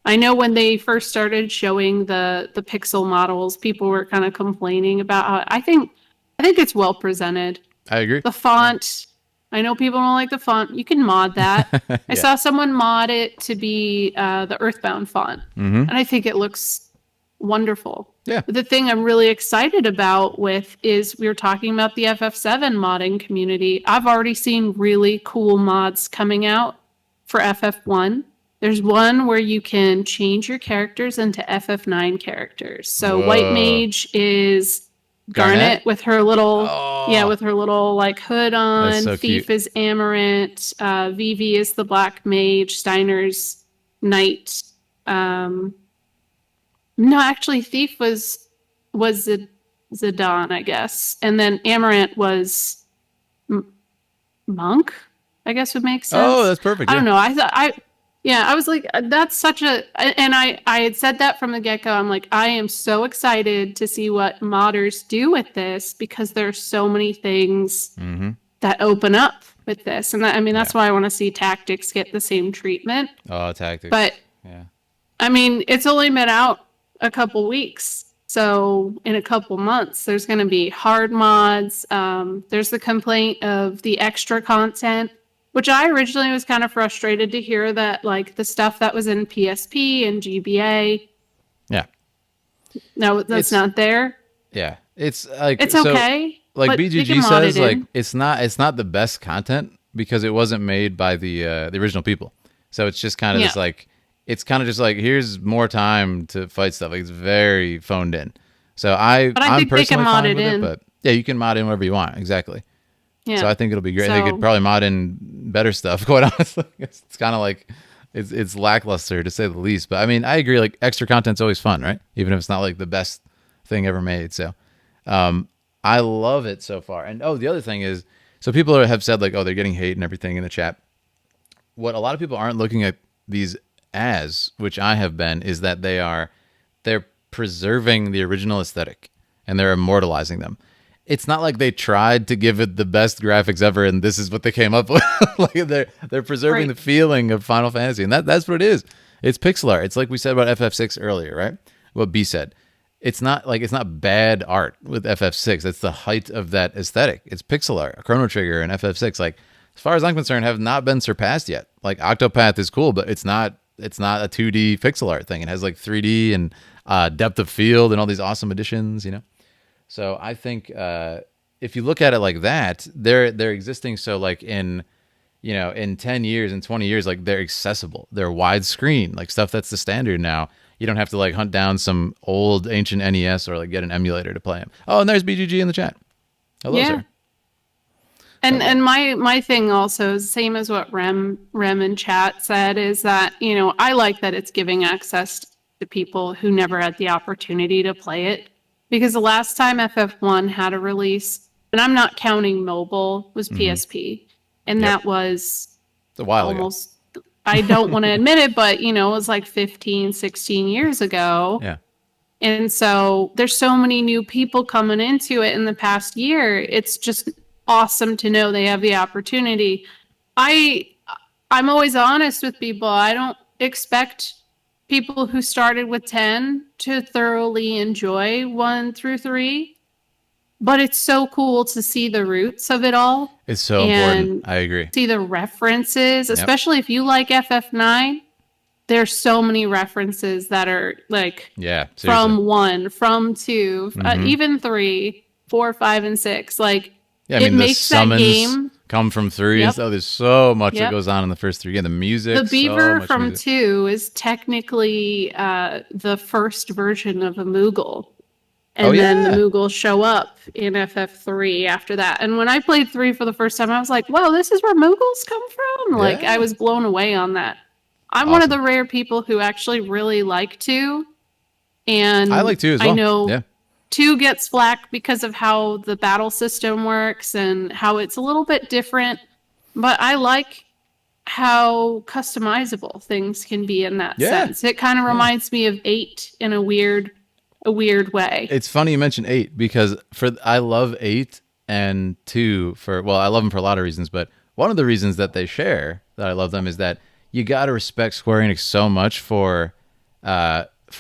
I know when they first started showing the pixel models, people were kind of complaining about how I think it's well presented. I agree. The font, I know people don't like the font. You can mod that. I saw someone mod it to be the Earthbound font, and I think it looks wonderful. Yeah. But the thing I'm really excited about is we were talking about the FF7 modding community. I've already seen really cool mods coming out for FF1. There's one where you can change your characters into FF9 characters. So Whoa. White Mage is Garnet with her little with her little like hood on. That's so Thief cute. is Amarant. Vivi is the Black Mage. Steiner's Knight. No, actually, Thief was Zidane, I guess, and then Amarant was Monk. I guess would make sense. Oh, that's perfect. I don't know. I was like, that's such a, and I had said that from the get-go. I'm like, I am so excited to see what modders do with this, because there's so many things that open up. with this. And that, I mean, that's why I want to see Tactics get the same treatment. Oh, Tactics. But yeah. I mean, it's only been out a couple weeks. So in a couple months, there's going to be hard mods. There's the complaint of the extra content, which I originally was kind of frustrated to hear that, like, the stuff that was in PSP and GBA. Yeah. No, that's not there. Yeah. It's like, it's okay. Like but BGG says, like, it's not the best content because it wasn't made by the original people. So it's just kind of just like, it's kind of just like, here's more time to fight stuff. Like, it's very phoned in. So I'm personally fine with it, but yeah, you can mod in whatever you want. Exactly. Yeah. So I think it'll be great. They could probably mod in better stuff, quite honestly. It's kind of like, it's lackluster to say the least. But I mean, I agree, like, extra content's always fun, right? Even if it's not like the best thing ever made. So I love it so far. And the other thing is, so people have said, like, oh, they're getting hate and everything in the chat. What a lot of people aren't looking at these as, which I have been, is that they're preserving the original aesthetic and they're immortalizing them. It's not like they tried to give it the best graphics ever and this is what they came up with. Like, they're preserving the feeling of Final Fantasy, and that's what it is. It's pixel art. It's like we said about FF6 earlier, right? What B said. It's not bad art with FF6. It's the height of that aesthetic. It's pixel art. Chrono Trigger and FF6, like, as far as I'm concerned, have not been surpassed yet. Like, Octopath is cool, but it's not a 2D pixel art thing. It has like 3D and depth of field and all these awesome additions, you know? So I think if you look at it like that, they're existing. So like in 10 years and 20 years, like, they're accessible. They're widescreen, like stuff that's the standard now. You don't have to like hunt down some old ancient NES or like get an emulator to play them. Oh, and there's BGG in the chat. Hello, sir. And my thing also is same as what Rem in chat said, is that, I like that it's giving access to people who never had the opportunity to play it. Because the last time FF1 had a release, and I'm not counting mobile, was PSP. And that was a while almost ago. I don't want to admit it, but it was like 15, 16 years ago. Yeah. And so there's so many new people coming into it in the past year. It's just awesome to know they have the opportunity. I'm always honest with people. I don't expect people who started with 10 to thoroughly enjoy 1 through 3, but it's so cool to see the roots of it all. It's so important. I agree. See the references, especially if you like FF9. There's so many references that are like from 1, from 2, even 3, 4, 5, and 6. Like, it makes that game come from 3 and stuff. There's so much that goes on in the first 3 games. The music. The beaver from 2 is technically the first version of a Moogle. And then the Moogles show up in FF3 after that. And when I played 3 for the first time, I was like, wow, this is where Moogles come from? Like, I was blown away on that. I'm one of the rare people who actually really like 2. And I like 2 as well. I know 2 gets flack because of how the battle system works and how it's a little bit different. But I like how customizable things can be in that sense. It kind of reminds me of 8 in a weird way. It's funny you mentioned 8 because I love 8 and 2 I love them for a lot of reasons, but one of the reasons that they share that I love them is that you got to respect Square Enix so much for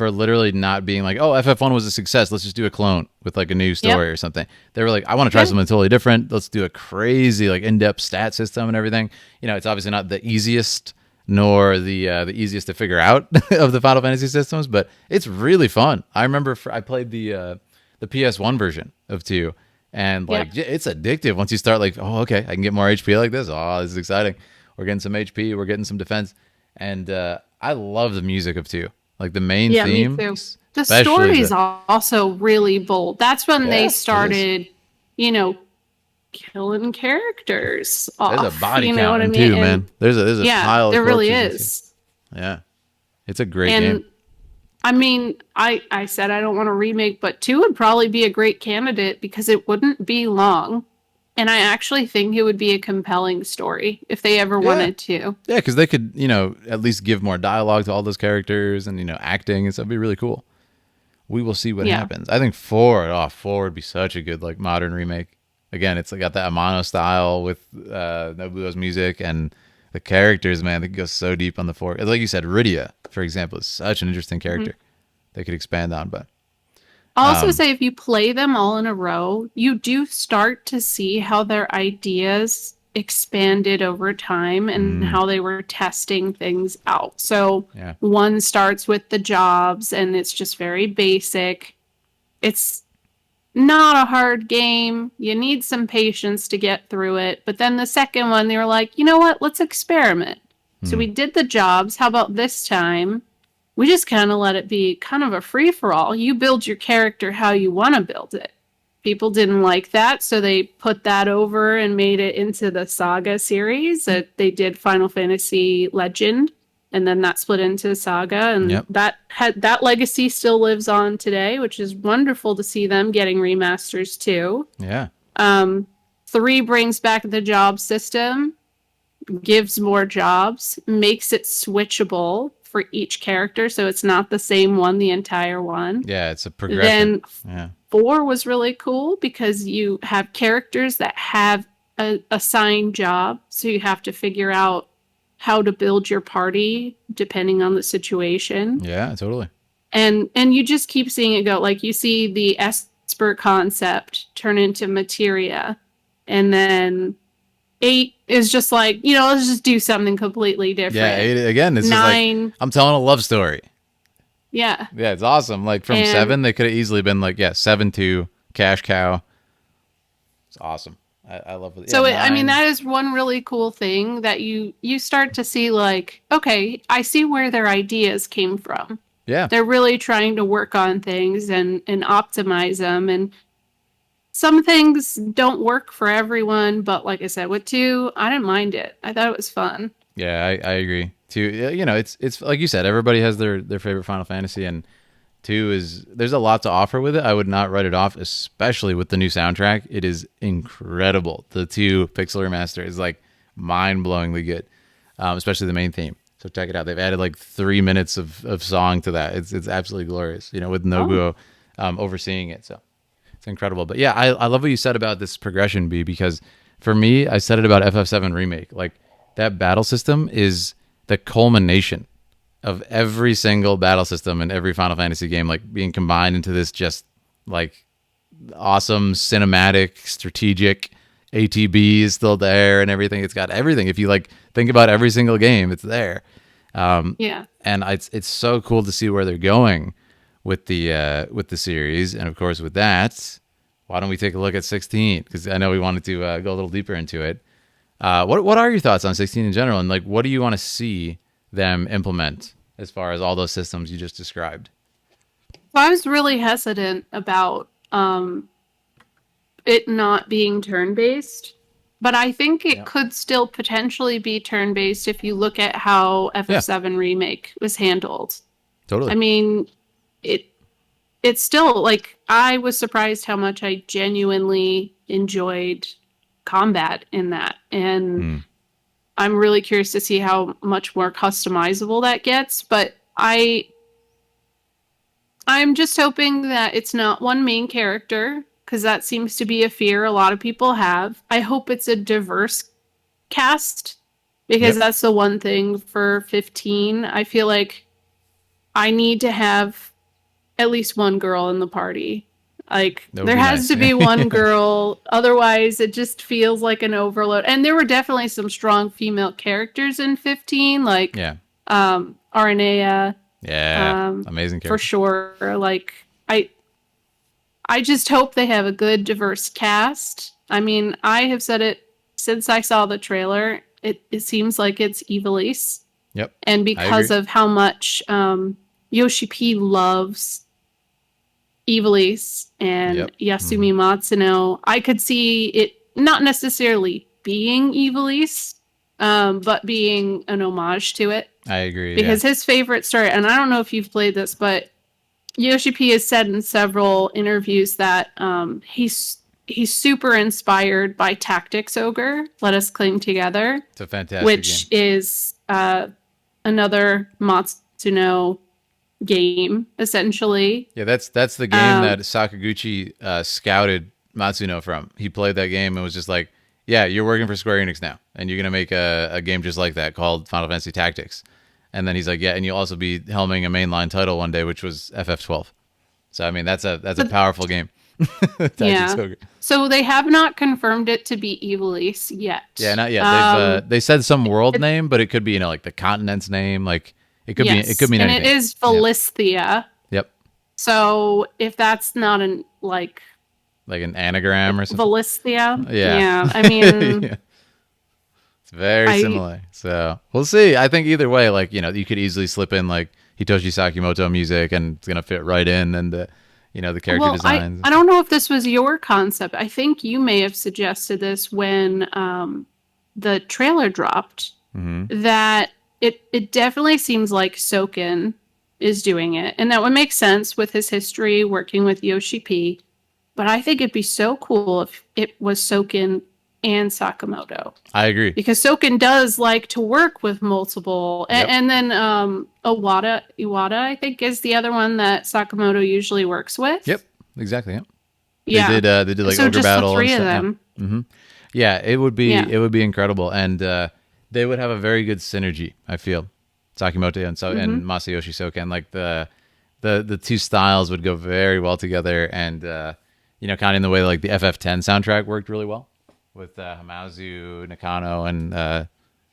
literally not being like, oh, FF1 was a success, let's just do a clone with like a new story or something. They were like, I want to try something totally different. Let's do a crazy like in-depth stat system and everything. It's obviously not the easiest nor the easiest to figure out of the Final Fantasy systems, but it's really fun. I remember I played the PS1 version of 2, and like it's addictive once you start like, oh, okay, I can get more HP like this. Oh, this is exciting. We're getting some HP, we're getting some defense, and I love the music of 2. Like the main theme. Me too. The story is also really bold. That's when they started, killing characters off. There's a body count in 2, man. There's a pile of there really is. Yeah. It's a great game. I mean, I said I don't want a remake, but 2 would probably be a great candidate because it wouldn't be long. And I actually think it would be a compelling story if they ever wanted to. Yeah, because they could, at least give more dialogue to all those characters and, acting and stuff. It'd be really cool. We will see what happens. I think 4 would be such a good, like, modern remake. again, it's got that Amano style with Nobuo's music and the characters. Man, they go so deep on the fork. Like you said, Rydia, for example, is such an interesting character they could expand on. But I'll also say if you play them all in a row, you do start to see how their ideas expanded over time and how they were testing things out. So yeah, one starts with the jobs and it's just very basic. It's not a hard game. You need some patience to get through it. But then the second one, they were like, you know what? Let's experiment. So we did the jobs. How about this time? We just kind of let it be kind of a free for all. You build your character how you want to build it. People didn't like that, so they put that over and made it into the Saga series. They did Final Fantasy Legend, and then that split into Saga, and that legacy still lives on today, which is wonderful to see them getting remasters too. yeah, 3 brings back the job system, gives more jobs, makes it switchable for each character, so it's not the same one the entire one. yeah. It's a progression. Then 4 was really cool because you have characters that have a assigned job, so you have to figure out how to build your party depending on the situation. Yeah, totally. And you just keep seeing it go. Like you see the Esper concept turn into materia, and then 8 is just like, let's just do something completely different. Yeah, 8, again, it's 9, just like I'm telling a love story. Yeah. Yeah, it's awesome. Like from 7, they could have easily been like, 7-2, cash cow. It's awesome. I love it. So Yeah, I mean, 9. that is one really cool thing that you start to see, like, okay, I see where their ideas came from. Yeah. They're really trying to work on things and optimize them. And some things don't work for everyone, but like I said, with 2, I didn't mind it. I thought it was fun. Yeah, I agree. 2, it's like you said, everybody has their favorite Final Fantasy, and 2 there's a lot to offer with it. I would not write it off, especially with the new soundtrack. It is incredible. The 2 Pixel Remaster is like mind-blowingly good, especially the main theme. So check it out. They've added like 3 minutes of song to that. It's absolutely glorious, with Nobuo overseeing it. So it's incredible. But yeah, I love what you said about this progression, B, because for me, I said it about FF7 Remake. Like that battle system is the culmination of every single battle system in every Final Fantasy game, like being combined into this just like awesome cinematic strategic ATB is still there and everything. It's got everything. If you like think about every single game, it's there. Yeah. And it's so cool to see where they're going with the series, and of course with that, why don't we take a look at 16? Because I know we wanted to go a little deeper into it. What are your thoughts on 16 in general, and like what do you want to see them implement as far as all those systems you just described? Well, I was really hesitant about it not being turn-based, but I think it could still potentially be turn-based if you look at how FF7 Remake was handled. Totally. I mean, it's still, like, I was surprised how much I genuinely enjoyed combat in that. And I'm really curious to see how much more customizable that gets. But I'm just hoping that it's not one main character, because that seems to be a fear a lot of people have. I hope it's a diverse cast, because that's the one thing for 15. I feel like I need to have at least one girl in the party. Like, there has to be one girl. Otherwise, it just feels like an overload. And there were definitely some strong female characters in 15, like Aranea. Yeah, amazing character. For sure. Like, I just hope they have a good, diverse cast. I mean, I have said it since I saw the trailer. It seems like it's Ivalice. Yep. And because of how much Yoshi P loves Ivalice and Yasumi Matsuno, I could see it not necessarily being Ivalice, but being an homage to it. I agree. Because his favorite story, and I don't know if you've played this, but Yoshi P has said in several interviews that he's super inspired by Tactics Ogre, Let Us Cling Together. It's a fantastic which game. Is another Matsuno game, essentially. Yeah, that's the game that Sakaguchi scouted Matsuno from. He played that game and was just like, yeah, you're working for Square Enix now, and you're gonna make a game just like that called Final Fantasy Tactics. And then he's like, yeah, and you'll also be helming a mainline title one day, which was FF12. So I mean, that's a powerful game. Yeah. Ogre. So they have not confirmed it to be Ivalice yet. Yeah, not yet. They said some world name, but it could be like the continent's name. Like it could yes, be it could mean and anything. it is Valisthea. Yep. So if that's not an like an anagram or something. Valisthea. Yeah. Yeah. I mean, yeah. It's very similar. So we'll see. I think either way, like, you could easily slip in like Hitoshi Sakimoto music and it's going to fit right in. And the character designs. I don't know if this was your concept. I think you may have suggested this when the trailer dropped, that it definitely seems like Soken is doing it. And that would make sense with his history working with Yoshi P. But I think it'd be so cool if it was Soken and Sakamoto. I agree. Because Soken does like to work with multiple. Yep. And then Iwata, I think, is the other one that Sakamoto usually works with. Yep, exactly. Yep. Yeah. They did like so Ogre just Battle the three and of stuff. them. Yeah. Mm-hmm. Yeah, it would be incredible, and they would have a very good synergy. I feel Sakimoto and Masayoshi Soken, like the two styles would go very well together, and kind of in the way like the FF10 soundtrack worked really well with Hamazu, Nakano, and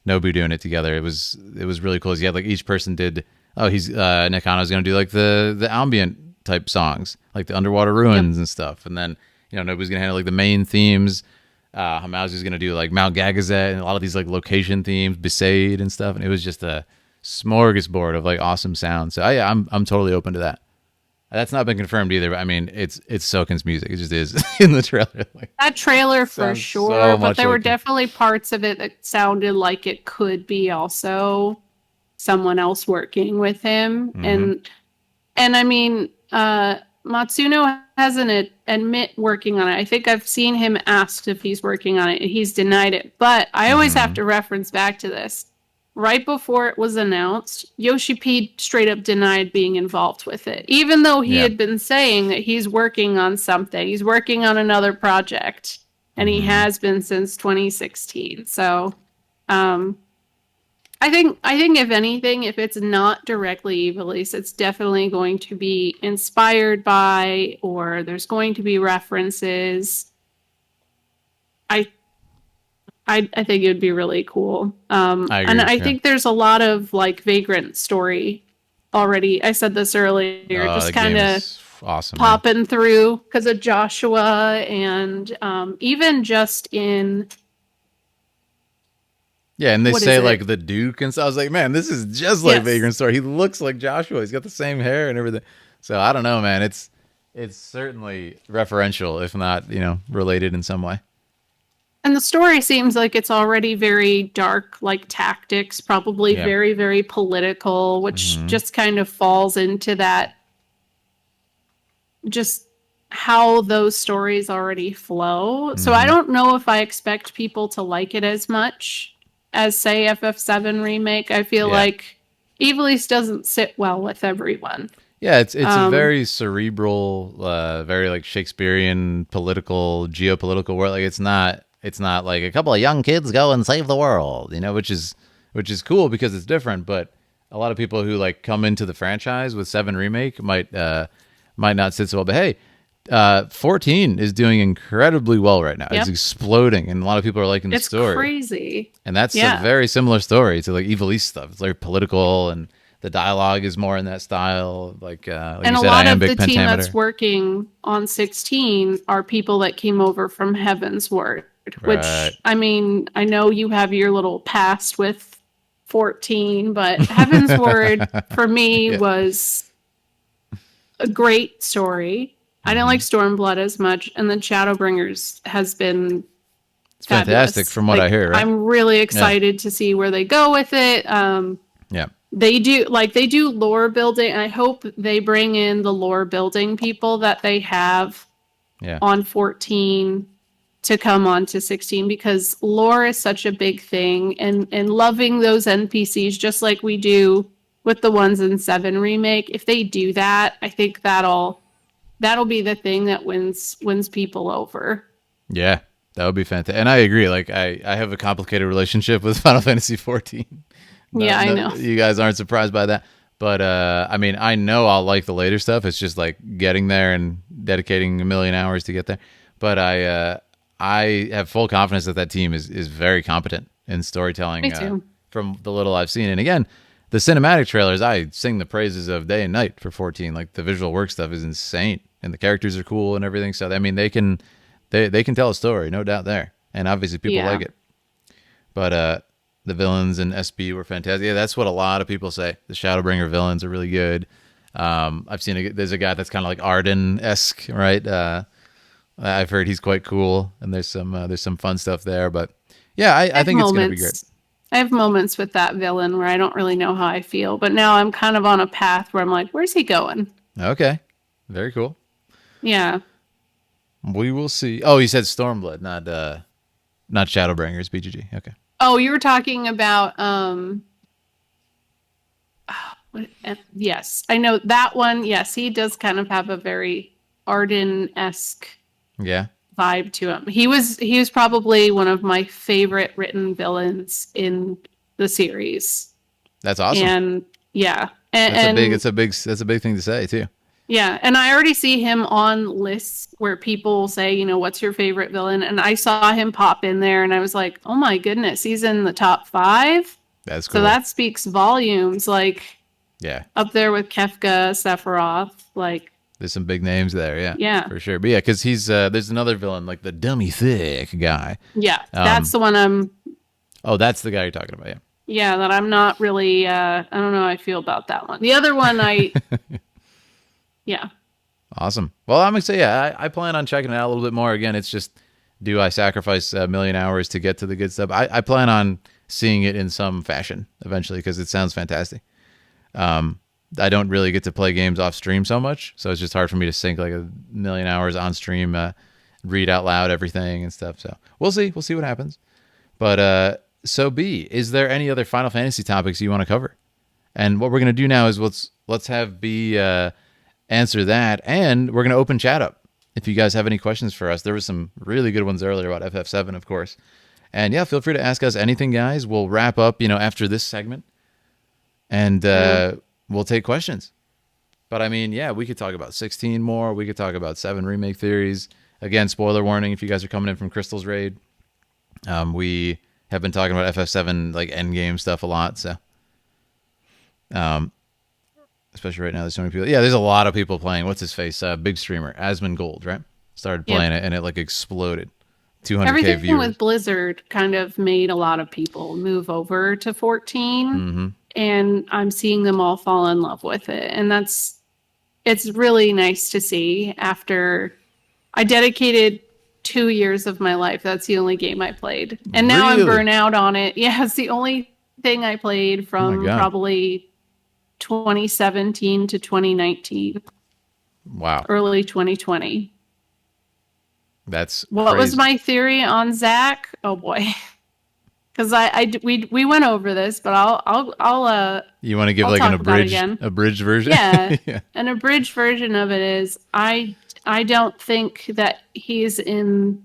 Nobu doing it together. It was really cool. You had like each person did. Oh, Nakano's gonna do like the ambient type songs, like the underwater ruins and stuff, and then Nobu's gonna handle like the main themes. Hamazu's gonna do like Mount Gagazet and a lot of these like location themes, Besaid and stuff, and it was just a smorgasbord of like awesome sound. So I'm totally open to that. That's not been confirmed either, but I mean it's Soken's music. It just is in the trailer. Like, that trailer for sure, so but there were like definitely parts of it that sounded like it could be also someone else working with him. And I mean Matsuno hasn't admit working on it. I think I've seen him asked if he's working on it, and he's denied it. But I always have to reference back to this. Right before it was announced, Yoshi P straight up denied being involved with it, even though he had been saying that he's working on something. He's working on another project, and he has been since 2016. So, I think if anything, if it's not directly Ivalice, it's definitely going to be inspired by, or there's going to be references. I think it would be really cool. I think there's a lot of like Vagrant story already. I said this earlier, just kind of awesome, popping through because of Joshua, and even just in. Yeah, and they say like the Duke, and so I was like, man, this is just like Vagrant Story. He looks like Joshua. He's got the same hair and everything. So I don't know, man. It's certainly referential, if not related in some way. And the story seems like it's already very dark, like tactics, probably very, very political, which just kind of falls into that. Just how those stories already flow. So I don't know if I expect people to like it as much as, say, FF7 Remake. I feel like Ivalice doesn't sit well with everyone. Yeah, it's a very cerebral, very like Shakespearean political, geopolitical world. Like it's not like a couple of young kids go and save the world, which is cool because it's different. But a lot of people who like come into the franchise with 7 Remake might not sit so well. But hey, 14 is doing incredibly well right now. It's exploding, and a lot of people are liking the story. It's crazy. And that's a very similar story to like Ivalice stuff. It's very political, and the dialogue is more in that style. Like and you a said, lot iambic of the team pentameter. that's working on 16 are people that came over from Heaven's Word, which, I mean, I know you have your little past with 14, but Heaven's Word for me was a great story. I didn't like Stormblood as much, and then Shadowbringers has been fantastic from what I hear. Right? I'm really excited to see where they go with it. They do lore building, and I hope they bring in the lore building people that they have on 14 to come on to 16, because lore is such a big thing, and loving those NPCs just like we do with the ones in 7 Remake. If they do that, I think that'll that'll be the thing that wins people over. Yeah, that would be fantastic. And I agree. Like I have a complicated relationship with Final Fantasy 14. Yeah, I know. You guys aren't surprised by that. But I mean, I know I'll like the later stuff. It's just like getting there and dedicating a million hours to get there. But I have full confidence that team is very competent in storytelling. Me too. From the little I've seen. And again, the cinematic trailers, I sing the praises of day and night for 14. Like the visual work stuff is insane, and the characters are cool and everything. So I mean, they can tell a story, no doubt there. And obviously people like it. But the villains in SB were fantastic. Yeah, that's what a lot of people say. The Shadowbringer villains are really good. I've seen there's a guy that's kind of like Arden-esque, right? I've heard he's quite cool, and there's some fun stuff there. But yeah, I think it's going to be great. I have moments with that villain where I don't really know how I feel, but now I'm kind of on a path where I'm like, where's he going? Okay, very cool. Yeah. We will see. Oh, you said Stormblood, not Shadowbringers, BGG. Okay. Oh, you were talking about yes, I know that one. Yes, he does kind of have a very Arden-esque vibe to him. He was probably one of my favorite written villains in the series. That's awesome. And yeah, that's a big thing to say too. Yeah, and I already see him on lists where people say, you know, what's your favorite villain? And I saw him pop in there, and I was like, oh my goodness, he's in the top 5. That's cool. So that speaks volumes. Like, yeah, up there with Kefka, Sephiroth, like. There's some big names there, yeah, for sure. But yeah, because he's there's another villain, like the dummy thick guy. Yeah, that's the one I'm. Oh, that's the guy you're talking about. Yeah. Yeah, that I'm not really. I don't know how I feel about that one. The other one, I. Yeah. Awesome. Well, I'm excited. Yeah, I plan on checking it out a little bit more. Again, it's just, do I sacrifice a million hours to get to the good stuff? I plan on seeing it in some fashion eventually because it sounds fantastic. I don't really get to play games off stream so much, so it's just hard for me to sink like a million hours on stream, read out loud everything and stuff. So we'll see. We'll see what happens. But so B, is there any other Final Fantasy topics you want to cover? And what we're gonna do now is let's have B answer that, and we're gonna open chat up. If you guys have any questions for us, there were some really good ones earlier about FF7, of course. And yeah, feel free to ask us anything, guys. We'll wrap up, after this segment, and we'll take questions. But I mean, yeah, we could talk about 16 more. We could talk about 7 remake theories. Again, spoiler warning if you guys are coming in from Crystal's raid. We have been talking about FF7 like endgame stuff a lot, so especially right now, there's so many people. Yeah, there's a lot of people playing. What's his face? Big streamer, Asmon Gold, right? Started playing it, and it like exploded. 200K Everything viewers. With Blizzard kind of made a lot of people move over to 14, and I'm seeing them all fall in love with it, and it's really nice to see. After I dedicated 2 years of my life, that's the only game I played, and now I'm burnt out on it. Yeah, it's the only thing I played from probably 2017 to 2019. Wow. Early 2020. That's what crazy. was my theory on Zach? Oh boy, because we went over this, but I'll you want to give like an abridged version? Yeah, yeah. An abridged version of it is I don't think that he's in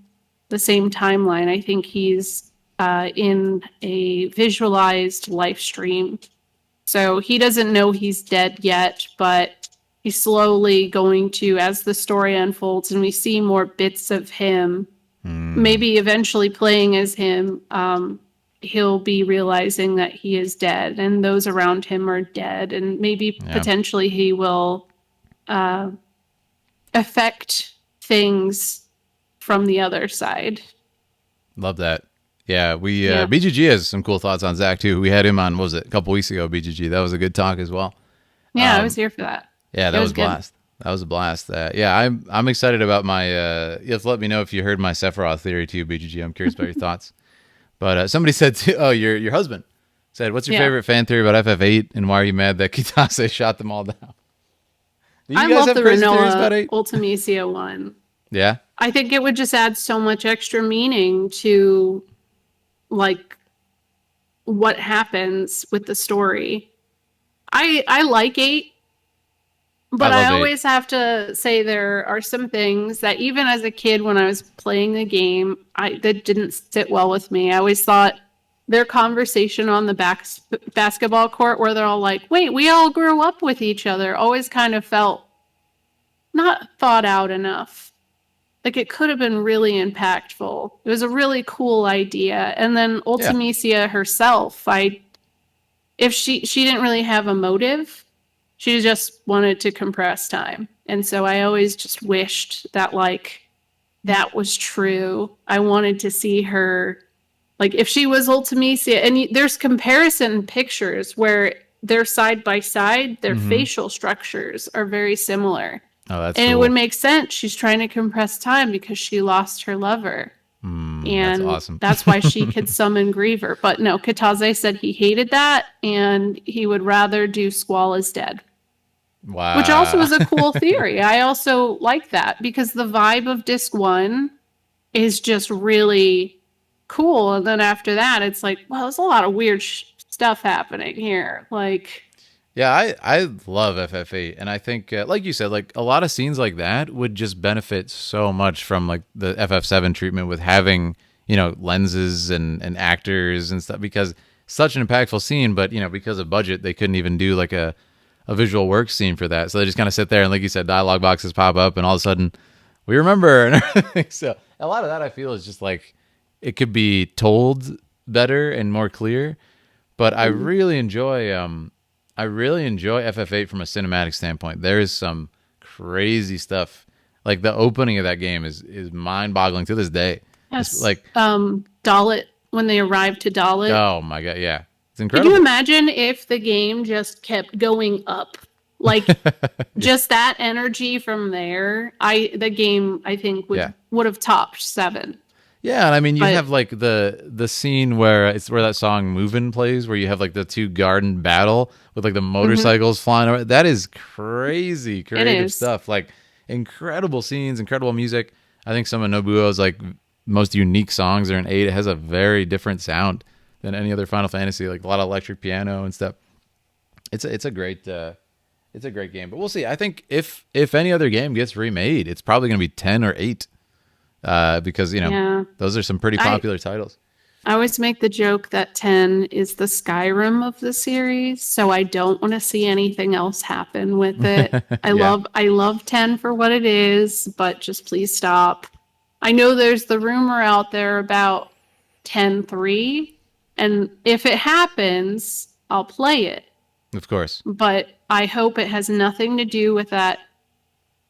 the same timeline. I think he's in a visualized live stream. So he doesn't know he's dead yet, but he's slowly going to, as the story unfolds and we see more bits of him, maybe eventually playing as him, he'll be realizing that he is dead and those around him are dead. And maybe potentially he will affect things from the other side. Love that. Yeah, BGG has some cool thoughts on Zach too. We had him on, what was it, a couple weeks ago, BGG. That was a good talk as well. Yeah, I was here for that. Yeah, that was a blast. That was a blast. Yeah, I'm excited about my, you have to let me know if you heard my Sephiroth theory too, BGG. I'm curious about your thoughts. But somebody said, your husband said, what's your favorite fan theory about FF8 and why are you mad that Kitase shot them all down? Do you guys love the Renoa Ultimecia one. Yeah? I think it would just add so much extra meaning to like what happens with the story. I like 8. But I love 8. always have to say there are some things that even as a kid when I was playing the game, that didn't sit well with me. I always thought their conversation on the basketball court where they're all like, "Wait, we all grew up with each other," always kind of felt not thought out enough. Like it could have been really impactful. It was a really cool idea. And then Yeah. Ultimisia herself, if she didn't really have a motive, she just wanted to compress time. And so I always just wished that like that was true. I wanted to see her like if she was Ultimisia, and there's comparison pictures where they're side by side, their facial structures are very similar. Oh, that's And cool. it would make sense. She's trying to compress time because she lost her lover. That's And awesome. that's why she could summon Griever. But no, Kataze said he hated that and he would rather do Squall is dead. Wow. Which also is a cool theory. I also like that because the vibe of disc 1 is just really cool. And then after that, it's like, well, there's a lot of weird stuff happening here. Like, yeah, I love FF8, and I think, like you said, like a lot of scenes like that would just benefit so much from like the FF7 treatment with having lenses and actors and stuff, because such an impactful scene, but because of budget they couldn't even do like a visual work scene for that, so they just kind of sit there and, like you said, dialogue boxes pop up and all of a sudden we remember and everything. So a lot of that I feel is just like it could be told better and more clear, but I really enjoy FF8 from a cinematic standpoint. There is some crazy stuff. Like the opening of that game is mind-boggling to this day. yes, It's like Dalit, when they arrived to Dalit. oh my god, yeah, it's Could incredible. you imagine if the game just kept going up? Like just that energy from there, the game I think would have topped 7. Yeah, and I mean you But- have like the scene where it's where that song "Movin'" plays, where you have like the two garden battle with like the motorcycles flying over. That is crazy, creative is. stuff. Like incredible scenes, incredible music. I think some of Nobuo's like most unique songs are in 8. It has a very different sound than any other Final Fantasy. Like a lot of electric piano and stuff. It's a great game. But we'll see. I think if any other game gets remade, it's probably going to be 10 or 8. Because those are some pretty popular titles. I always make the joke that 10 is the Skyrim of the series, so I don't want to see anything else happen with it. I love 10 for what it is, but just please stop. I know there's the rumor out there about 10.3, and if it happens, I'll play it. Of course. But I hope it has nothing to do with that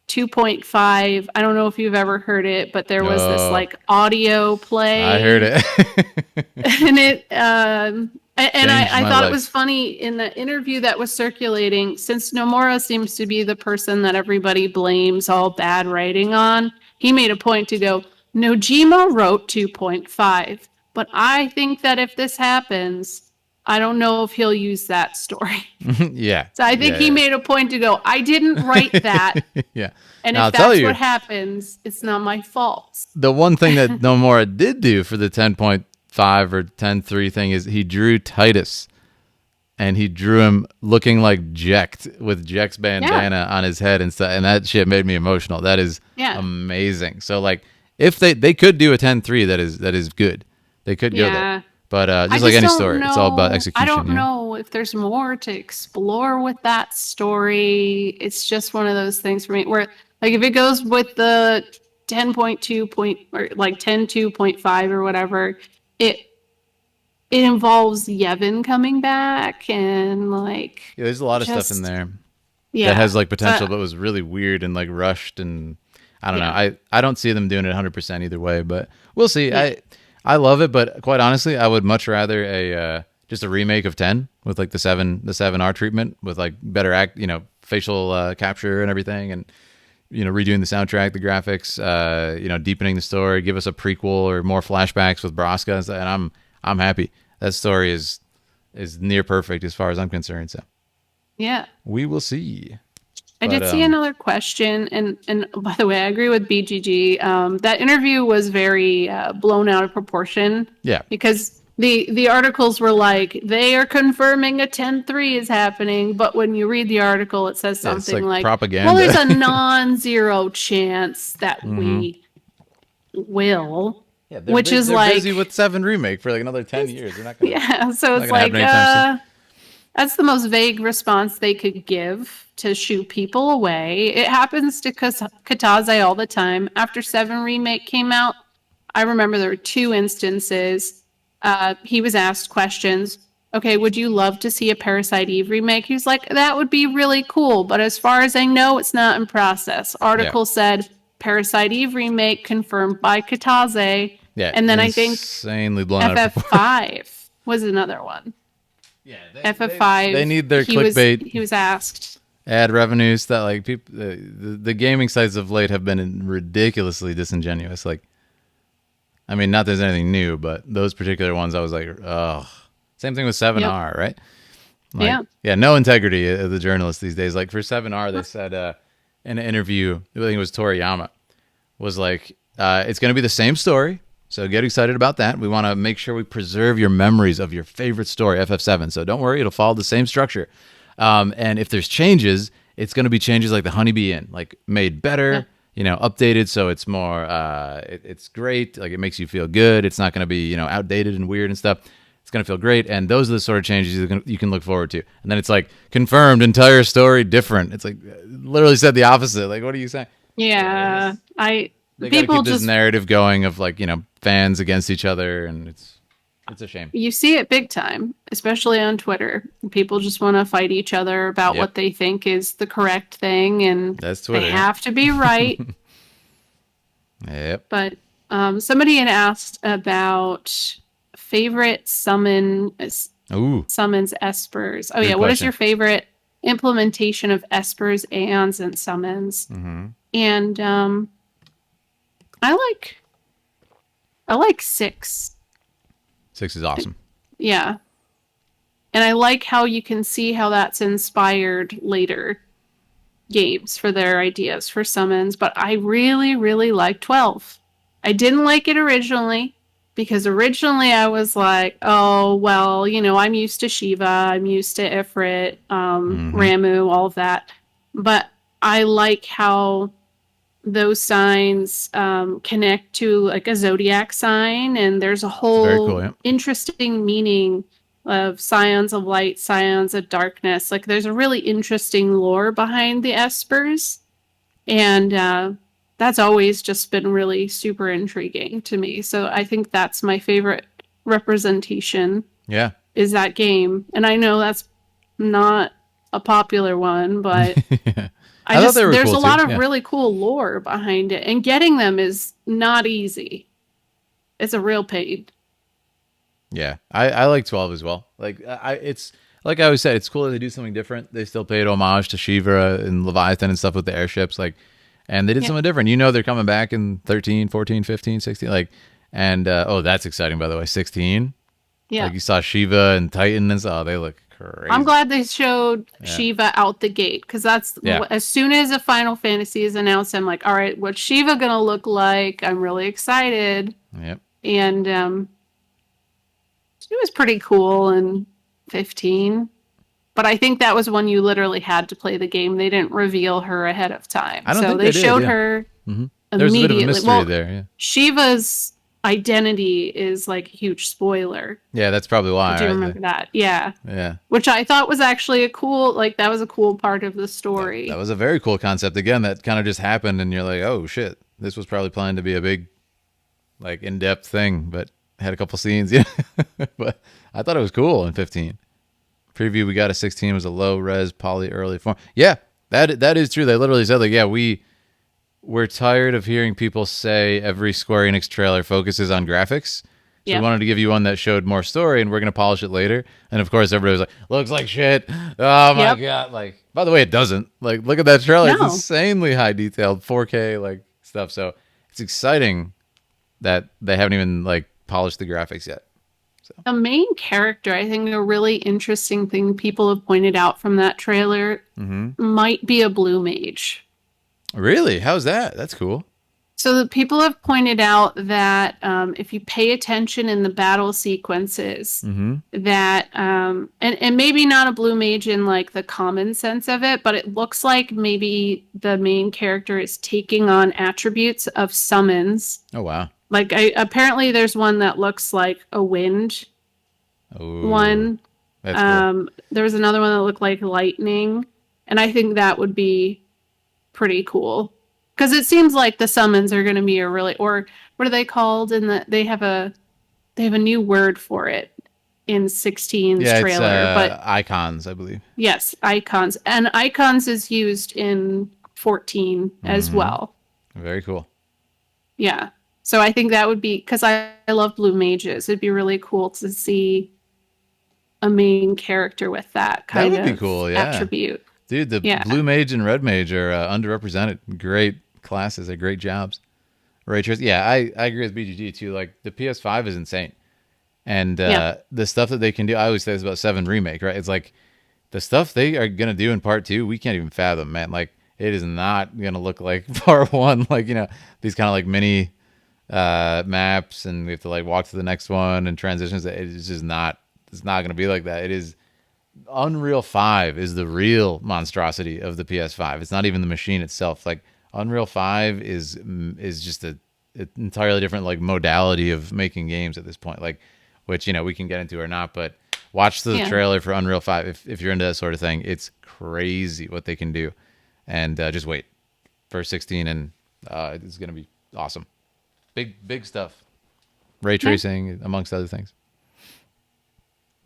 2.5. I don't know if you've ever heard it, but there was this like audio play. I heard it. And I thought life. it was funny in the interview that was circulating, since Nomura seems to be the person that everybody blames all bad writing on. He made a point to go, Nojima wrote 2.5, but I think that if this happens, I don't know if he'll use that story. Yeah. So I think he made a point to go, I didn't write that. Yeah. And now, if that's what happens, it's not my fault. The one thing that Nomura did do for the 10.5 or 10.3 thing is he drew Titus. And he drew him looking like Jecht with Jecht's bandana on his head and stuff. And that shit made me emotional. That is amazing. So like if they could do a 10.3 that is good. They could go there. But just like any story, it's all about execution. I don't know if there's more to explore with that story. It's just one of those things for me where, like, if it goes with the 10.2 or like 10.2.5 or whatever, it involves Yevon coming back and like there's a lot of stuff in there that has like potential, but was really weird and like rushed, and I don't know. I don't see them doing it 100% either way, but we'll see. I love it, but quite honestly, I would much rather just a remake of 10 with like the 7R treatment with like better facial capture and everything, and redoing the soundtrack, the graphics, deepening the story, give us a prequel or more flashbacks with Braska, and I'm happy. That story is near perfect as far as I'm concerned. So yeah, we will see. I did see another question, and by the way, I agree with BGG. That interview was very blown out of proportion. Yeah. Because The articles were like, they are confirming a 10-3 is happening, but when you read the article, it says Yeah, it's something like like, propaganda. well, there's a non-zero chance that Mm-hmm. we will, Yeah, which is they're like, busy with 7 Remake for like another 10 years. They're not gonna, yeah, so not it's gonna happen like, anytime soon. that's the most vague response they could give to shoo people away. It happens to Kataze all the time. After 7 Remake came out, I remember there were 2 instances. He was asked questions. Okay, would you love to see a Parasite Eve remake? He was like, that would be really cool, but as far as I know, it's not in process. Yeah. Article said Parasite Eve remake confirmed by Kataze. Yeah, And then I think insanely blown out of proportion. FF5 was another one. Yeah, FF5. they need their he clickbait he was asked. ad revenues that like people the gaming sites of late have been ridiculously disingenuous. Like, I mean, not that there's anything new, but those particular ones, I was like, oh. Same thing with 7R, right? Like, yeah, no integrity of the journalists these days. Like for 7R, they said in an interview, I think it was Toriyama, was like, it's going to be the same story. So get excited about that. We want to make sure we preserve your memories of your favorite story, FF7. So don't worry, it'll follow the same structure. And if there's changes, it's going to be changes like the Honeybee Inn, like made better, updated. So it's more, it's great. Like it makes you feel good. It's not going to be, outdated and weird and stuff. It's going to feel great. And those are the sort of changes you can look forward to. And then it's like confirmed, entire story different. It's like literally said the opposite. Like, what are you saying? Yeah, They gotta people keep this just narrative going of like, fans against each other. And it's a shame. you see it big time, especially on Twitter. People just want to fight each other about Yep. what they think is the correct thing, and That's Twitter. they have to be right. Yep. But somebody had asked about favorite summons Ooh. espers. Oh Good yeah, what is question. your favorite implementation of espers, aeons, and summons? Mm-hmm. And I like 6. 6 is awesome. Yeah. And I like how you can see how that's inspired later games for their ideas for summons, but I really, really like 12. I didn't like it originally because originally I was like, oh, well, I'm used to Shiva, I'm used to Ifrit, Ramu, all of that. But I like how those signs connect to like a zodiac sign, and there's a whole Very cool, yeah. interesting meaning of scions of light, scions of darkness. Like there's a really interesting lore behind the espers, and that's always just been really super intriguing to me. So I think that's my favorite representation. Yeah. Is that game. And I know that's not a popular one, but Yeah. I thought they were there's cool a lot too, of yeah. really cool lore behind it, and getting them is not easy. It's a real pain. Yeah, I like 12 as well. Like it's like I always said, it's cool that they do something different. They still paid homage to Shiva and Leviathan and stuff with the airships, like, and they did something different. They're coming back in 13, 14, 15, 16, like, and oh, that's exciting by the way. 16, Yeah. like you saw Shiva and Titan and stuff. Oh, they look crazy. I'm glad they showed Shiva out the gate, because that's as soon as a Final Fantasy is announced, I'm like, all right, what's Shiva gonna look like? I'm really excited. Yep. And it was pretty cool in 15. But I think that was when you literally had to play the game. They didn't reveal her ahead of time. I don't so think they did, showed yeah. her There's a bit of immediately. a mystery Well, there. Yeah. Shiva's identity is like a huge spoiler. Yeah, that's probably why. I do right? remember that. Yeah. Yeah. Which I thought was actually that was a cool part of the story. That was a very cool concept. Again, that kind of just happened, and you're like, oh shit, this was probably planned to be a big, like, in-depth thing, but had a couple scenes. Yeah, but I thought it was cool in 15. Preview we got a 16 was a low-res poly early form. Yeah, that is true. They literally said like, yeah, we're tired of hearing people say every Square Enix trailer focuses on graphics. So we wanted to give you one that showed more story, and we're going to polish it later. And of course, everybody was like, looks like shit. Oh my God. Like, by the way, it doesn't. Like, look at that trailer. No. It's insanely high detailed 4K, like, stuff. So it's exciting that they haven't even, like, polished the graphics yet. So. The main character, I think a really interesting thing people have pointed out from that trailer might be a blue mage. Really? How's that? That's cool. So the people have pointed out that if you pay attention in the battle sequences, that and maybe not a blue mage in like the common sense of it, but it looks like maybe the main character is taking on attributes of summons. Oh wow. Like apparently there's one that looks like a wind one. That's cool. There was another one that looked like lightning, and I think that would be pretty cool. Because it seems like the summons are going to be a really, or what are they called? They have a new word for it in 16's trailer. But icons, I believe. Yes, icons, and icons is used in 14 as well. Very cool. Yeah, so I think that would be, because I love blue mages. It'd be really cool to see a main character with that kind That would of be cool, yeah. attribute. Dude, the blue mage and red mage are underrepresented. Great classes, they're great jobs. Ray tracing, yeah, I agree with BGG too. Like the PS5 is insane, and the stuff that they can do. I always say this about 7 Remake, right? It's like the stuff they are gonna do in Part 2, we can't even fathom, man. Like it is not gonna look like Part 1. Like these kind of like mini maps, and we have to like walk to the next one and transitions. It's just not. It's not gonna be like that. It is. Unreal 5 is the real monstrosity of the PS5. It's not even the machine itself. Like Unreal 5 is just an entirely different like modality of making games at this point. Like, which we can get into or not, but watch the trailer for Unreal 5 if you're into that sort of thing. It's crazy what they can do, and just wait for 16, and it's gonna be awesome. Big stuff. Ray tracing amongst other things.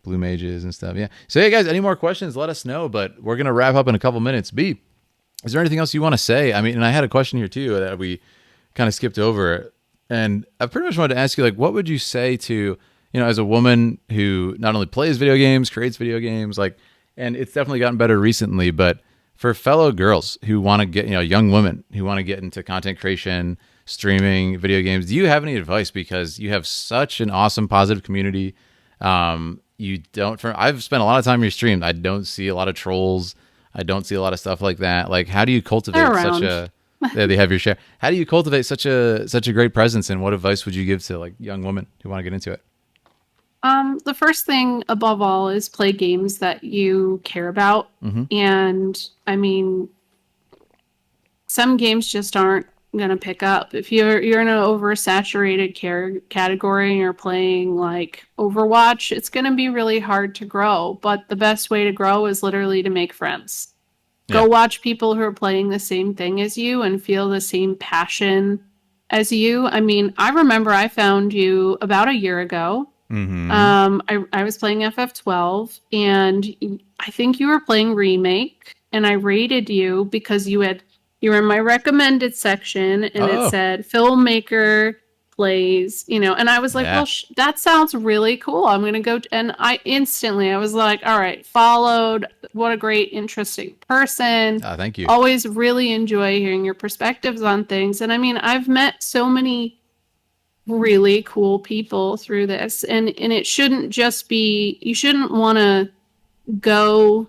Blue mages and stuff. Yeah. So, hey, guys, any more questions, let us know. But we're going to wrap up in a couple minutes. B, is there anything else you want to say? I mean, and I had a question here, too, that we kind of skipped over. And I pretty much wanted to ask you, like, what would you say to, as a woman who not only plays video games, creates video games, like, and it's definitely gotten better recently, but for fellow girls who want to get, young women who want to get into content creation, streaming, video games, do you have any advice? Because you have such an awesome, positive community. I've spent a lot of time in your stream. I don't see a lot of trolls. I don't see a lot of stuff like that. Like, how do you cultivate such a? They have your share. How do you cultivate such a great presence? And what advice would you give to like young women who want to get into it? The first thing above all is play games that you care about, and I mean, some games just aren't gonna pick up. If you're in an oversaturated category and you're playing like Overwatch, it's gonna be really hard to grow. But the best way to grow is literally to make friends. Go watch people who are playing the same thing as you and feel the same passion as you. I mean, I remember I found you about a year ago. I was playing FF12, and I think you were playing Remake, and I rated you because you were in my recommended section, and it said filmmaker plays, and I was like, well, that sounds really cool. I'm going to go. And I was like, all right, followed. What a great, interesting person. Thank you. Always really enjoy hearing your perspectives on things. And I mean, I've met so many really cool people through this, and it shouldn't just be, you shouldn't want to go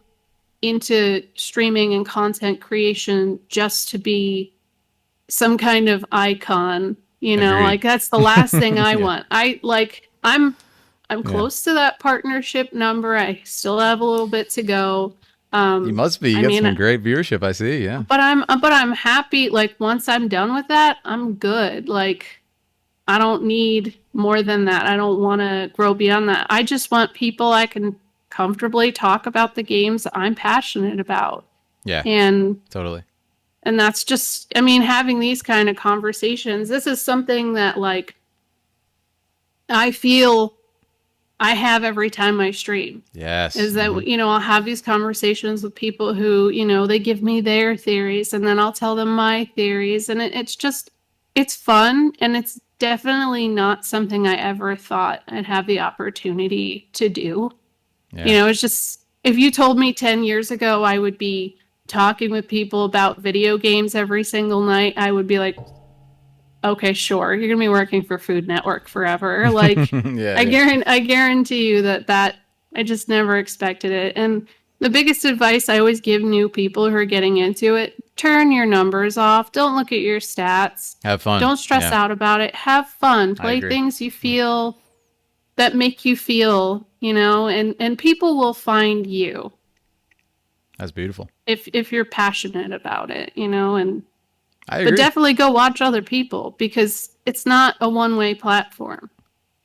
into streaming and content creation just to be some kind of icon, Agreed. Like that's the last thing I want. I'm close to that partnership number. I still have a little bit to go. You must be. You got some great viewership, I see. Yeah. But I'm happy. Like once I'm done with that, I'm good. Like I don't need more than that. I don't want to grow beyond that. I just want people I can comfortably talk about the games I'm passionate about. Yeah. And totally. And that's just, I mean, having these kind of conversations, this is something that like I feel I have every time I stream. Yes. Is that, I'll have these conversations with people who, they give me their theories, and then I'll tell them my theories. And it's fun. And it's definitely not something I ever thought I'd have the opportunity to do. Yeah. It's just, if you told me 10 years ago I would be talking with people about video games every single night, I would be like, okay, sure, you're gonna be working for Food Network forever. Like, I guarantee you that I just never expected it. And the biggest advice I always give new people who are getting into it, turn your numbers off. Don't look at your stats. Have fun. Don't stress Yeah. out about it. Have fun. I Play agree. things you feel that make you feel, and people will find you That's beautiful. if you're passionate about it, and I agree. but definitely go watch other people because it's not a one-way platform.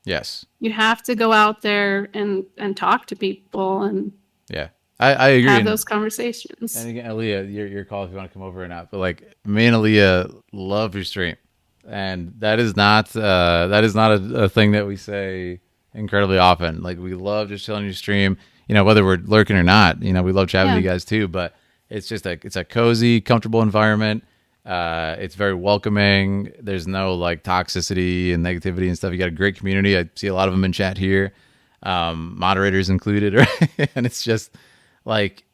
Yes. You have to go out there and talk to people and Yeah. I agree. have those conversations. And again, Aaliyah, your call if you want to come over or not. But like me and Aaliyah love your stream, and that is not a thing that we say incredibly often. Like we love just chilling your stream. Whether we're lurking or not. We love chatting with you guys too. But it's just it's a cozy, comfortable environment. It's very welcoming. There's no like toxicity and negativity and stuff. You got a great community. I see a lot of them in chat here, moderators included, right? And it's just like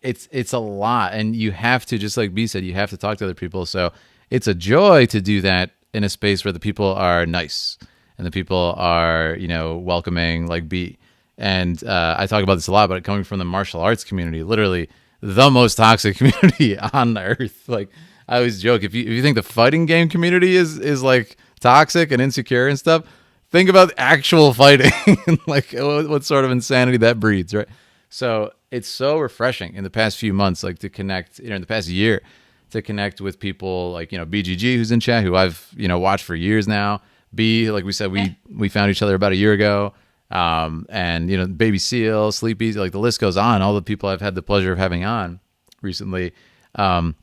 it's a lot, and you have to, just like B said, you have to talk to other people. So it's a joy to do that in a space where the people are nice and the people are welcoming, like B. And I talk about this a lot, but coming from the martial arts community, literally the most toxic community on earth. Like I always joke, if you think the fighting game community is like toxic and insecure and stuff, think about actual fighting and like what sort of insanity that breeds, right? So it's so refreshing in the past few months, like to connect, in the past year, to connect with people like, BGG, who's in chat, who I've, watched for years now. B, like we said, we found each other about a year ago. And, Baby Seal, Sleepy, like the list goes on. All the people I've had the pleasure of having on recently. And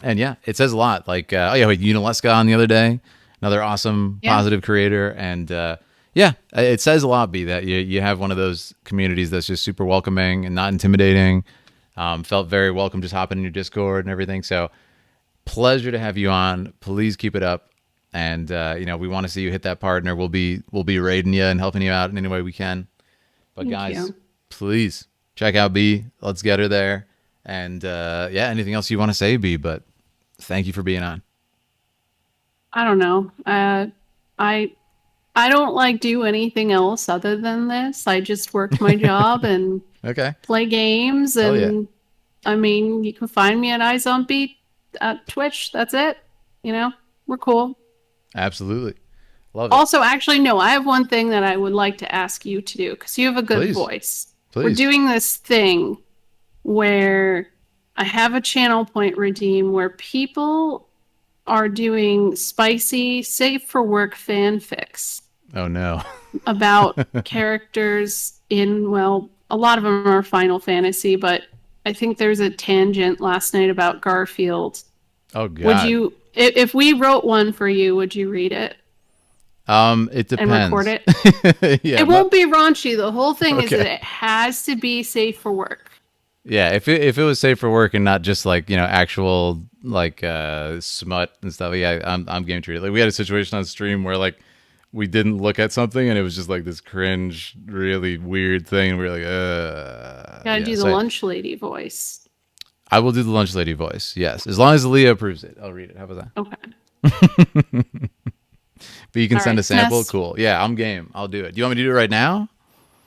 yeah, it says a lot. Like, Unileska on the other day, another awesome, positive creator. And, yeah, it says a lot, B, that you have one of those communities that's just super welcoming and not intimidating. Felt very welcome just hopping in your Discord and everything. So pleasure to have you on. Please keep it up. And, we want to see you hit that partner. We'll be raiding you and helping you out in any way we can. But guys, please check out B. Let's get her there. And, anything else you want to say, B, but thank you for being on. I don't know. I don't like do anything else other than this. I just work my job and play games. And I mean, you can find me at iZombie at Twitch. That's it. We're cool. Absolutely. Love it. Also, actually, no, I have one thing that I would like to ask you to do because you have a good voice. Please. We're doing this thing where I have a channel point redeem where people are doing spicy, safe for work fanfics. Oh, no. About characters in, well, a lot of them are Final Fantasy, but I think there's a tangent last night about Garfield. Oh, God. Would you, if we wrote one for you, would you read it? It depends. And record it? Yeah, it won't be raunchy. The whole thing is that it has to be safe for work. Yeah, if it was safe for work and not just like, actual like smut and stuff, yeah, I'm game to read it. Like we had a situation on stream where like we didn't look at something and it was just like this cringe, really weird thing, and we were like, Gotta do the lunch lady voice. I will do the lunch lady voice, yes. As long as Leah approves it, I'll read it. How about that? Okay. But you can send a sample? Cool. Yeah, I'm game. I'll do it. Do you want me to do it right now?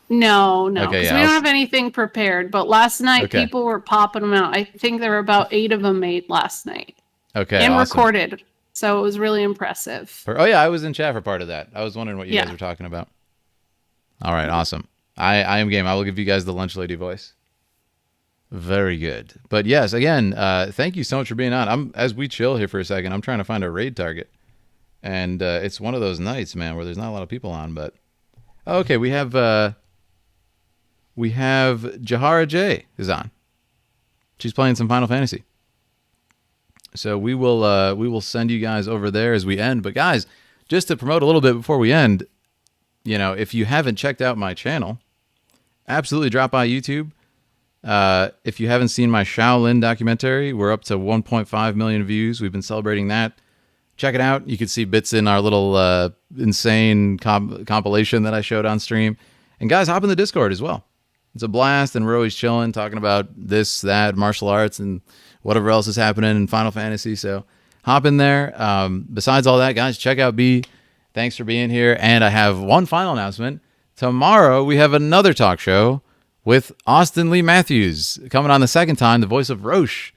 No, because okay, we don't have anything prepared. But last night, people were popping them out. I think there were about 8 of them made last night. Okay, and awesome. Recorded. So it was really impressive. Oh, yeah, I was in chat for part of that. I was wondering what you guys were talking about. All right, awesome. I am game. I will give you guys the lunch lady voice. Very good. But yes, again, thank you so much for being on. As we chill here for a second, I'm trying to find a raid target. And it's one of those nights, man, where there's not a lot of people on. But okay, we have Jahara J is on. She's playing some Final Fantasy. So we will send you guys over there as we end. But guys, just to promote a little bit before we end, if you haven't checked out my channel, absolutely drop by YouTube. If you haven't seen my Shaolin documentary, we're up to 1.5 million views. We've been celebrating that. Check it out. You can see bits in our little insane compilation that I showed on stream. And guys, hop in the Discord as well. It's a blast, and we're always chilling, talking about this, that, martial arts, and whatever else is happening in Final Fantasy. So hop in there. Besides all that, guys, check out B. Thanks for being here. And I have one final announcement. Tomorrow, we have another talk show with Austin Lee Matthews coming on the second time, the voice of Roche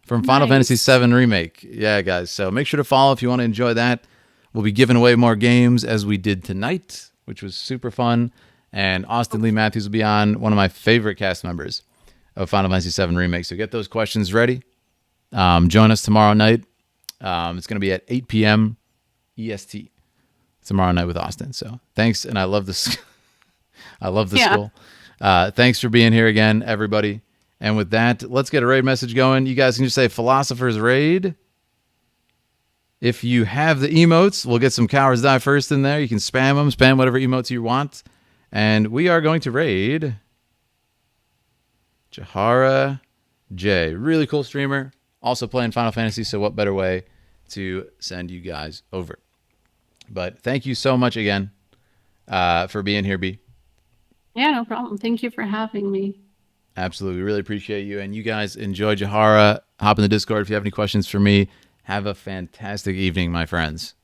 from Final Fantasy Nice. VII Remake. Yeah, guys. So make sure to follow if you want to enjoy that. We'll be giving away more games as we did tonight, which was super fun. And Austin Lee Matthews will be on, one of my favorite cast members of Final Fantasy VII Remake. So get those questions ready. Join us tomorrow night. It's going to be at 8 p.m. EST tomorrow night with Austin. So thanks, and I love this. I love the school. Thanks for being here again, everybody. And with that, let's get a raid message going. You guys can just say Philosopher's Raid. If you have the emotes, we'll get some Cowards Die First in there. You can spam them, spam whatever emotes you want. And we are going to raid Jahara J. Really cool streamer. Also playing Final Fantasy, so what better way to send you guys over. But thank you so much again for being here, B. Yeah, no problem. Thank you for having me. Absolutely. Really appreciate you. And you guys enjoy Jahara. Hop in the Discord if you have any questions for me. Have a fantastic evening, my friends.